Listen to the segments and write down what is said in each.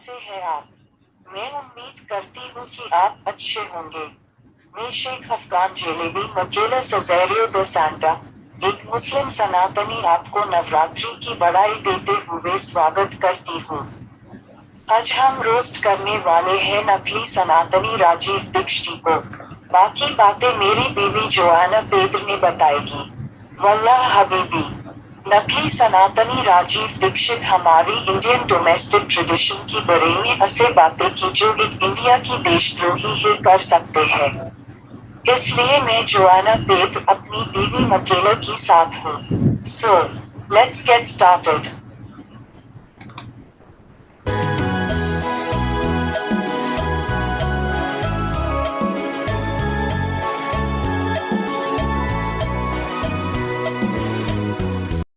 कैसे हैं आप? मैं उम्मीद करती हूँ कि आप अच्छे होंगे। मैं शेख अफगान जेलेबी मकेला सेज़ेरियो द सांता, एक मुस्लिम सनातनी आपको नवरात्रि की बधाई देते हुए स्वागत करती हूँ। आज हम रोस्ट करने वाले हैं नकली सनातनी राजीव दीक्षित को। बाकी बातें मेरी बीवी जोआना पेद्र ने बताएगी। वल्लाह हबीबी। नकली सनातनी राजीव दीक्षित हमारी इंडियन डोमेस्टिक ट्रेडिशन की बारे में ऐसे बातें की जो एक इंडिया की देशद्रोही है कर सकते हैं। इसलिए मैं जोआना पेद्र अपनी बीवी मकेला की साथ हूँ। So let's get started.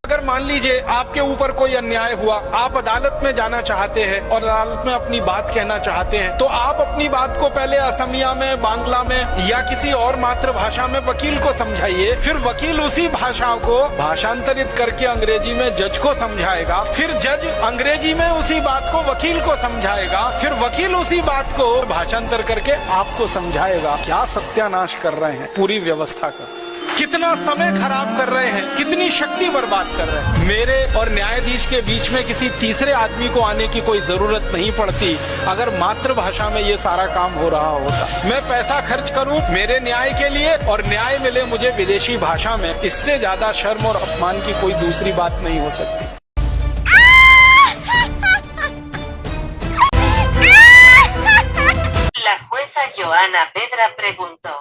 अगर मान लीजिए आपके ऊपर कोई अन्याय हुआ, आप अदालत में जाना चाहते हैं और अदालत में अपनी बात कहना चाहते हैं, तो आप अपनी बात को पहले असमिया में, बांग्ला में या किसी और मातृभाषा में वकील को समझाइए। फिर वकील उसी भाषा को भाषांतरित करके अंग्रेजी में जज को समझाएगा। फिर जज अंग्रेजी में उसी बात को वकील को समझाएगा। फिर वकील उसी बात को भाषांतर करके आपको समझाएगा। क्या सत्यानाश कर रहे हैं पूरी व्यवस्था का। कितना समय खराब कर रहे हैं, कितनी शक्ति बर्बाद कर रहे हैं। मेरे और न्यायाधीश के बीच में किसी तीसरे आदमी को आने की कोई जरूरत नहीं पड़ती अगर मातृभाषा में ये सारा काम हो रहा होता। मैं पैसा खर्च करूं मेरे न्याय के लिए और न्याय मिले मुझे विदेशी भाषा में, इससे ज्यादा शर्म और अपमान की कोई दूसरी बात नहीं हो सकती। La jueza Joanna Pedra preguntó: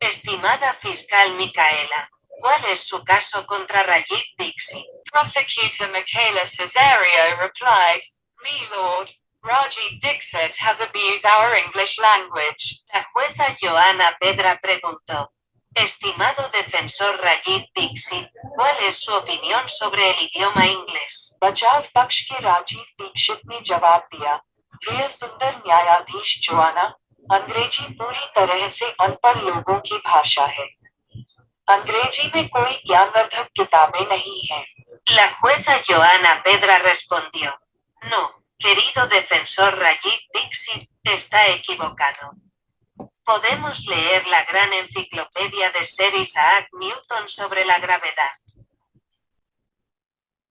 Estimada fiscal Michaela, ¿cuál es su caso contra Rajeev Dixit? Prosecutor Michaela Caesario replied, "Me Lord, Rajeev Dixit has abused our English language." La jueza Joanna Pedra preguntó: Estimado defensor Rajeev Dixit, ¿cuál es su opinión sobre el idioma inglés? बचाव पक्ष के राजीव दीक्षित ने जवाब दिया, प्रिय सुंदर न्यायाधीश Joanna, अंग्रेजी पूरी तरह से अनपढ़ लोगों की भाषा है। अंग्रेजी में कोई ज्ञानवर्धक किताबें नहीं हैं। La jueza Joanna Pedra respondió: No, querido defensor Rajeev Dixit, está equivocado. Podemos leer la gran enciclopedia de Sir Isaac Newton sobre la gravedad.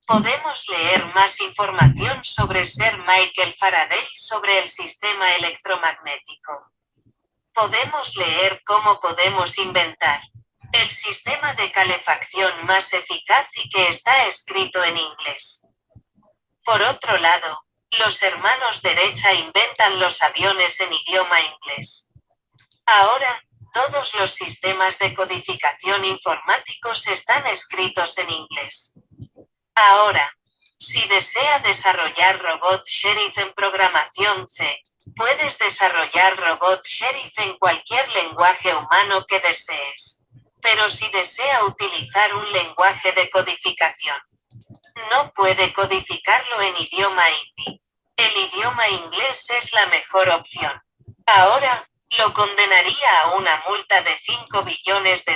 Podemos leer más información sobre Sir Michael Faraday sobre el sistema electromagnético. Podemos leer cómo podemos inventar el sistema de calefacción más eficaz y que está escrito en inglés. Por otro lado, los hermanos derecha inventan los aviones en idioma inglés. Ahora, todos los sistemas de codificación informáticos están escritos en inglés. Ahora, si desea desarrollar robot sheriff en programación C, puedes desarrollar robot sheriff en cualquier lenguaje humano que desees. Pero si desea utilizar un lenguaje de codificación, no puede codificarlo en idioma hindi. El idioma inglés es la mejor opción. Ahora, lo condenaría a una multa de $5 billones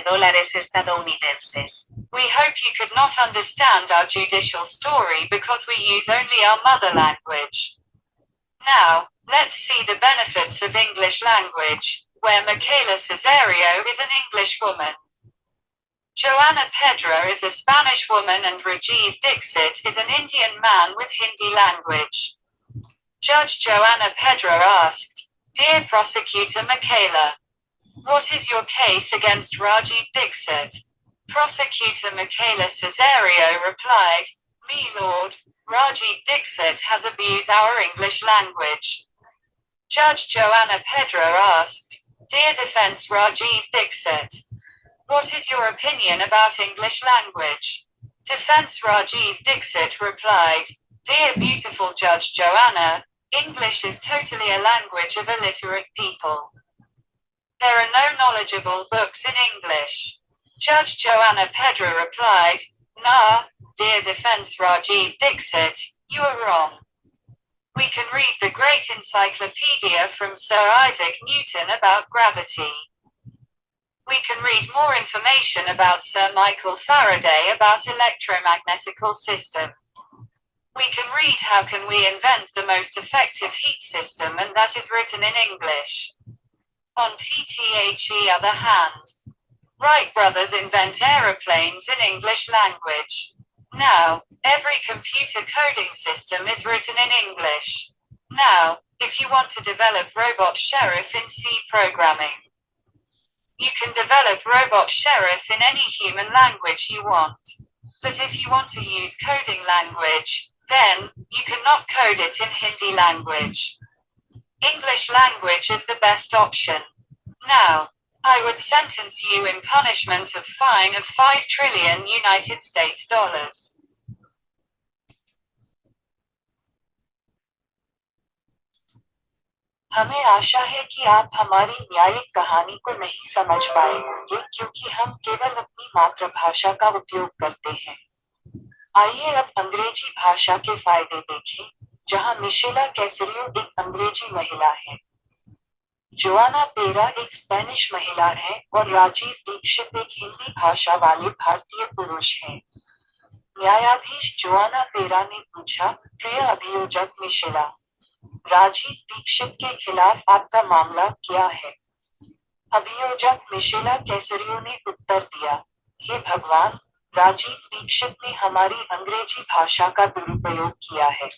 estadounidenses. We hope you could not understand our judicial story because we use only our mother language. Now, let's see the benefits of English language, where Michaela Caesario is an English woman. Joanna Pedra is a Spanish woman and Rajeev Dixit is an Indian man with Hindi language. Judge Joanna Pedra asked, "Dear Prosecutor Michaela, what is your case against Rajeev Dixit?" Prosecutor Michaela Caesario replied, "Me Lord, Rajeev Dixit has abused our English language." Judge Joanna Pedra asked, "Dear Defense Rajeev Dixit, what is your opinion about English language?" Defense Rajeev Dixit replied, "Dear beautiful Judge Joanna, English is totally a language of illiterate people. There are no knowledgeable books in English." Judge Joanna Pedra replied, "Nah, dear Defense Rajeev Dixit, you are wrong. We can read the great encyclopedia from Sir Isaac Newton about gravity. We can read more information about Sir Michael Faraday about electromagnetical system. We can read how can we invent the most effective heat system, and that is written in English. On TTHE other hand, Wright brothers invent aeroplanes in English language. Now, every computer coding system is written in English. Now, if you want to develop Robot Sheriff in C programming, you can develop Robot Sheriff in any human language you want. But if you want to use coding language, then, you cannot code it in Hindi language. English language is the best option. Now, I would sentence you in punishment of fine of 5 trillion United States dollars. हमें आशा है कि आप हमारी न्यायिक कहानी को नहीं समझ पाए होंगे क्योंकि हम केवल अपनी मातृभाषा का उपयोग करते हैं। आइए अब अंग्रेजी भाषा के फायदे देखें, जहां मिशेला कैसरियो एक अंग्रेजी महिला है, जोआना पेरा एक स्पेनिश महिला है और राजीव दीक्षित एक हिंदी भाषा वाले भारतीय पुरुष हैं। न्यायाधीश जोआना पेरा ने पूछा, प्रिय अभियोजक मिशेला, राजीव दीक्षित के खिलाफ आपका मामला क्या है? अभियोजक मिशेला कैसरियो ने उत्तर दिया, हे भगवान, राजीव दीक्षित ने हमारी अंग्रेजी भाषा का दुरुपयोग किया है।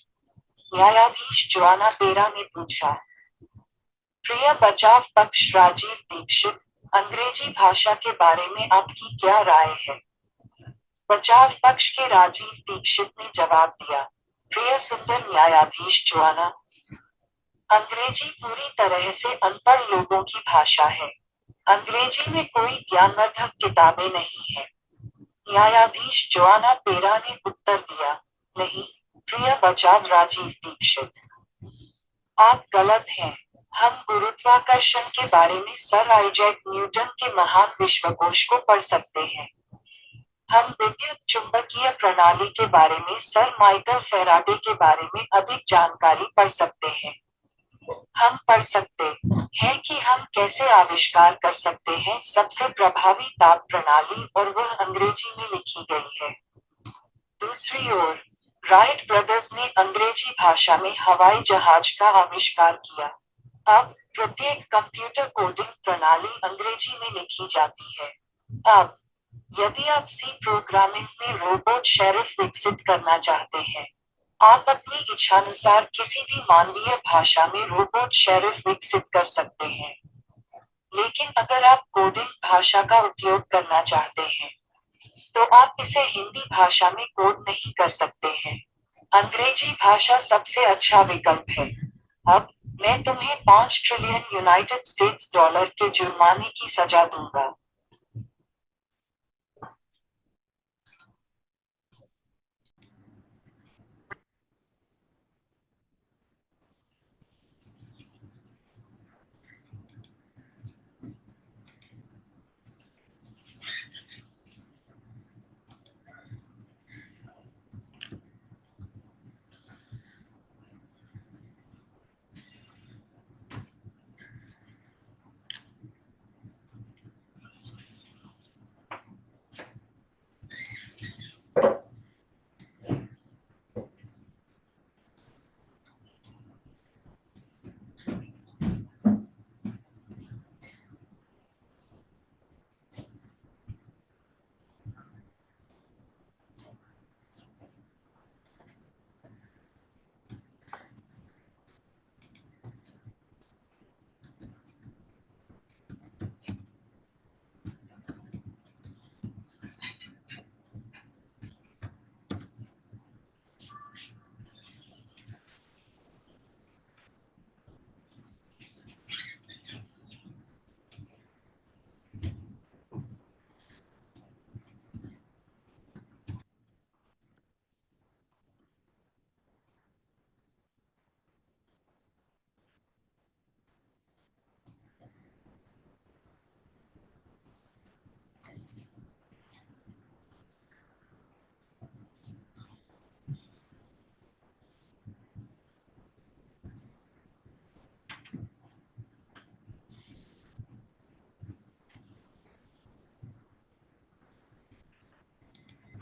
न्यायाधीश जोआना पेरा ने पूछा, प्रिय बचाव पक्ष राजीव दीक्षित, अंग्रेजी भाषा के बारे में आपकी क्या राय है? बचाव पक्ष के राजीव दीक्षित ने जवाब दिया, प्रिय सुंदर न्यायाधीश जोआना, अंग्रेजी पूरी तरह से अनपढ़ लोगों की भाषा है। अंग्रेजी में कोई ज्ञानवर्धक किताबें नहीं है। न्यायाधीश जोआना पेरा ने उत्तर दिया, नहीं, प्रिय बचाव राजीव दीक्षित, आप गलत हैं। हम गुरुत्वाकर्षण के बारे में सर आइजैक न्यूटन के महान विश्वकोश को पढ़ सकते हैं। हम विद्युत चुंबकीय प्रणाली के बारे में सर माइकल फैराडे के बारे में अधिक जानकारी पढ़ सकते हैं। हम पढ़ सकते हैं कि हम कैसे आविष्कार कर सकते हैं सबसे प्रभावी ताप प्रणाली, और वह अंग्रेजी में लिखी गई है। दूसरी ओर, राइट ब्रदर्स ने अंग्रेजी भाषा में हवाई जहाज का आविष्कार किया। अब प्रत्येक कंप्यूटर कोडिंग प्रणाली अंग्रेजी में लिखी जाती है। अब यदि आप सी प्रोग्रामिंग में रोबोट शेरिफ विकसित करना चाहते हैं, आप अपनी इच्छानुसार किसी भी मानवीय भाषा में रोबोट शेरिफ विकसित कर सकते हैं। लेकिन अगर आप कोडिंग भाषा का उपयोग करना चाहते हैं, तो आप इसे हिंदी भाषा में कोड नहीं कर सकते हैं। अंग्रेजी भाषा सबसे अच्छा विकल्प है। अब मैं तुम्हें 5 ट्रिलियन यूनाइटेड स्टेट्स डॉलर के जुर्माने की सजा दूंगा।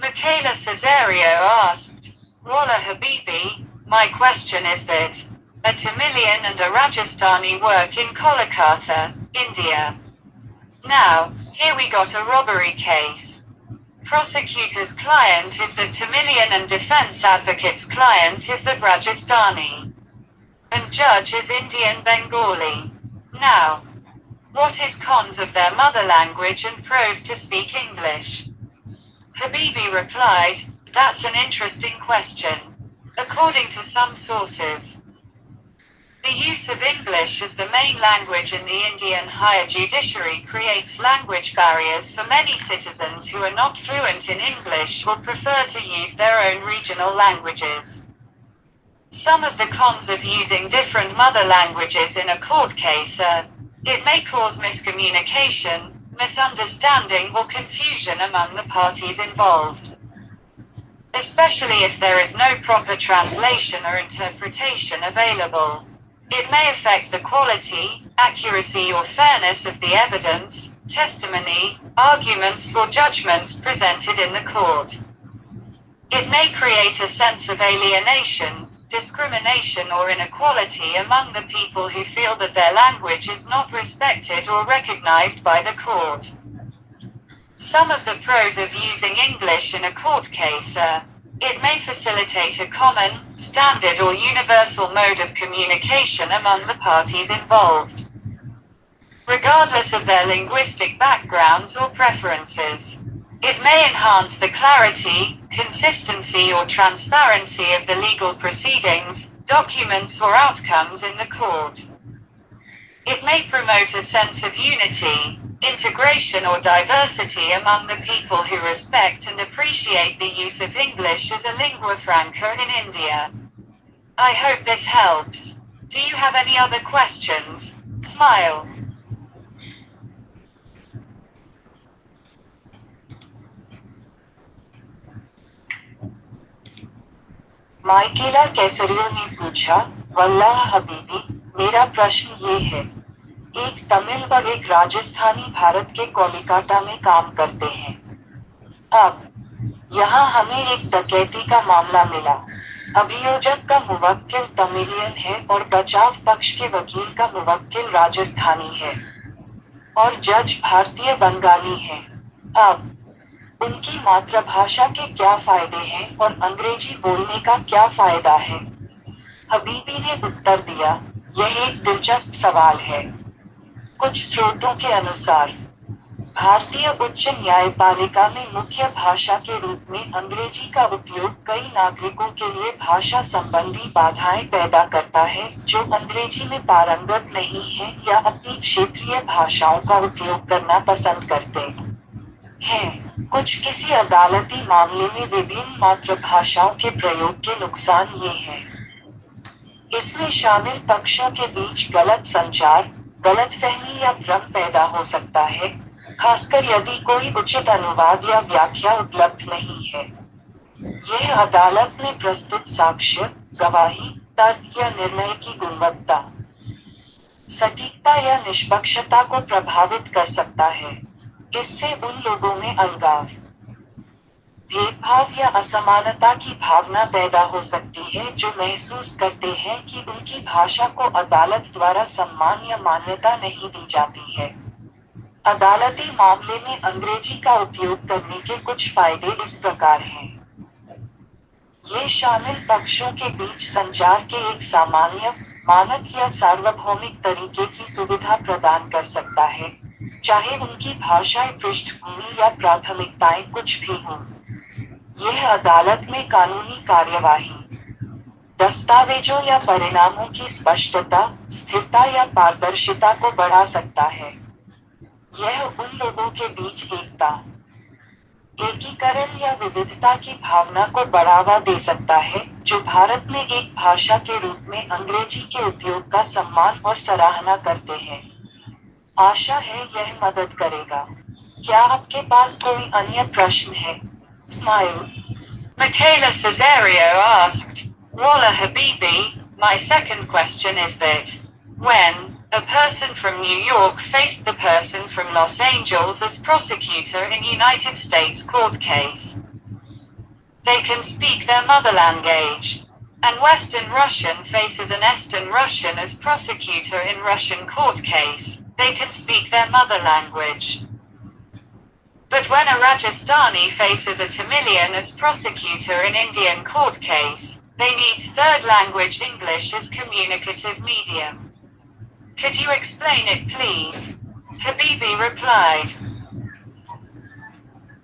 Michaela Caesario asked, Wallah Habibi, my question is that a Tamilian and a Rajasthani work in Kolkata, India. Now, here we got a robbery case. Prosecutor's client is the Tamilian and defense advocate's client is the Rajasthani. And judge is Indian Bengali. Now, what is cons of their mother language and pros to speak English? Habibi replied, that's an interesting question. According to some sources, the use of English as the main language in the Indian higher judiciary creates language barriers for many citizens who are not fluent in English or prefer to use their own regional languages. Some of the cons of using different mother languages in a court case are, it may cause miscommunication, misunderstanding or confusion among the parties involved. Especially if there is no proper translation or interpretation available. It may affect the quality, accuracy or fairness of the evidence, testimony, arguments or judgments presented in the court. It may create a sense of alienation, discrimination or inequality among the people who feel that their language is not respected or recognized by the court. Some of the pros of using English in a court case are, it may facilitate a common, standard or universal mode of communication among the parties involved, regardless of their linguistic backgrounds or preferences. It may enhance the clarity, consistency or transparency of the legal proceedings, documents or outcomes in the court. It may promote a sense of unity, integration or diversity among the people who respect and appreciate the use of English as a lingua franca in India. I hope this helps. Do you have any other questions? Smile. माइकेला कैसरियो ने पूछा, वल्लाह हबीबी, मेरा प्रश्न ये है, एक तमिल और एक राजस्थानी भारत के कोलकाता में काम करते हैं। अब यहाँ हमें एक डकैती का मामला मिला। अभियोजक का मुवक्किल तमिलियन है और बचाव पक्ष के वकील का मुवक्किल राजस्थानी है और जज भारतीय बंगाली हैं। अब उनकी मातृभाषा के क्या फायदे हैं और अंग्रेजी बोलने का क्या फायदा है? हबीबी ने उत्तर दिया, यह एक दिलचस्प सवाल है। कुछ स्रोतों के अनुसार भारतीय उच्च न्यायपालिका में मुख्य भाषा के रूप में अंग्रेजी का उपयोग कई नागरिकों के लिए भाषा संबंधी बाधाएं पैदा करता है जो अंग्रेजी में पारंगत नहीं हैं या अपनी क्षेत्रीय भाषाओं का उपयोग करना पसंद करते हैं। कुछ किसी अदालती मामले में विभिन्न मातृभाषाओं के प्रयोग के नुकसान ये हैं। इसमें शामिल पक्षों के बीच गलत संचार, गलतफहमी या भ्रम पैदा हो सकता है, खासकर यदि कोई उचित अनुवाद या व्याख्या उपलब्ध नहीं है। यह अदालत में प्रस्तुत साक्ष्य, गवाही, तर्क या निर्णय की गुणवत्ता, सटीकता या निष्पक्षता को प्रभावित कर सकता है। इससे उन लोगों में अलगाव, भेदभाव या असमानता की भावना पैदा हो सकती है जो महसूस करते हैं कि उनकी भाषा को अदालत द्वारा सम्मान या मान्यता नहीं दी जाती है। अदालती मामले में अंग्रेजी का उपयोग करने के कुछ फायदे इस प्रकार हैं। ये शामिल पक्षों के बीच संचार के एक सामान्य, मानक या सार्वभौमिक तरीके की सुविधा प्रदान कर सकता है, चाहे उनकी भाषाई पृष्ठभूमि या प्राथमिकताएं कुछ भी हों। यह अदालत में कानूनी कार्यवाही, दस्तावेजों या परिणामों की स्पष्टता, स्थिरता या पारदर्शिता को बढ़ा सकता है। यह उन लोगों के बीच एकता, एकीकरण या विविधता की भावना को बढ़ावा दे सकता है जो भारत में एक भाषा के रूप में अंग्रेजी के उपयोग का सम्मान और सराहना करते हैं। आशा है यह मदद करेगा। क्या आपके पास कोई अन्य प्रश्न है? Smile. Michaela Caesario asked, Wallah Habibi, my second question is that, when a person from New York faced the person from Los Angeles as prosecutor in United States court case, they can speak their mother language. And Western Russian faces an Eastern Russian as prosecutor in Russian court case, they can speak their mother language. But when a Rajasthani faces a Tamilian as prosecutor in Indian court case, they need third language English as communicative medium. Could you explain it please? Habibi replied.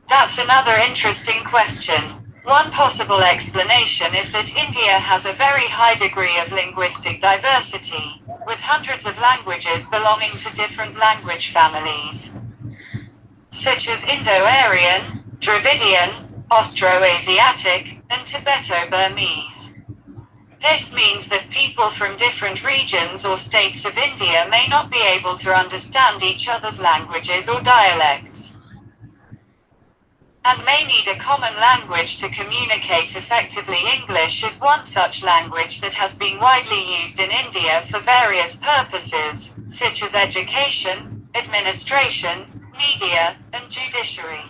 That's another interesting question. One possible explanation is that India has a very high degree of linguistic diversity, with hundreds of languages belonging to different language families, such as Indo-Aryan, Dravidian, Austroasiatic, and Tibeto-Burmese. This means that people from different regions or states of India may not be able to understand each other's languages or dialects, and may need a common language to communicate effectively. English is one such language that has been widely used in India for various purposes, such as education, administration, media, and judiciary.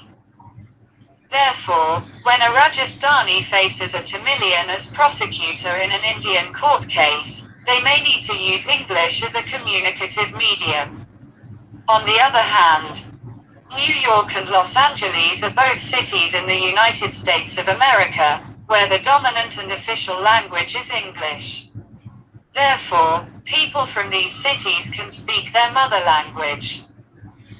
Therefore, when a Rajasthani faces a Tamilian as prosecutor in an Indian court case, they may need to use English as a communicative medium. On the other hand, New York and Los Angeles are both cities in the United States of America, where the dominant and official language is English. Therefore, people from these cities can speak their mother language,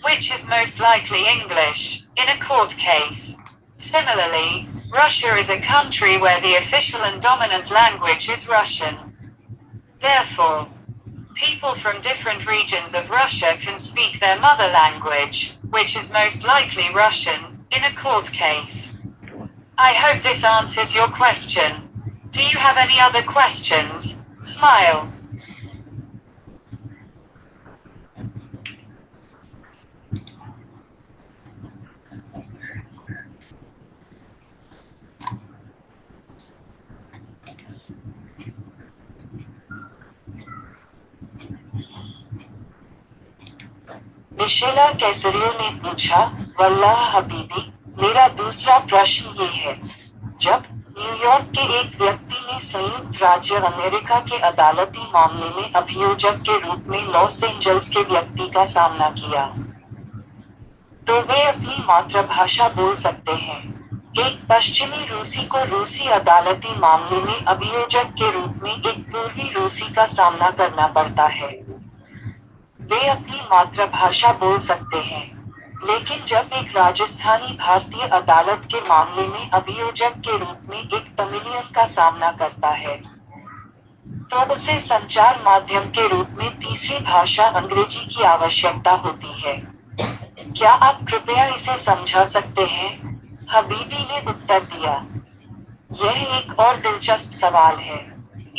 which is most likely English, in a court case. Similarly, Russia is a country where the official and dominant language is Russian. Therefore, people from different regions of Russia can speak their mother language, which is most likely Russian, in a court case. I hope this answers your question. Do you have any other questions? Smile. मिशेला कैसरियो ने पूछा, वल्लाह हबीबी, मेरा दूसरा प्रश्न ये है, जब New York के एक व्यक्ति ने संयुक्त राज्य अमेरिका के अदालती मामले में अभियोजक के रूप में लॉस एंजल्स के व्यक्ति का सामना किया, तो वे अपनी मातृभाषा बोल सकते हैं। एक पश्चिमी रूसी को रूसी अदालती मामले में अभियोजक के रूप में एक पूर्वी रूसी का सामना करना पड़ता है। वे अपनी मातृभाषा बोल सकते हैं, लेकिन जब एक राजस्थानी भारतीय अदालत के मामले में अभियोजक के रूप में एक तमिलियन का सामना करता है, तो उसे संचार माध्यम के रूप में तीसरी भाषा अंग्रेजी की आवश्यकता होती है। क्या आप कृपया इसे समझा सकते हैं? हबीबी ने उत्तर दिया। यह एक और दिलचस्प सवाल है।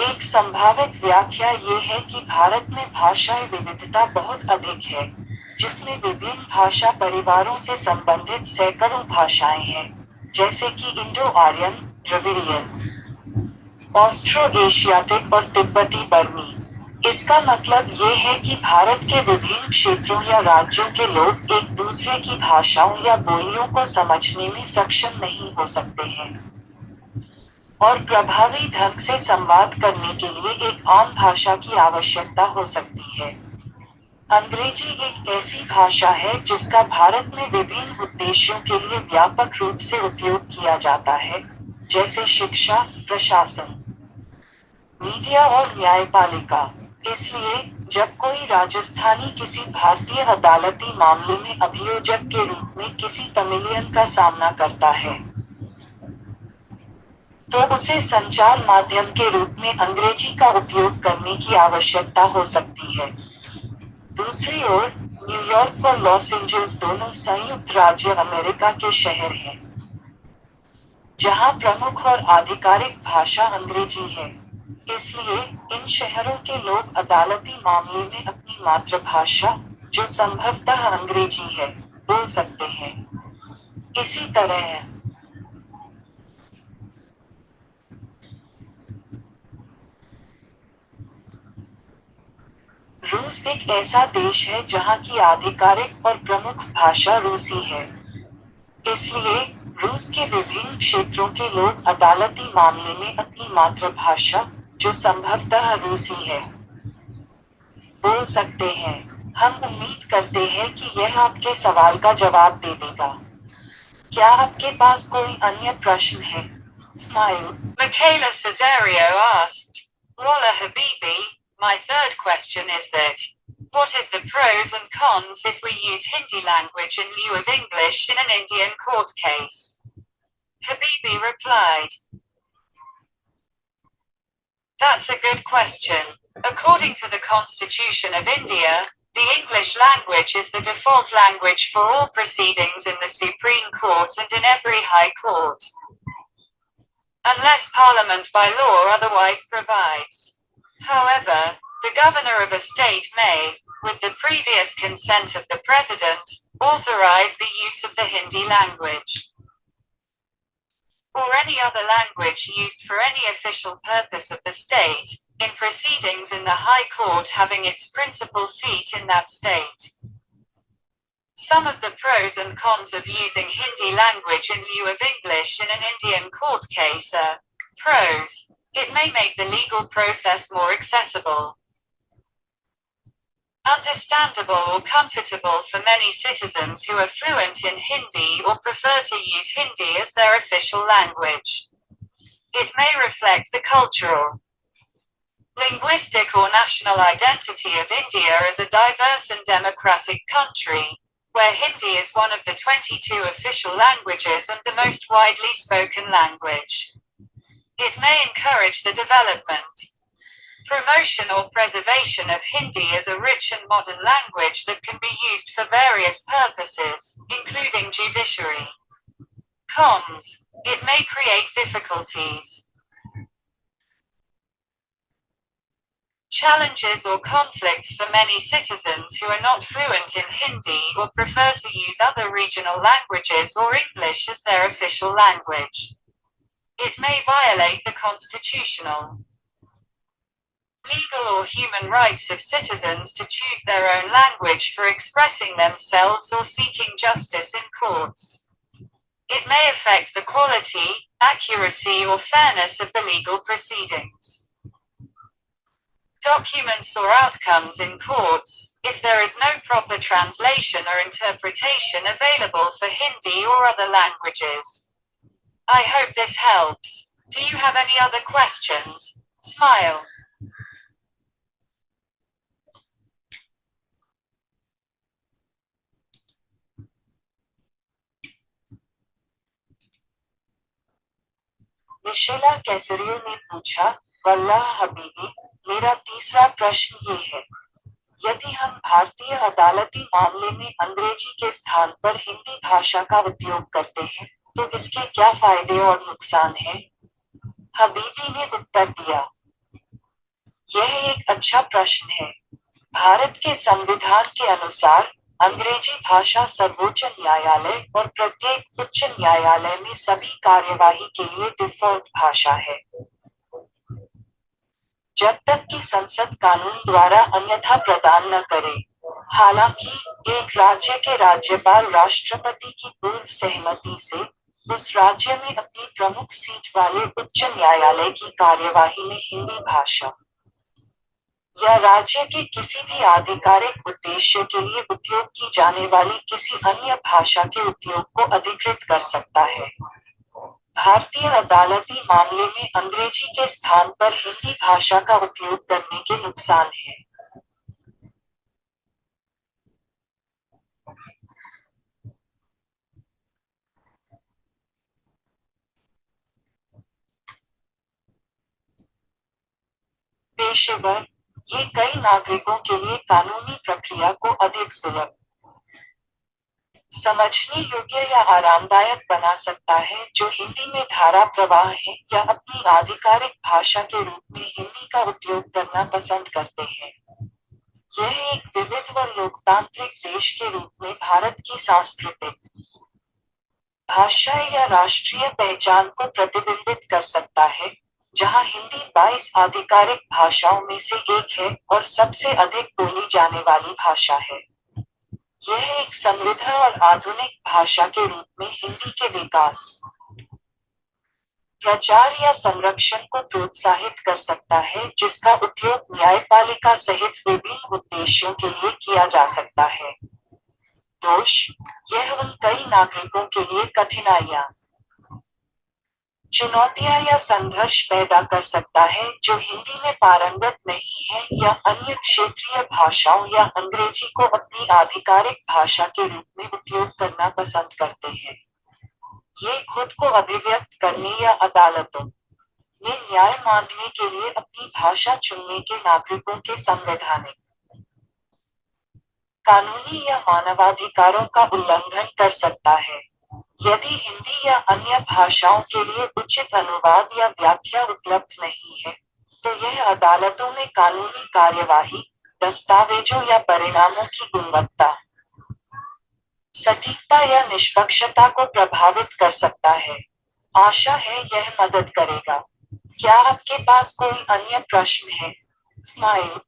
एक संभावित व्याख्या ये है कि भारत में भाषाई विविधता बहुत अधिक है, जिसमें विभिन्न भाषा परिवारों से संबंधित सैकड़ों भाषाएं हैं, जैसे कि Indo Aryan, Dravidian, Austro Asiatic और तिब्बती बर्मी। इसका मतलब ये है कि भारत के विभिन्न क्षेत्रों या राज्यों के लोग एक दूसरे की भाषाओं या बोलियों को समझने में सक्षम नहीं हो सकते हैं, और प्रभावी ढंग से संवाद करने के लिए एक आम भाषा की आवश्यकता हो सकती है। अंग्रेजी एक ऐसी भाषा है जिसका भारत में विभिन्न उद्देश्यों के लिए व्यापक रूप से उपयोग किया जाता है, जैसे शिक्षा, प्रशासन, मीडिया और न्यायपालिका। इसलिए, जब कोई राजस्थानी किसी भारतीय अदालती मामले में अभियोजक के रूप में किसी तमिलियन का सामना करता है, तो उसे संचार माध्यम के रूप में अंग्रेजी का उपयोग करने की आवश्यकता हो सकती है। दूसरी ओर, न्यूयॉर्क और लॉस एंजल्स दोनों संयुक्त राज्य अमेरिका के शहर हैं, जहां प्रमुख और आधिकारिक भाषा अंग्रेजी है। इसलिए, इन शहरों के लोग अदालती मामले में अपनी मातृभाषा, जो संभवतः अंग्रेजी है, बोल सकते हैं। इसी तरह रूस एक ऐसा देश है जहां की आधिकारिक और प्रमुख भाषा रूसी है। इसलिए, रूस के विभिन्न क्षेत्रों के लोग अदालती मामले में अपनी मातृभाषा, जो संभवतः रूसी है, बोल सकते हैं। हम उम्मीद करते हैं कि यह आपके सवाल का जवाब दे देगा। क्या आपके पास कोई अन्य प्रश्न है? Smile. Michaela Caesario asked, Wallah Habibi, my third question is that, what is the pros and cons if we use Hindi language in lieu of English in an Indian court case? Habibi replied, that's a good question. According to the Constitution of India, the English language is the default language for all proceedings in the Supreme Court and in every High Court, unless Parliament by law otherwise provides. However, the governor of a state may, with the previous consent of the president, authorize the use of the Hindi language, or any other language used for any official purpose of the state, in proceedings in the High Court having its principal seat in that state. Some of the pros and cons of using Hindi language in lieu of English in an Indian court case are: pros, it may make the legal process more accessible, understandable or comfortable for many citizens who are fluent in Hindi or prefer to use Hindi as their official language. It may reflect the cultural, linguistic or national identity of India as a diverse and democratic country, where Hindi is one of the 22 official languages and the most widely spoken language. It may encourage the development, promotion or preservation of Hindi as a rich and modern language that can be used for various purposes, including judiciary. Cons, it may create difficulties, challenges or conflicts for many citizens who are not fluent in Hindi or prefer to use other regional languages or English as their official language. It may violate the constitutional, legal or human rights of citizens to choose their own language for expressing themselves or seeking justice in courts. It may affect the quality, accuracy or fairness of the legal proceedings, documents or outcomes in courts, if there is no proper translation or interpretation available for Hindi or other languages. I hope this helps. Do you have any other questions? Smile. मिशेला कैसरियो ने पूछा, वल्लाह हबीबी, मेरा तीसरा प्रश्न ये है, यदि हम भारतीय अदालती मामले में अंग्रेजी के स्थान पर हिंदी भाषा का उपयोग करते हैं, तो इसके क्या फायदे और नुकसान हैं? हबीबी ने उत्तर दिया, यह एक अच्छा प्रश्न है। भारत के संविधान के अनुसार अंग्रेजी भाषा सर्वोच्च न्यायालय और प्रत्येक उच्च न्यायालय में सभी कार्यवाही के लिए डिफॉल्ट भाषा है, जब तक कि संसद कानून द्वारा अन्यथा प्रदान न करे। हालांकि एक राज्य के राज्यपाल राष्ट्रपति की पूर्व सहमति से उस राज्य में अपनी प्रमुख सीट वाले उच्च न्यायालय की कार्यवाही में हिंदी भाषा या राज्य के किसी भी आधिकारिक उद्देश्य के लिए उपयोग की जाने वाली किसी अन्य भाषा के उपयोग को अधिकृत कर सकता है। भारतीय अदालती मामले में अंग्रेजी के स्थान पर हिंदी भाषा का उपयोग करने के नुकसान हैं। पेशेवर, ये कई नागरिकों के लिए कानूनी प्रक्रिया को अधिक सुलभ, समझने योग्य या आरामदायक बना सकता है, जो हिंदी में धारा प्रवाह है या अपनी आधिकारिक भाषा के रूप में हिंदी का उपयोग करना पसंद करते हैं। यह एक विविध और लोकतांत्रिक देश के रूप में भारत की सांस्कृतिक, भाषा या राष्ट्रीय पहचान को प्रतिबिंबित कर सकता है, जहां हिंदी 22 आधिकारिक भाषाओं में से एक है और सबसे अधिक बोली जाने वाली भाषा है। यह एक समृद्ध और आधुनिक भाषा के रूप में हिंदी के विकास, प्रचार या संरक्षण को प्रोत्साहित कर सकता है, जिसका उपयोग न्यायपालिका सहित विभिन्न उद्देश्यों के लिए किया जा सकता है। दोष: यह उन कई नागरिकों के लिए कठिनाइयां, चुनौतियां या संघर्ष पैदा कर सकता है जो हिंदी में पारंगत नहीं है या अन्य क्षेत्रीय भाषाओं या अंग्रेजी को अपनी आधिकारिक भाषा के रूप में उपयोग करना पसंद करते हैं। ये खुद को अभिव्यक्त करने या अदालतों में न्याय मांगने के लिए अपनी भाषा चुनने के नागरिकों के संवैधानिक, कानूनी या मानवाधिकारों का उल्लंघन कर सकता है। यदि हिंदी या अन्य भाषाओं के लिए उचित अनुवाद या व्याख्या उपलब्ध नहीं है, तो यह अदालतों में कानूनी कार्यवाही, दस्तावेजों या परिणामों की गुणवत्ता, सटीकता या निष्पक्षता को प्रभावित कर सकता है। आशा है यह मदद करेगा। क्या आपके पास कोई अन्य प्रश्न है? स्माइल।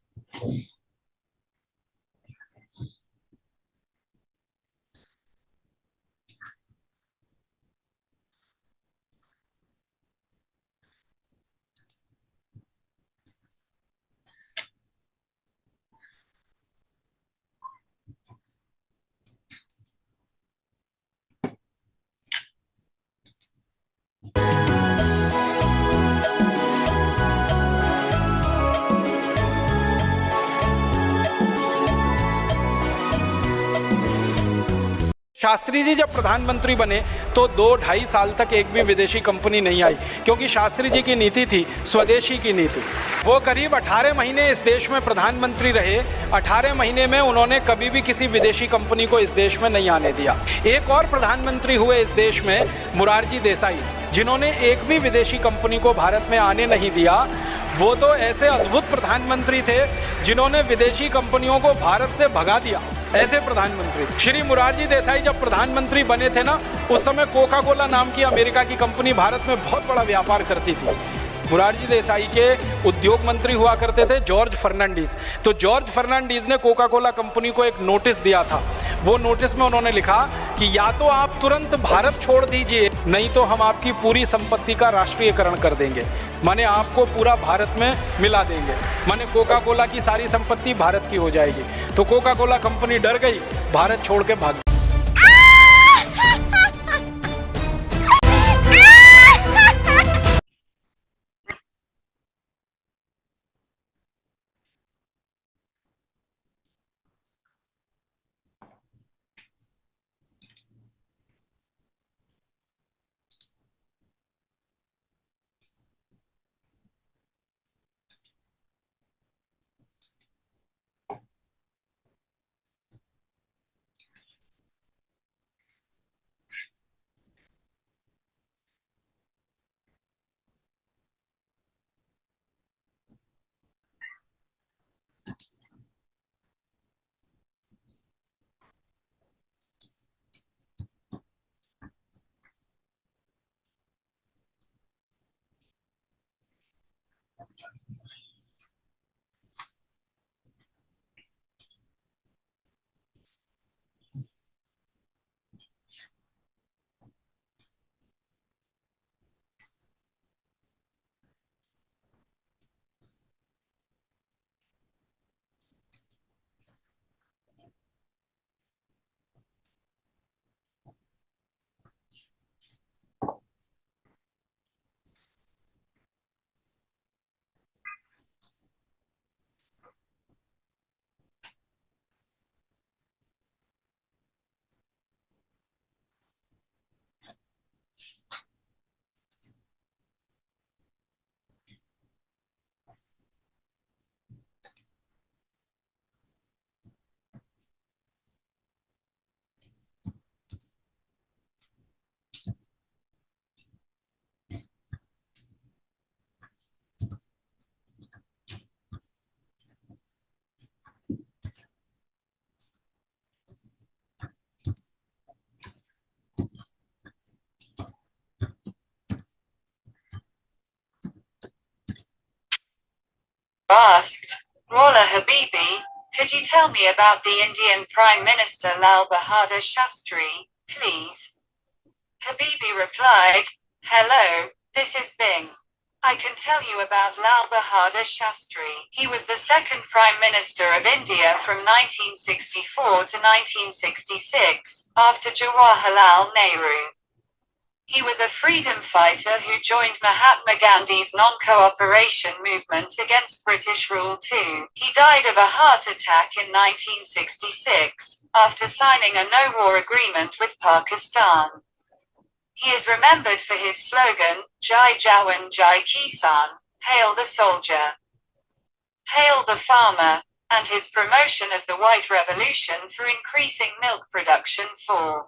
शास्त्री जी जब प्रधानमंत्री बने तो 2-2.5 साल तक एक भी विदेशी कंपनी नहीं आई, क्योंकि शास्त्री जी की नीति थी स्वदेशी की नीति। वो करीब 18 महीने इस देश में प्रधानमंत्री रहे। 18 महीने में उन्होंने कभी भी किसी विदेशी कंपनी को इस देश में नहीं आने दिया। एक और प्रधानमंत्री हुए इस देश में, मोरारजी देसाई, जिन्होंने एक भी विदेशी कंपनी को भारत में आने नहीं दिया। वो तो ऐसे अद्भुत प्रधानमंत्री थे जिन्होंने विदेशी कंपनियों को भारत से भगा दिया। ऐसे प्रधानमंत्री श्री मोरारजी देसाई जब प्रधानमंत्री बने थे ना, उस समय कोका कोला नाम की अमेरिका की कंपनी भारत में बहुत बड़ा व्यापार करती थी। मोरारजी देसाई के उद्योग मंत्री हुआ करते थे जॉर्ज फर्नांडीज। तो जॉर्ज फर्नांडीज ने कोका कोला कंपनी को एक नोटिस दिया था। वो नोटिस में उन्होंने लिखा कि या तो आप तुरंत भारत छोड़ दीजिए, नहीं तो हम आपकी पूरी संपत्ति का राष्ट्रीयकरण कर देंगे, माने आपको पूरा भारत में मिला देंगे, माने कोका कोला की सारी संपत्ति भारत की हो जाएगी। तो कोका कोला कंपनी डर गई, भारत छोड़ के भाग गई। Asked, Wallah Habibi, Could you tell me about the Indian Prime Minister Lal Bahadur Shastri, please? Habibi replied, Hello, this is Bing. I can tell you about Lal Bahadur Shastri. He was the second Prime Minister of India from 1964 to 1966, after Jawaharlal Nehru. He was a freedom fighter who joined Mahatma Gandhi's non-cooperation movement against British rule too. He died of a heart attack in 1966, after signing a no-war agreement with Pakistan. He is remembered for his slogan, Jai Jawan Jai Kisan, Hail the Soldier, Hail the Farmer, and his promotion of the White Revolution for increasing milk production for.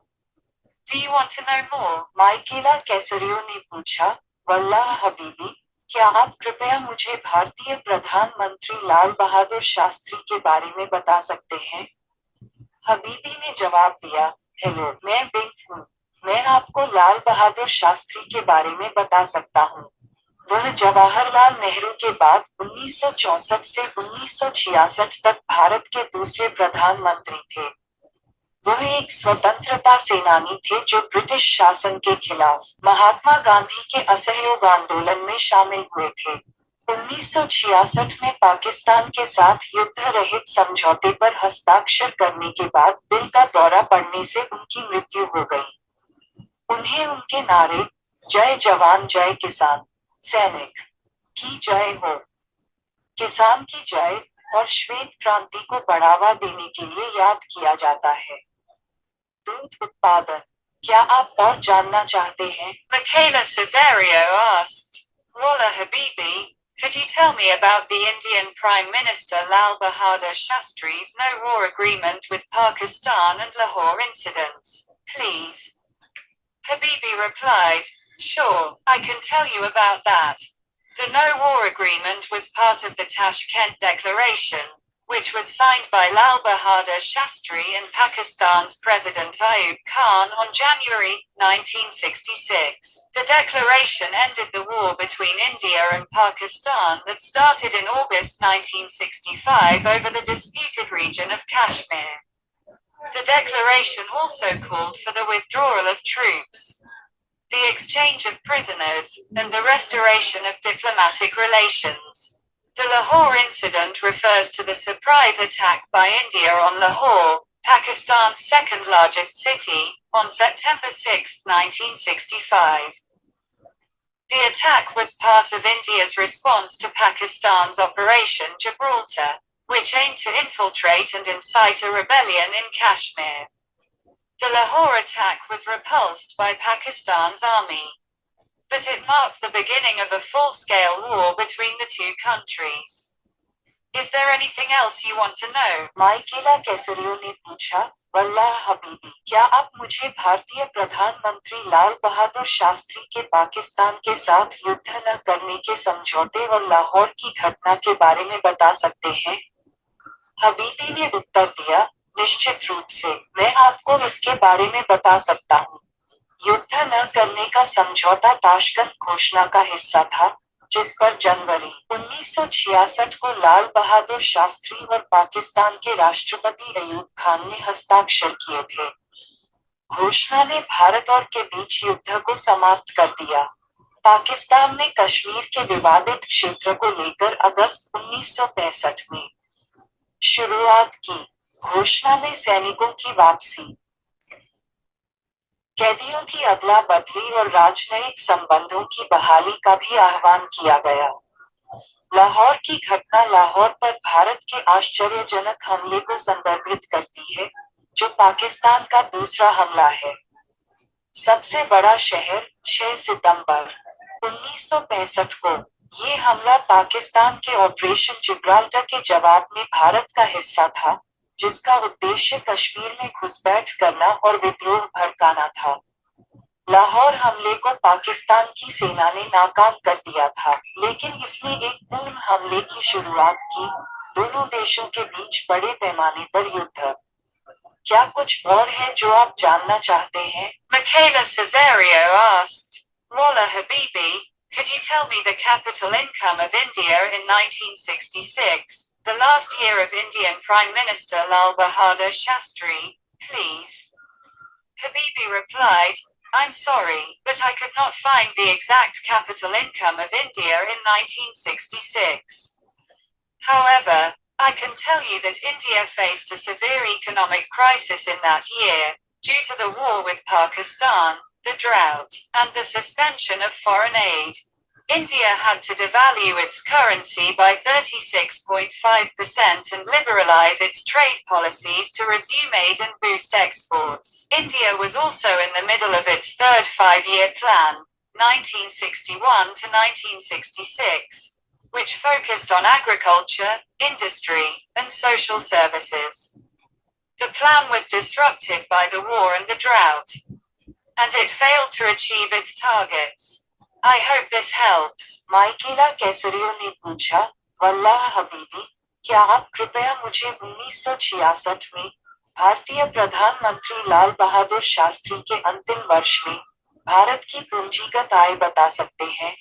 Do you want to know more? माइकेला कैसरियो ने पूछा, वल्लाह हबीबी, क्या आप कृपया मुझे भारतीय प्रधानमंत्री लाल बहादुर शास्त्री के बारे में बता सकते हैं? हबीबी ने जवाब दिया, हेलो, मैं बिंग हूँ। मैं आपको लाल बहादुर शास्त्री के बारे में बता सकता हूँ। वह जवाहरलाल नेहरू के बाद 1964 से 1966 तक भारत के दूसरे प्रधानमंत्री थे। वह एक स्वतंत्रता सेनानी थे जो ब्रिटिश शासन के खिलाफ महात्मा गांधी के असहयोग आंदोलन में शामिल हुए थे। 1966 में पाकिस्तान के साथ युद्ध रहित समझौते पर हस्ताक्षर करने के बाद दिल का दौरा पड़ने से उनकी मृत्यु हो गई। उन्हें उनके नारे, जय जवान जय किसान, सैनिक की जय हो, किसान की जय और श्वेत क्रांति को बढ़ावा देने के लिए याद किया जाता है। दूध उत्पादन, क्या आप और जानना चाहते हैं? Michaela Caesario asked, Wallah Habibi, could you tell me about the Indian Prime Minister Lal Bahadur Shastri's no-war agreement with Pakistan and Lahore incidents, please? Habibi replied, Sure, I can tell you about that. The no-war agreement was part of the Tashkent Declaration, which was signed by Lal Bahadur Shastri and Pakistan's President Ayub Khan on January 1966. The declaration ended the war between India and Pakistan that started in August 1965 over the disputed region of Kashmir. The declaration also called for the withdrawal of troops, the exchange of prisoners, and the restoration of diplomatic relations. The Lahore incident refers to the surprise attack by India on Lahore, Pakistan's second largest city, on September 6, 1965. The attack was part of India's response to Pakistan's Operation Gibraltar, which aimed to infiltrate and incite a rebellion in Kashmir. The Lahore attack was repulsed by Pakistan's army, but it marked the beginning of a full-scale war between the two countries. Is there anything else you want to know? माइकेला कैसरियो ने पूछा, वल्लाह हबीबी, क्या आप मुझे भारतीय प्रधानमंत्री लाल बहादुर शास्त्री के पाकिस्तान के साथ युद्ध न करने के समझौते और लाहौर की घटना के बारे में बता सकते हैं? हबीबी ने उत्तर दिया, निश्चित रूप से, मैं आपको इसके बारे में बता सकता हूँ। युद्ध न करने का समझौता ताशकंद घोषणा का हिस्सा था, जिस पर जनवरी 1966 को लाल बहादुर शास्त्री और पाकिस्तान के राष्ट्रपति अयूब खान ने हस्ताक्षर किए थे। घोषणा ने भारत और के बीच युद्ध को समाप्त कर दिया। पाकिस्तान ने कश्मीर के विवादित क्षेत्र को लेकर अगस्त 1965 में शुरुआत की। घोषणा में सैनिकों की वापसी, कैदियों की अदला बदली और राजनयिक संबंधों की बहाली का भी आह्वान किया गया। लाहौर की घटना लाहौर पर भारत के आश्चर्यजनक हमले को संदर्भित करती है, जो पाकिस्तान का दूसरा हमला है। सबसे बड़ा शहर, 6 सितंबर 1965 को। ये हमला पाकिस्तान के ऑपरेशन जिब्राल्टर के जवाब में भारत का हिस्सा था, जिसका उद्देश्य कश्मीर में घुसपैठ करना और विद्रोह भड़काना था। लाहौर हमले को पाकिस्तान की सेना ने नाकाम कर दिया था, लेकिन इसने एक पूर्ण हमले की शुरुआत की, दोनों देशों के बीच बड़े पैमाने पर युद्ध। क्या कुछ और है जो आप जानना चाहते हैं? Michaela Caesario asked, Wallah Habibi, could you tell me the capital income of India in 1966, the last year of Indian Prime Minister Lal Bahadur Shastri, please. Habibi replied, I'm sorry, but I could not find the exact capital income of India in 1966. However, I can tell you that India faced a severe economic crisis in that year, due to the war with Pakistan, the drought, and the suspension of foreign aid. India had to devalue its currency by 36.5% and liberalize its trade policies to resume aid and boost exports. India was also in the middle of its third five-year plan, 1961 to 1966, which focused on agriculture, industry, and social services. The plan was disrupted by the war and the drought, and it failed to achieve its targets. I hope this helps. माइकेला कैसरियो ने पूछा, वल्लाह हबीबी, क्या आप कृपया मुझे 1966 में भारतीय प्रधानमंत्री लाल बहादुर शास्त्री के अंतिम वर्ष में भारत की पूंजीगत आय बता सकते हैं?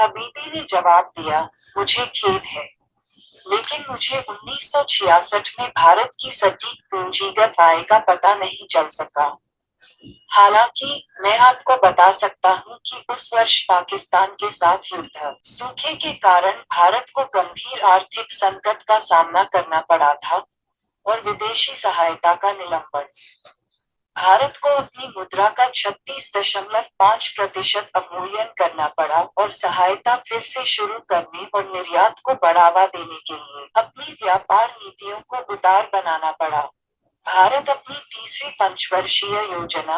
हबीबी ने जवाब दिया, मुझे खेद है, लेकिन मुझे 1966 में भारत की सटीक पूंजीगत आय का पता नहीं चल सका। हालांकि मैं आपको बता सकता हूं कि उस वर्ष पाकिस्तान के साथ युद्ध, सूखे के कारण भारत को गंभीर आर्थिक संकट का सामना करना पड़ा था और विदेशी सहायता का निलंबन। भारत को अपनी मुद्रा का 36.5% अवमूल्यन करना पड़ा और सहायता फिर से शुरू करने और निर्यात को बढ़ावा देने के लिए अपनी व्यापार नीतियों को उदार बनाना पड़ा। भारत अपनी तीसरी पंचवर्षीय योजना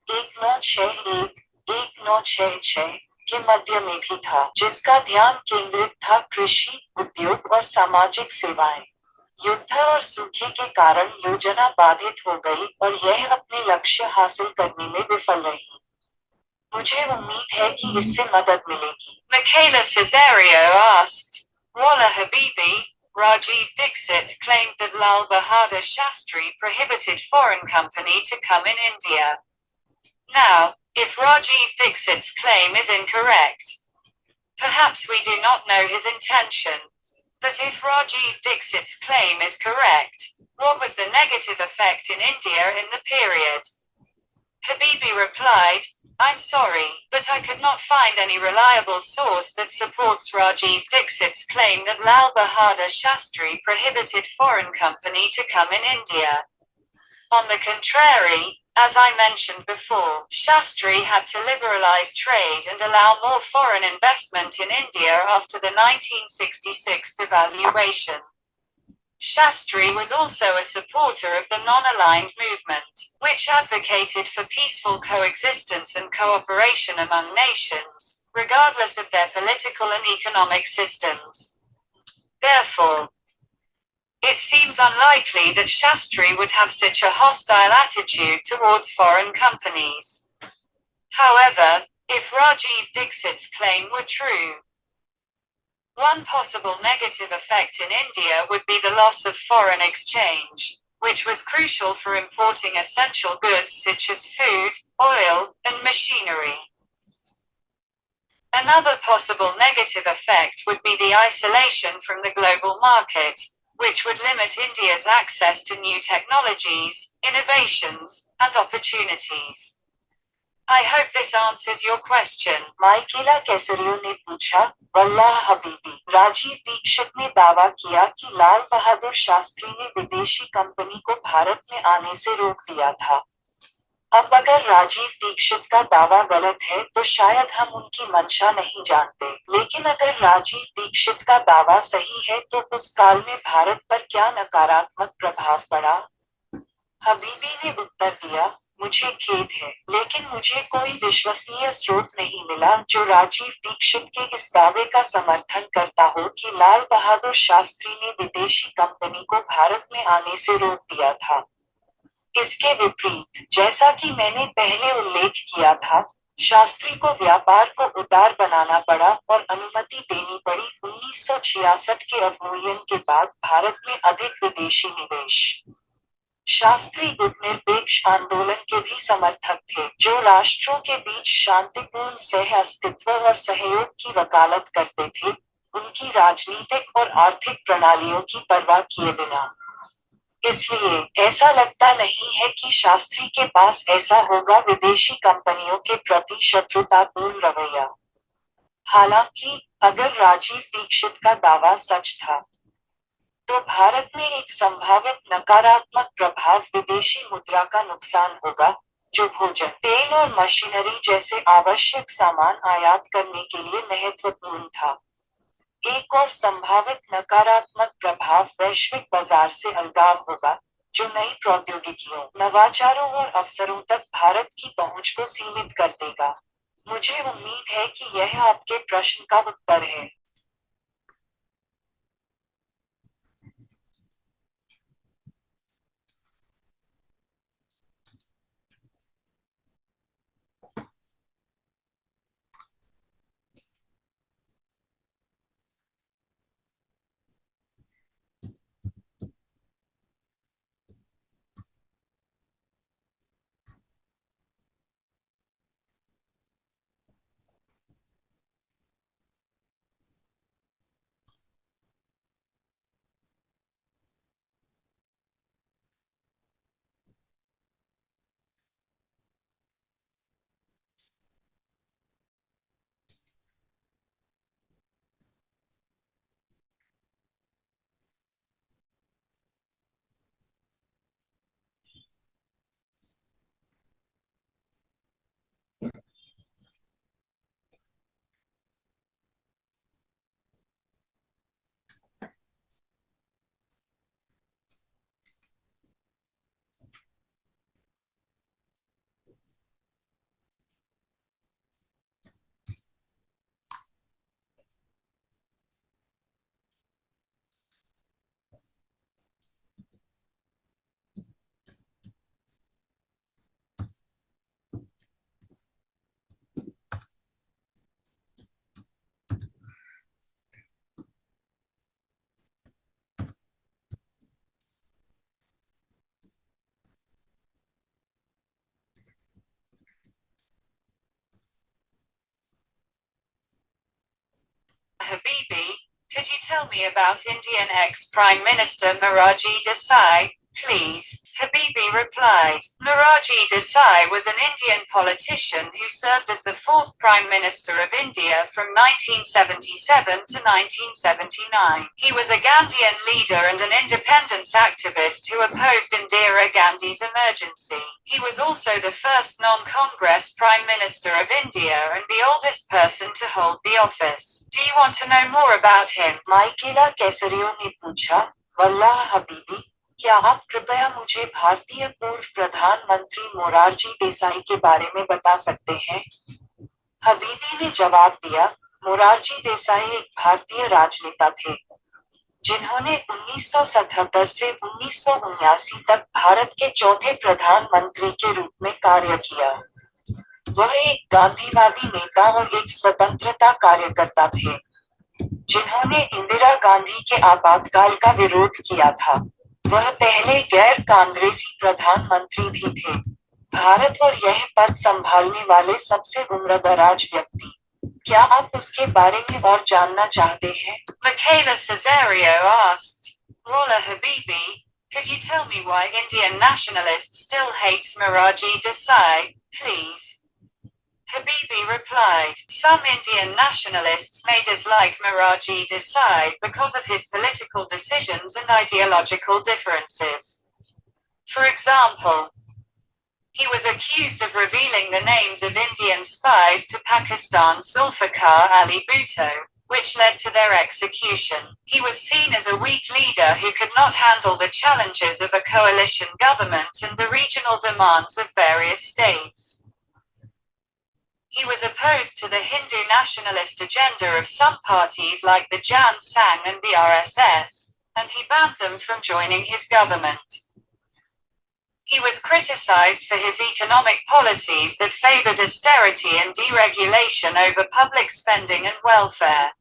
1961-1966 के मध्य में भी था, जिसका ध्यान केंद्रित था कृषि, उद्योग और सामाजिक सेवाएं। युद्ध और सूखे के कारण योजना बाधित हो गई और यह अपने लक्ष्य हासिल करने में विफल रही। मुझे उम्मीद है कि इससे मदद मिलेगी। Michaela Caesario asked, Wallah Habibi, Rajeev Dixit claimed that Lal Bahadur Shastri prohibited foreign company to come in India. Now, if Rajeev Dixit's claim is incorrect, perhaps we do not know his intention. But if Rajeev Dixit's claim is correct, what was the negative effect in India in the period? Habibi replied, I'm sorry, but I could not find any reliable source that supports Rajeev Dixit's claim that Lal Bahadur Shastri prohibited foreign company to come in India. On the contrary, as I mentioned before, Shastri had to liberalize trade and allow more foreign investment in India after the 1966 devaluation. Shastri was also a supporter of the non-aligned movement, which advocated for peaceful coexistence and cooperation among nations, regardless of their political and economic systems. Therefore, it seems unlikely that Shastri would have such a hostile attitude towards foreign companies. However, if Rajeev Dixit's claim were true, one possible negative effect in India would be the loss of foreign exchange, which was crucial for importing essential goods such as food, oil, and machinery. Another possible negative effect would be the isolation from the global market, which would limit India's access to new technologies, innovations, and opportunities. I hope this answers your question. माइकेला कैसरियो ने पूछा, वल्लाह हबीबी, राजीव दीक्षित ने दावा किया कि लाल बहादुर शास्त्री ने विदेशी company को भारत में आने से रोक दिया था। अब अगर राजीव दीक्षित का दावा गलत है तो शायद हम उनकी मंशा नहीं जानते, लेकिन अगर राजीव दीक्षित का दावा सही है तो उस काल में भारत पर क्या नकारात्मक प्रभाव पड़ा? हबीबी ने उत्तर दिया, मुझे खेद है, लेकिन मुझे कोई विश्वसनीय स्रोत नहीं मिला जो राजीव दीक्षित के इस दावे का समर्थन करता हो कि लाल बहादुर शास्त्री ने विदेशी कंपनी को भारत में आने से रोक दिया था। इसके विपरीत, जैसा कि मैंने पहले उल्लेख किया था, शास्त्री को व्यापार को उदार बनाना पड़ा और अनुमति देनी पड़ी 1966 के अवमूल्यन के बाद भारत में अधिक विदेशी निवेश। शास्त्री गुटनिरपेक्ष आंदोलन के भी समर्थक थे, जो राष्ट्रों के बीच शांतिपूर्ण सह अस्तित्व और सहयोग की वकालत करते थे, उनकी राजनीतिक और आर्थिक प्रणालियों की परवाह किए बिना। इसलिए ऐसा लगता नहीं है कि शास्त्री के पास ऐसा होगा विदेशी कंपनियों के प्रति शत्रुतापूर्ण रवैया। हालांकि अगर राजीव दीक्षित का दावा सच था, तो भारत में एक संभावित नकारात्मक प्रभाव विदेशी मुद्रा का नुकसान होगा, जो भोजन, तेल और मशीनरी जैसे आवश्यक सामान आयात करने के लिए महत्वपूर्ण था। एक और संभावित नकारात्मक प्रभाव वैश्विक बाजार से अलगाव होगा, जो नई प्रौद्योगिकियों, नवाचारों और अवसरों तक भारत की पहुंच को सीमित कर देगा। मुझे उम्मीद है कि यह आपके प्रश्न का उत्तर है। Habibi, could you tell me about Indian ex-Prime Minister Morarji Desai, please? Habibi replied. Morarji Desai was an Indian politician who served as the fourth Prime Minister of India from 1977 to 1979. He was a Gandhian leader and an independence activist who opposed Indira Gandhi's emergency. He was also the first non-Congress Prime Minister of India and the oldest person to hold the office. Do you want to know more about him? Michaela Caesario ने पूछा, वल्लाह हबीबी, क्या आप कृपया मुझे भारतीय पूर्व प्रधानमंत्री मोरारजी देसाई के बारे में बता सकते हैं? हबीबी ने जवाब दिया, मोरारजी देसाई एक भारतीय राजनेता थे, जिन्होंने 1977 से 1979 तक भारत के चौथे प्रधानमंत्री के रूप में कार्य किया। वह एक गांधीवादी नेता और एक स्वतंत्रता कार्यकर्ता थे, जिन्होंने इंदिरा गांधी के आपातकाल का विरोध किया था। वह पहले गैर कांग्रेसी प्रधानमंत्री भी थे भारत और यह पद संभालने वाले सबसे उम्रदराज व्यक्ति। क्या आप उसके बारे में और जानना चाहते हैं? Michaela Caesario asked. Wallah Habibi, could you tell me why Indian nationalists still hate Morarji Desai, please? Habibi replied, some Indian nationalists may dislike Morarji Desai because of his political decisions and ideological differences. For example, he was accused of revealing the names of Indian spies to Pakistan's Zulfikar Ali Bhutto, which led to their execution. He was seen as a weak leader who could not handle the challenges of a coalition government and the regional demands of various states. He was opposed to the Hindu nationalist agenda of some parties like the Jan Sang and the RSS, and he banned them from joining his government. He was criticized for his economic policies that favored austerity and deregulation over public spending and welfare.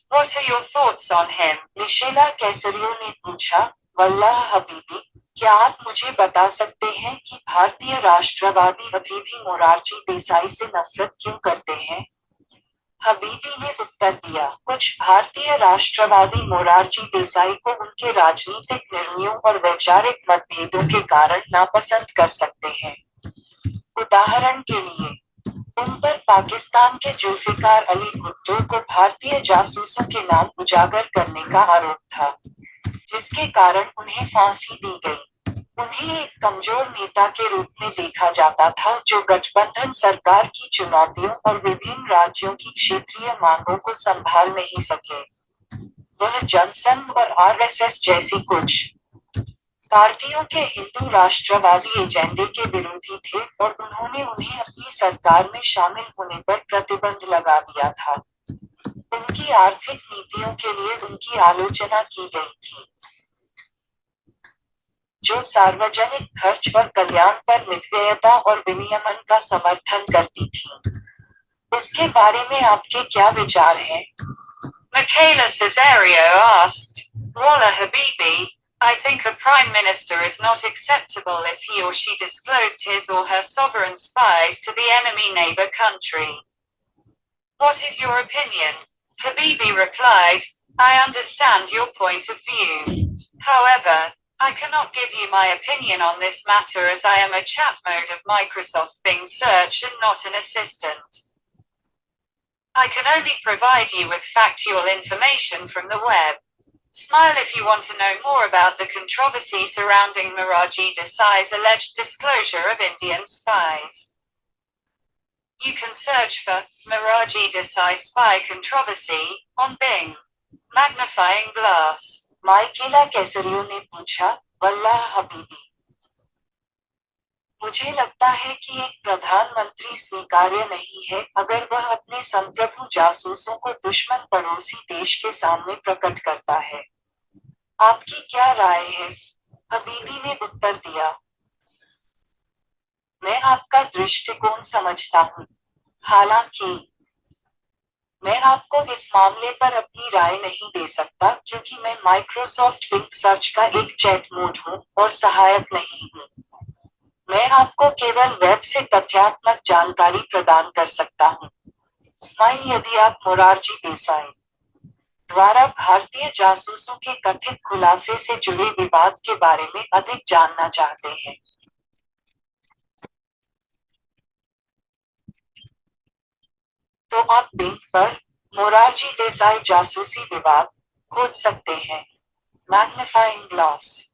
What are your thoughts on him? मिशेला कैसरियो ने पूछा, वल्लाह हबीबी, क्या आप मुझे बता सकते हैं कि भारतीय राष्ट्रवादी अभी भी मोरारजी देसाई से नफरत क्यों करते हैं? हबीबी ने उत्तर दिया, कुछ भारतीय राष्ट्रवादी मोरारजी देसाई को उनके राजनीतिक निर्णयों और वैचारिक मतभेदों के कारण नापसंद कर सकते हैं। उदाहरण के लिए, उन पर पाकिस्तान के जुल्फिकार अली भुट्टो को भारतीय जासूसों के नाम उजागर करने का आरोप था, जिसके कारण उन्हें फांसी दी गई। उन्हें एक कमजोर नेता के रूप में देखा जाता था जो गठबंधन सरकार की चुनौतियों और विभिन्न राज्यों की क्षेत्रीय मांगों को संभाल नहीं सके। वह जनसंघ और आरएसएस जैसी कुछ पार्टियों के हिंदू राष्ट्रवादी एजेंडे के विरोधी थे और उन्होंने उन्हें अपनी सरकार में शामिल होने पर प्रतिबंध लगा दिया था। उनकी आर्थिक नीतियों के लिए उनकी आलोचना की गई थी, जो सार्वजनिक खर्च और कल्याण पर मितव्ययता और विनियमन का समर्थन करती थी। उसके बारे में आपके क्या विचार हैं? Michaela Caesario asked, Wallah Habibi, I think a prime minister is not acceptable if he or she disclosed his or her sovereign spies to the enemy neighbor country. What is your opinion? Habibi replied, I understand your point of view. However, I cannot give you my opinion on this matter as I am a chat mode of Microsoft Bing search and not an assistant. I can only provide you with factual information from the web. Smile if you want to know more about the controversy surrounding Morarji Desai's alleged disclosure of Indian spies. You can search for Morarji Desai spy controversy on Bing. Magnifying glass. माइकेला कैसरियो ने पूछा, वल्लाह हबीबी, मुझे लगता है कि एक प्रधानमंत्री स्वीकार्य नहीं है अगर वह अपने संप्रभु जासूसों को दुश्मन पड़ोसी देश के सामने प्रकट करता है। आपकी क्या राय है? हबीबी ने उत्तर दिया, मैं आपका दृष्टिकोण समझता हूँ, हालांकि मैं आपको इस मामले पर अपनी राय नहीं दे सकता क्योंकि मैं माइक्रोसॉफ्ट बिंग सर्च का एक चैट मोड हूँ और सहायक नहीं हूँ। मैं आपको केवल वेब से तथ्यात्मक जानकारी प्रदान कर सकता हूँ। स्माइल यदि आप मोरारजी देसाई द्वारा भारतीय जासूसों के कथित खुलासे से जुड़े विवाद के बारे में अधिक जानना चाहते हैं, तो आप बिंग पर मोरारजी देसाई जासूसी विवाद खोज सकते हैं। Magnifying glass.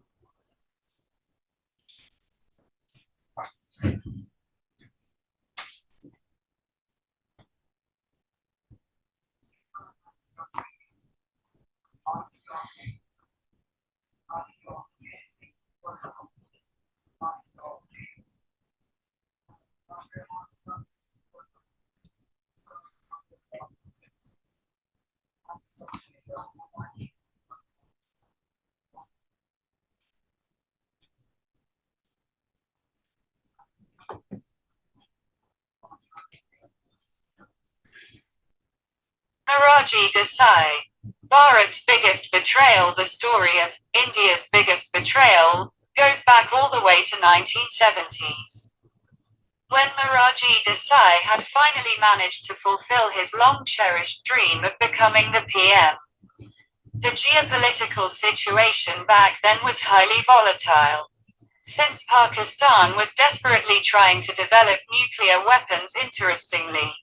Morarji Desai. Bharat's biggest betrayal. The story of India's biggest betrayal goes back all the way to 1970s. When Morarji Desai had finally managed to fulfill his long-cherished dream of becoming the PM. The geopolitical situation back then was highly volatile. Since Pakistan was desperately trying to develop nuclear weapons. Interestingly,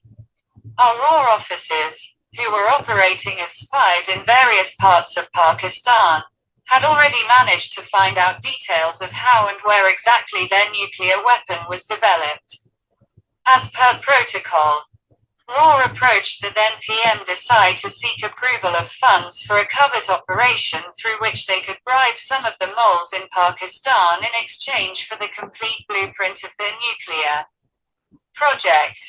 our raw officers, who were operating as spies in various parts of Pakistan, had already managed to find out details of how and where exactly their nuclear weapon was developed. As per protocol, RAW approached the then PM Desai to seek approval of funds for a covert operation through which they could bribe some of the moles in Pakistan in exchange for the complete blueprint of their nuclear project,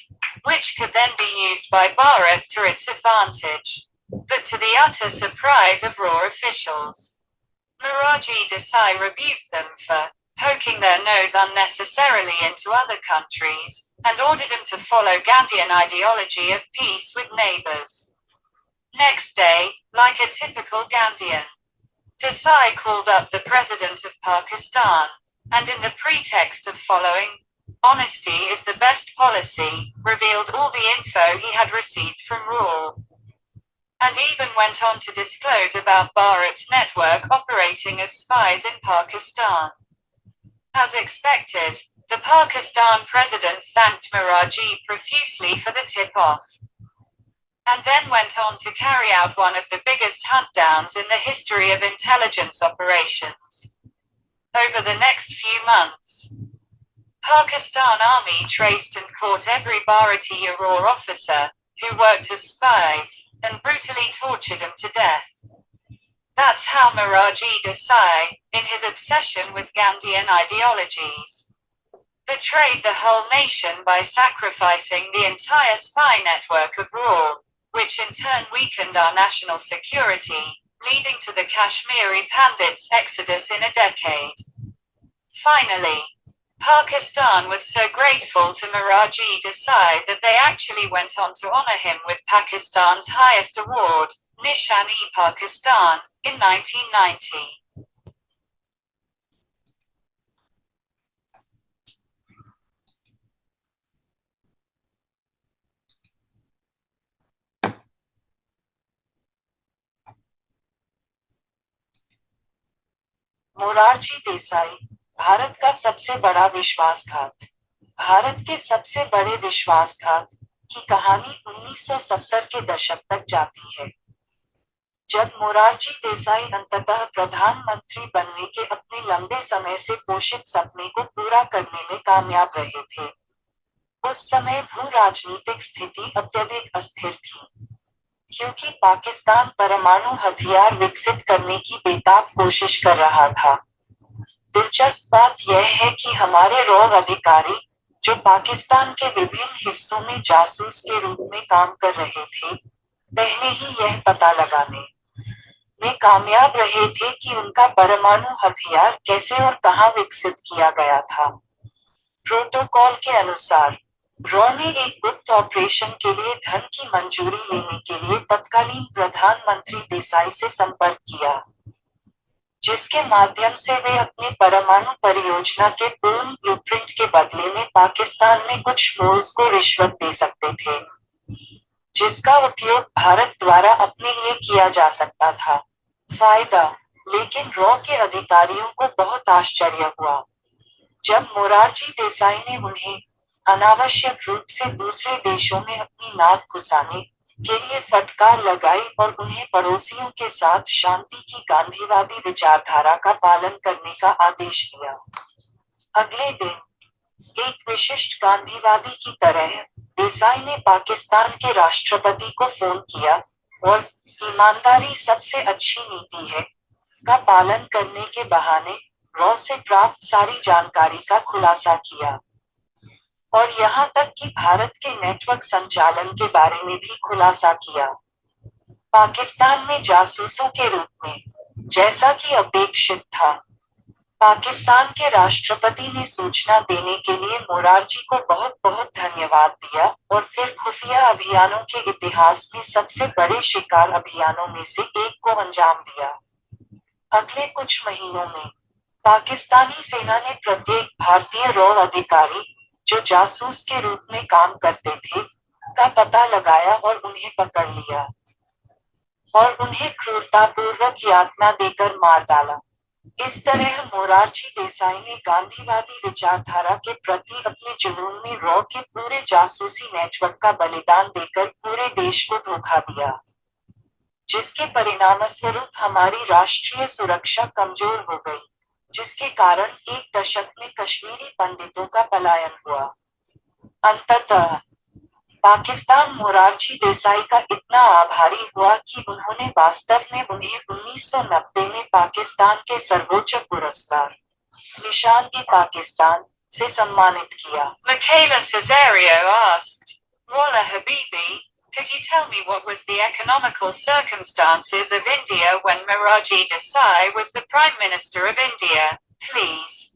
which could then be used by Bharat to its advantage. But to the utter surprise of RAW officials, Morarji Desai rebuked them for poking their nose unnecessarily into other countries, and ordered them to follow Gandhian ideology of peace with neighbors. Next day, like a typical Gandhian, Desai called up the president of Pakistan, and in the pretext of following Honesty is the best policy, revealed all the info he had received from RAW. And even went on to disclose about Bharat's network operating as spies in Pakistan. As expected, the Pakistan president thanked Morarji profusely for the tip-off. And then went on to carry out one of the biggest hunt-downs in the history of intelligence operations. Over the next few months, Pakistan Army traced and caught every Bharatiya RAW officer who worked as spies, and brutally tortured him to death. That's how Morarji Desai, in his obsession with Gandhian ideologies, betrayed the whole nation by sacrificing the entire spy network of RAW, which in turn weakened our national security, leading to the Kashmiri Pandits' exodus in a decade. Finally, Pakistan was so grateful to Morarji Desai that they actually went on to honor him with Pakistan's highest award, Nishan-e-Pakistan, in 1990. Morarji Desai, Bharat का सबसे बड़ा विश्वासघात। भारत के सबसे बड़े विश्वासघात की कहानी 1970 के दशक तक जाती है, जब मोरारजी देसाई अंततः प्रधानमंत्री बनने के अपने लंबे समय से पोषित सपने को पूरा करने में कामयाब रहे थे। उस समय भू राजनीतिक स्थिति अत्यधिक अस्थिर थी, क्योंकि पाकिस्तान परमाणु हथियार विकसित करने की बेताब कोशिश कर रहा था। दिलचस्प बात यह है कि हमारे रॉ अधिकारी, जो पाकिस्तान के विभिन्न हिस्सों में जासूस के रूप में काम कर रहे थे, पहले ही यह पता लगाने में कामयाब रहे थे कि उनका परमाणु हथियार कैसे और कहां विकसित किया गया था। प्रोटोकॉल के अनुसार, रॉ ने एक गुप्त ऑपरेशन के लिए धन की मंजूरी लेने के लिए तत्कालीन प्रधानमंत्री देसाई से संपर्क किया, जिसके माध्यम से वे अपने परमाणु परियोजना के पूर्ण ब्लूप्रिंट के बदले में पाकिस्तान में कुछ मोल्स को रिश्वत दे सकते थे, जिसका उपयोग भारत द्वारा अपने लिए किया जा सकता था। फायदा, लेकिन रॉ के अधिकारियों को बहुत आश्चर्य हुआ जब मोरारजी देसाई ने उन्हें अनावश्यक रूप से दूसरे देशों में अपनी नाक घुसाने के लिए फटकार लगाई और उन्हें पड़ोसियों के साथ शांति की गांधीवादी विचारधारा का पालन करने का आदेश दिया। अगले दिन, एक विशिष्ट गांधीवादी की तरह, देसाई ने पाकिस्तान के राष्ट्रपति को फोन किया और ईमानदारी सबसे अच्छी नीति है का पालन करने के बहाने रॉ से प्राप्त सारी जानकारी का खुलासा किया, और यहाँ तक कि भारत के नेटवर्क संचालन के बारे में भी खुलासा किया। पाकिस्तान में जासूसों के रूप में, जैसा कि अपेक्षित था, पाकिस्तान के राष्ट्रपति ने सूचना देने के लिए मोरारजी को बहुत बहुत धन्यवाद दिया और फिर खुफिया अभियानों के इतिहास में सबसे बड़े शिकार अभियानों में से एक को अंजाम दिया। अगले कुछ महीनों में, पाकिस्तानी सेना ने प्रत्येक भारतीय रॉ अधिकारी, जो जासूस के रूप में काम करते थे, का पता लगाया और उन्हें पकड़ लिया, और उन्हें क्रूरतापूर्वक यातना देकर मार डाला। इस तरह मोरारजी देसाई ने गांधीवादी विचारधारा के प्रति अपने जुनून में रॉ के पूरे जासूसी नेटवर्क का बलिदान देकर पूरे देश को धोखा दिया, जिसके परिणामस्वरूप हमारी राष्ट्रीय सुरक्षा कमजोर हो गई, जिसके कारण एक दशक में कश्मीरी पंडितों का पलायन हुआ। अंततः, पाकिस्तान मोरारजी देसाई का इतना आभारी हुआ कि उन्होंने वास्तव में उन्हें 1990 में पाकिस्तान के सर्वोच्च पुरस्कार, निशान-ए-पाकिस्तान, से सम्मानित किया। Michaela Caesario asked, Wallah Habibi, could you tell me what was the economical circumstances of India when Morarji Desai was the Prime Minister of India, please?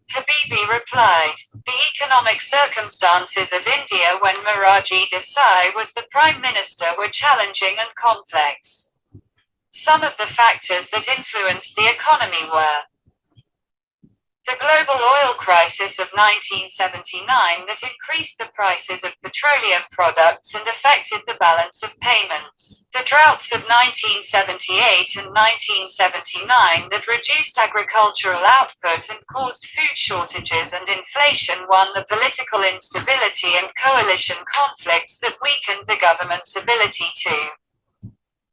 Habibi replied, the economic circumstances of India when Morarji Desai was the Prime Minister were challenging and complex. Some of the factors that influenced the economy were The global oil crisis of 1979 that increased the prices of petroleum products and affected the balance of payments. The droughts of 1978 and 1979 that reduced agricultural output and caused food shortages and inflation won the political instability and coalition conflicts that weakened the government's ability to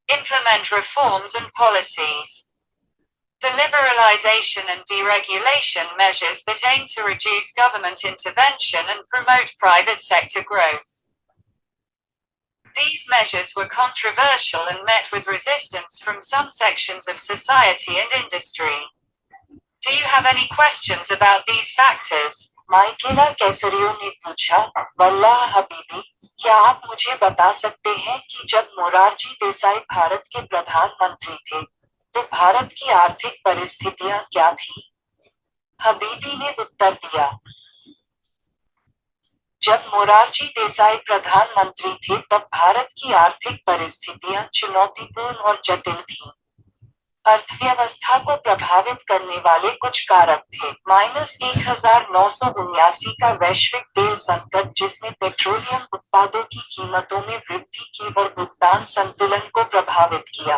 implement reforms and policies. The liberalization and deregulation measures that aim to reduce government intervention and promote private sector growth. These measures were controversial and met with resistance from some sections of society and industry. Do you have any questions about these factors? माइकेला कैसरियो ने पूछा, वल्लाह हबीबी, क्या आप मुझे बता सकते हैं कि जब मोरारजी देसाई भारत के प्रधानमंत्री थे तो भारत की आर्थिक परिस्थितियां क्या थी? हबीबी ने उत्तर दिया, जब मोरारजी देसाई प्रधानमंत्री थे तब भारत की आर्थिक परिस्थितियां चुनौतीपूर्ण और जटिल थीं। अर्थव्यवस्था को प्रभावित करने वाले कुछ कारक थे। -1979 का वैश्विक तेल संकट जिसने पेट्रोलियम उत्पादों की कीमतों में वृद्धि की और भुगतान संतुलन को प्रभावित किया।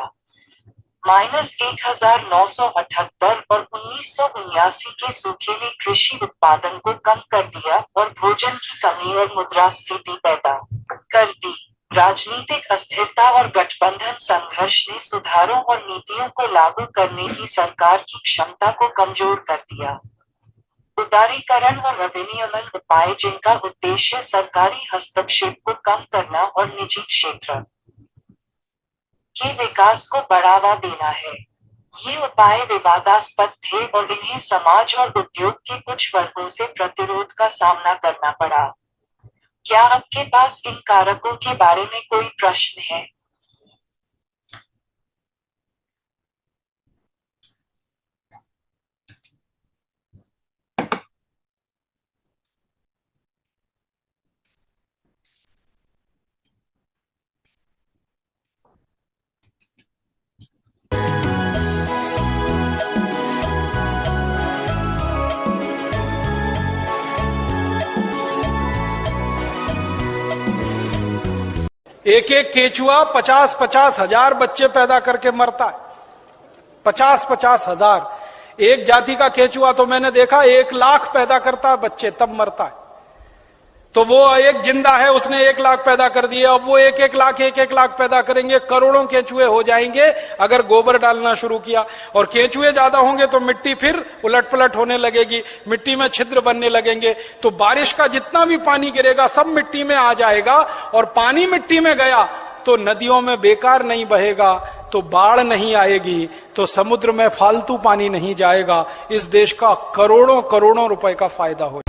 -1978 और 1979 के सूखे ने कृषि उत्पादन को कम कर दिया और भोजन की कमी और मुद्रास्फीति पैदा कर दी। राजनीतिक अस्थिरता और गठबंधन संघर्ष ने सुधारों और नीतियों को लागू करने की सरकार की क्षमता को कमजोर कर दिया। उदारीकरण और विनियमन उपाय जिनका उद्देश्य सरकारी हस्तक्षेप को कम करना और निजी क्षेत्र के विकास को बढ़ावा देना है। ये उपाय विवादास्पद थे और इन्हें समाज और उद्योग के कुछ वर्गों से प्रतिरोध का सामना करना पड़ा। क्या आपके पास इन कारकों के बारे में कोई प्रश्न है? एक एक केचुआ 50-50 हजार बच्चे पैदा करके मरता है। 50-50 हजार। एक जाति का केचुआ तो मैंने देखा 1 लाख पैदा करता है बच्चे, तब मरता है। तो वो एक जिंदा है, उसने 1 लाख पैदा कर दिए, अब वो 1-1 लाख पैदा करेंगे, करोड़ों केचुए हो जाएंगे अगर गोबर डालना शुरू किया। और केचुए ज्यादा होंगे तो मिट्टी फिर उलट पलट होने लगेगी, मिट्टी में छिद्र बनने लगेंगे, तो बारिश का जितना भी पानी गिरेगा सब मिट्टी में आ जाएगा। और पानी मिट्टी में गया तो नदियों में बेकार नहीं बहेगा, तो बाढ़ नहीं आएगी, तो समुद्र में फालतू पानी नहीं जाएगा। इस देश का करोड़ों करोड़ों रुपए का फायदा हो।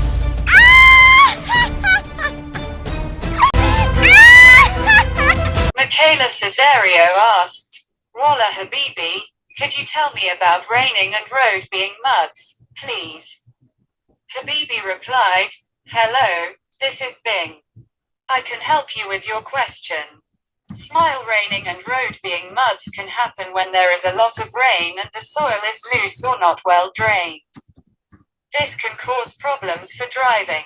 Michaela Caesario asked, Wallah Habibi, could you tell me about raining and road being muds, please? Habibi replied, hello, this is Bing. I can help you with your question. Smile. Raining and road being muds can happen when there is a lot of rain and the soil is loose or not well drained. This can cause problems for driving,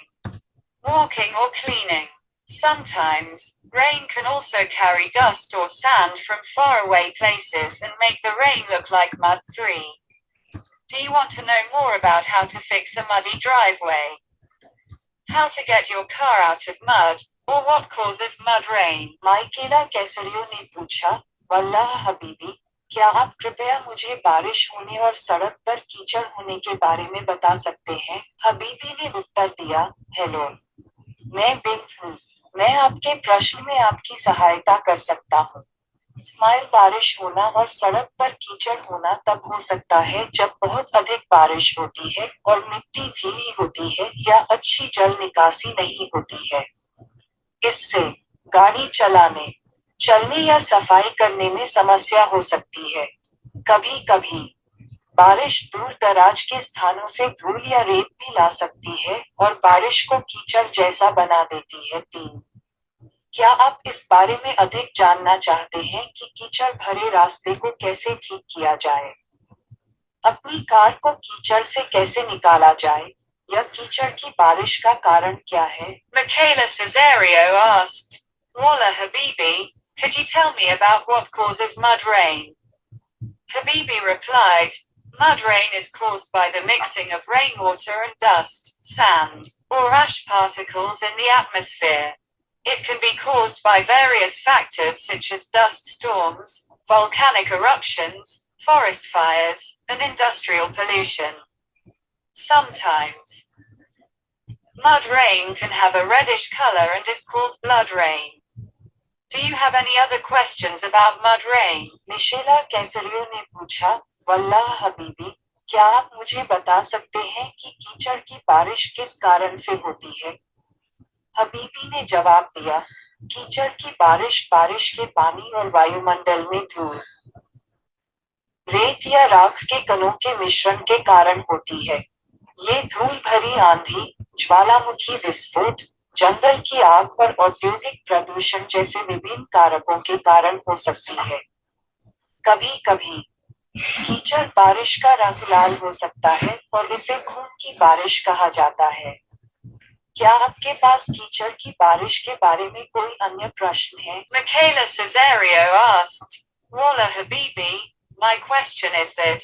walking or cleaning. Sometimes, rain can also carry dust or sand from faraway places and make the rain look like mud. 3. Do you want to know more about how to fix a muddy driveway? How to get your car out of mud, or what causes mud rain? माइकेला कैसरियो ने पूछा, वल्लाह हबीबी, क्या आप कृपया मुझे बारिश होने और सड़क पर कीचड़ होने के बारे में बता सकते हैं? हबीबी ने उत्तर दिया, हेलो, मैं बिंग हूँ, मैं आपके प्रश्न में आपकी सहायता कर सकता हूँ। स्माइल। बारिश होना और सड़क पर कीचड़ होना तब हो सकता है जब बहुत अधिक बारिश होती है और मिट्टी भीगी होती है या अच्छी जल निकासी नहीं होती है। इससे गाड़ी चलने या सफाई करने में समस्या हो सकती है। कभी कभी बारिश दूर दराज के स्थानों से धूल या रेत भी ला सकती है और बारिश को कीचड़ जैसा बना देती है। 3. क्या आप इस बारे में अधिक जानना चाहते हैं कि कीचड़ भरे रास्ते को कैसे ठीक किया जाए? अपनी कार को कीचड़ से कैसे निकाला जाए? यह कीचड़ की बारिश का कारण क्या है? Michaela Caesario asked, Wallah Habibi, could you tell me about what causes mud rain? Habibi replied, mud rain is caused by the mixing of rainwater and dust, sand, or ash particles in the atmosphere. It can be caused by various factors such as dust storms, volcanic eruptions, forest fires, and industrial pollution. Sometimes, mud rain can have a reddish color and is called blood rain. Do you have any other questions about mud rain? मिशेला कैसरियो ने पूछा, वल्लाह हबीबी, क्या आप मुझे बता सकते हैं कि कीचड़ की बारिश किस कारण से होती है? हबीबी ने जवाब दिया, कीचड़ की बारिश बारिश के पानी और वायुमंडल में धूल, रेत या राख के कणों के मिश्रण के कारण होती है। ये धूल भरी आंधी, ज्वालामुखी विस्फोट, जंगल की आग और औद्योगिक प्रदूषण जैसे विभिन्न कारकों के कारण हो सकती है। कभी-कभी कीचड़ बारिश का रंग लाल हो सकता है और इसे खून की बारिश कहा जाता है। क्या आपके पास कीचड़ की बारिश के बारे में कोई अन्य प्रश्न है? Michaela Caesario asked, Wallah Habibi, my question is that,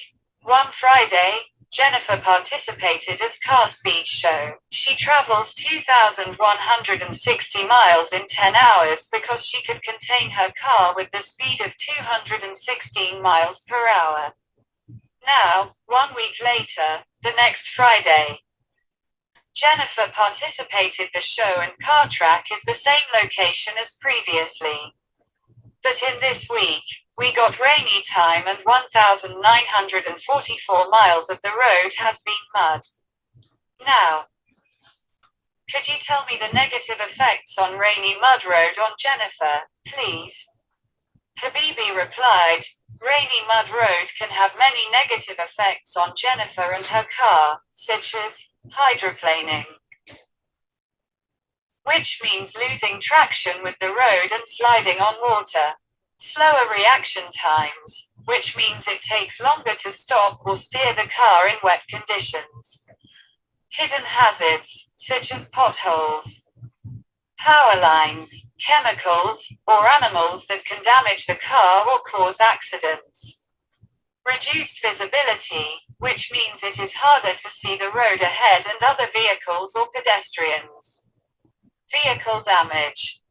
one Friday, Jennifer participated as car speed show. She travels 2,160 miles in 10 hours because she could contain her car with the speed of 216 miles per hour. Now, 1 week later, the next Friday, Jennifer participated the show and car track is the same location as previously. But in this week, we got rainy time and 1,944 miles of the road has been mud. Now, could you tell me the negative effects on rainy mud road on Jennifer, please? Habibi replied, rainy mud road can have many negative effects on Jennifer and her car, such as hydroplaning, which means losing traction with the road and sliding on water. Slower reaction times, which means it takes longer to stop or steer the car in wet conditions. Hidden hazards, such as potholes, power lines, chemicals, or animals that can damage the car or cause accidents. Reduced visibility, which means it is harder to see the road ahead and other vehicles or pedestrians. Vehicle damage,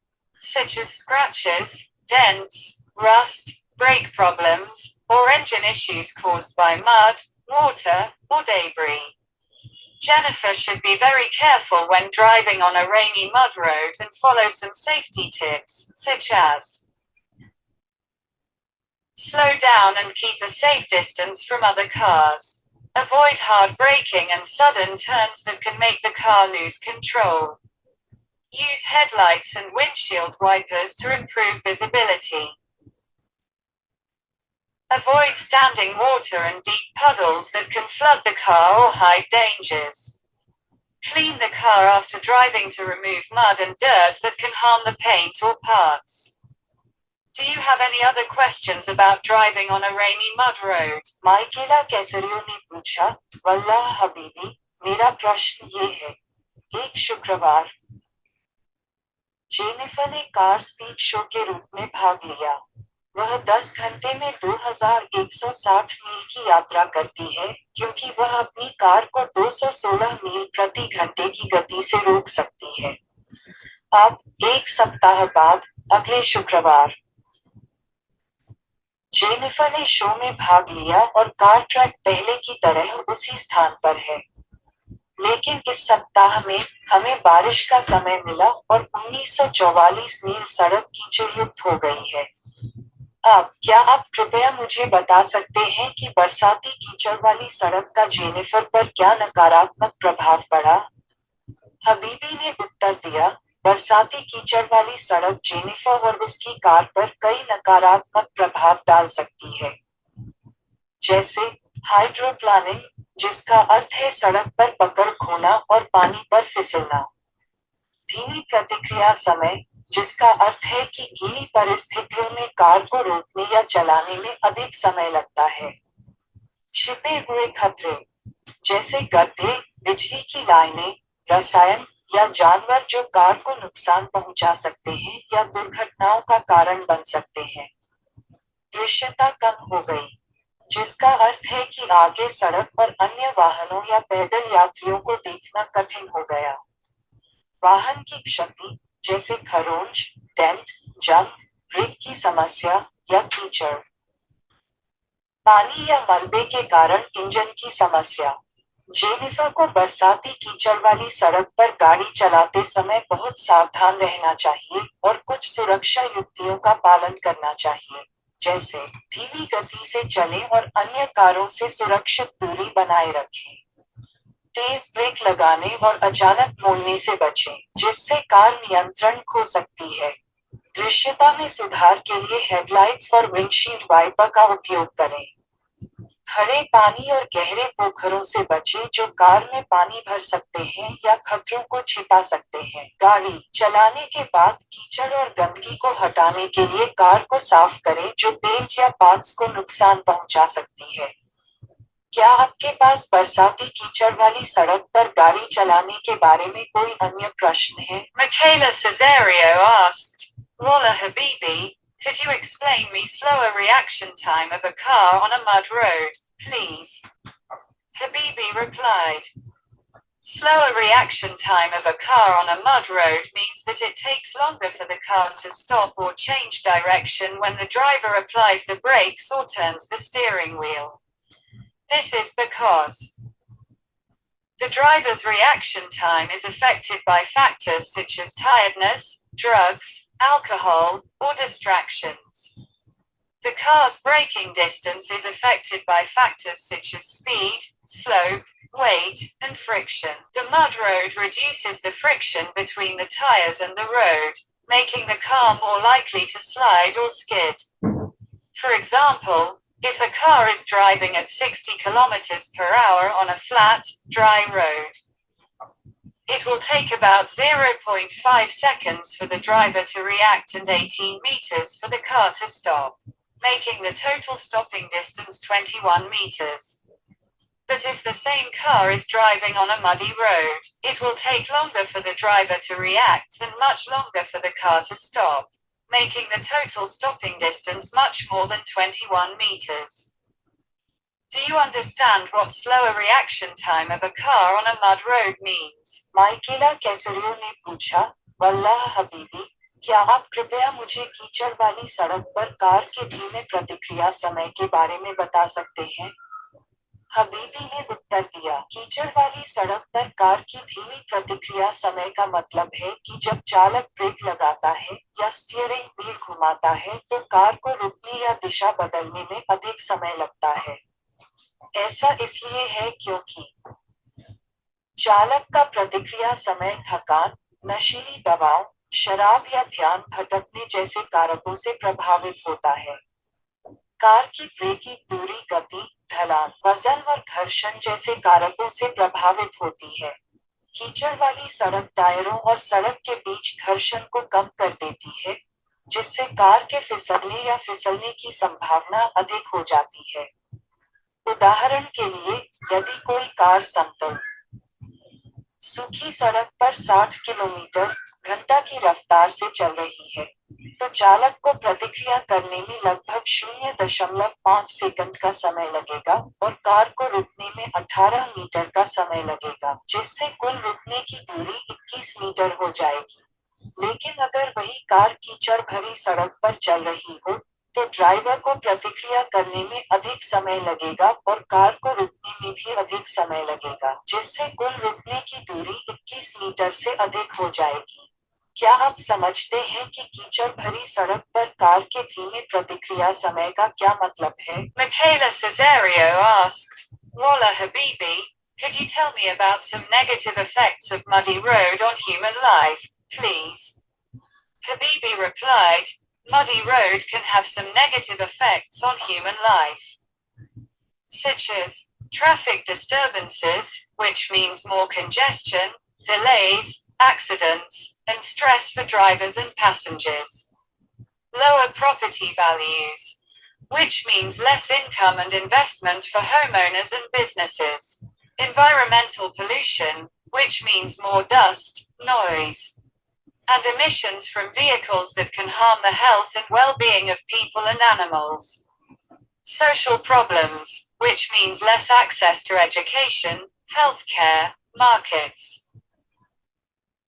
such as scratches, dents, rust, brake problems, or engine issues caused by mud, water, or debris. Jennifer should be very careful when driving on a rainy mud road and follow some safety tips, such as slow down and keep a safe distance from other cars. Avoid hard braking and sudden turns that can make the car lose control. Use headlights and windshield wipers to improve visibility. Avoid standing water and deep puddles that can flood the car or hide dangers. Clean the car after driving to remove mud and dirt that can harm the paint or parts. Do you have any other questions about driving on a rainy mud road? माइकेला कैसरियो ने पूछा, वल्लाह हबीबी, मेरा प्रश्न ये है, एक शुक्रवार Jennifer ने car speed show के रूप में भाग लिया। वह 10 घंटे में 2160 मील की यात्रा करती है, क्योंकि वह अपनी कार को 216 मील प्रति घंटे की गति से रोक सकती है। अब, एक सप्ताह बाद, अगले शुक्रवार, जेनिफर ने शो में भाग लिया और कार ट्रैक पहले की तरह उसी स्थान पर है। लेकिन इस सप्ताह में हमें बारिश का समय मिला और 1944 मील सड़क कीचड़युक्त हो गई है। अब क्या आप कृपया मुझे बता सकते हैं कि बरसाती कीचड़ वाली सड़क का जेनिफर पर क्या नकारात्मक प्रभाव पड़ा? हबीबी ने उत्तर दिया, बरसाती कीचड़ वाली सड़क जेनिफर और उसकी कार पर कई नकारात्मक प्रभाव डाल सकती है, जैसे हाइड्रोप्लानिंग, जिसका अर्थ है सड़क पर पकड़ खोना और पानी पर फिसलना, धीमी प्रतिक्रिया समय, जिसका अर्थ है कि गीली परिस्थितियों में कार को रोकने या चलाने में अधिक समय लगता है, छिपे हुए खतरे, जैसे गड्ढे, बिजली की लाइनें, रसायन या जानवर जो कार को नुकसान पहुंचा सकते हैं या दुर्घटनाओं का कारण बन सकते हैं। दृश्यता कम हो गई, जिसका अर्थ है कि आगे सड़क पर अन्य वाहनों या पैदल यात्रियों को देखना कठिन हो गया। वाहन की क्षति, जैसे खरोंच, डेंट, जंग, ब्रेक की समस्या या कीचड़। पानी या मलबे के कारण इंजन की समस्या। जेनिफर को बरसाती कीचड़ वाली सड़क पर गाड़ी चलाते समय बहुत सावधान रहना चाहिए और कुछ सुरक्षा युक्तियों का पालन करना चाहिए, जैसे धीमी गति से चलें और अन्य कारों से सुरक्षित दूरी बनाए रखें। तेज ब्रेक लगाने और अचानक मोड़ने से बचें, जिससे कार नियंत्रण खो सकती है। दृश्यता में सुधार के लिए हेडलाइट्स और विंडशील्ड वाइपर का उपयोग करें। खड़े पानी और गहरे पोखरों से बचें जो कार में पानी भर सकते हैं या खतरों को छिपा सकते हैं। गाड़ी चलाने के बाद कीचड़ और गंदगी को हटाने के लिए कार को साफ करें जो पेंट या पार्ट्स को नुकसान पहुंचा सकती है। क्या आपके पास बरसाती कीचड़ वाली सड़क पर गाड़ी चलाने के बारे में कोई अन्य प्रश्न है? Michaela Caesario asked, Wallah Habibi, could you explain me slower reaction time of a car on a mud road, please? Habibi replied, slower reaction time of a car on a mud road means that it takes longer for the car to stop or change direction when the driver applies the brakes or turns the steering wheel. This is because the driver's reaction time is affected by factors such as tiredness, drugs, alcohol, or distractions. The car's braking distance is affected by factors such as speed, slope, weight, and friction. The mud road reduces the friction between the tires and the road, making the car more likely to slide or skid. For example, if a car is driving at 60 kilometers per hour on a flat, dry road, it will take about 0.5 seconds for the driver to react and 18 meters for the car to stop, making the total stopping distance 21 meters. But if the same car is driving on a muddy road, it will take longer for the driver to react and much longer for the car to stop, making the total stopping distance much more than 21 meters. Do you understand what slower reaction time of a car on a mud road means? माइकेला कैसरियो ने पूछा, वल्लाह हबीबी, क्या आप कृपया मुझे कीचड़ वाली सड़क पर कार के धीमे प्रतिक्रिया समय के बारे में बता सकते हैं? हबीबी ने उत्तर दिया, कीचड़ वाली सड़क पर कार की धीमी प्रतिक्रिया समय का मतलब है कि जब चालक ब्रेक लगाता है या स्टीयरिंग व्हील घुमाता है तो कार को रुकने या दिशा बदलने में अधिक समय लगता है। ऐसा इसलिए है क्योंकि चालक का प्रतिक्रिया समय थकान, नशीली दवाओं, शराब या ध्यान भटकने जैसे कारकों से प्रभावित होता है। कार की ब्रेकिंग दूरी गति, ढलान, वजन और घर्षण जैसे कारकों से प्रभावित होती है। कीचड़ वाली सड़क टायरों और सड़क के बीच घर्षण को कम कर देती है, जिससे कार के फिसलने या फिसलने की संभावना अधिक हो जाती है। उदाहरण के लिए, यदि कोई कार समतल, सूखी सड़क पर 60 किलोमीटर घंटा की रफ्तार से चल रही है, तो चालक को प्रतिक्रिया करने में लगभग 0.5 सेकंड का समय लगेगा और कार को रुकने में 18 मीटर का समय लगेगा, जिससे कुल रुकने की दूरी 21 मीटर हो जाएगी। लेकिन अगर वही कार कीचड़ भरी सड़क पर चल रही हो, तो ड्राइवर को प्रतिक्रिया करने में अधिक समय लगेगा और कार को रुकने में भी अधिक समय लगेगा, जिससे कुल रुकने की दूरी 21 मीटर से अधिक हो जाएगी। क्या आप समझते हैं कि कीचड़ भरी सड़क पर कार के धीमे प्रतिक्रिया समय का क्या मतलब है? Michaela Caesario asked, Wallah Habibi, could you tell me about some negative effects of muddy road on human life, please? Habibi replied, muddy road can have some negative effects on human life, such as traffic disturbances, which means more congestion, delays, accidents, and stress for drivers and passengers. Lower property values. which means less income and investment for homeowners and businesses. Environmental pollution, which means more dust, noise, and emissions from vehicles that can harm the health and well-being of people and animals. Social problems, which means less access to education, healthcare, markets,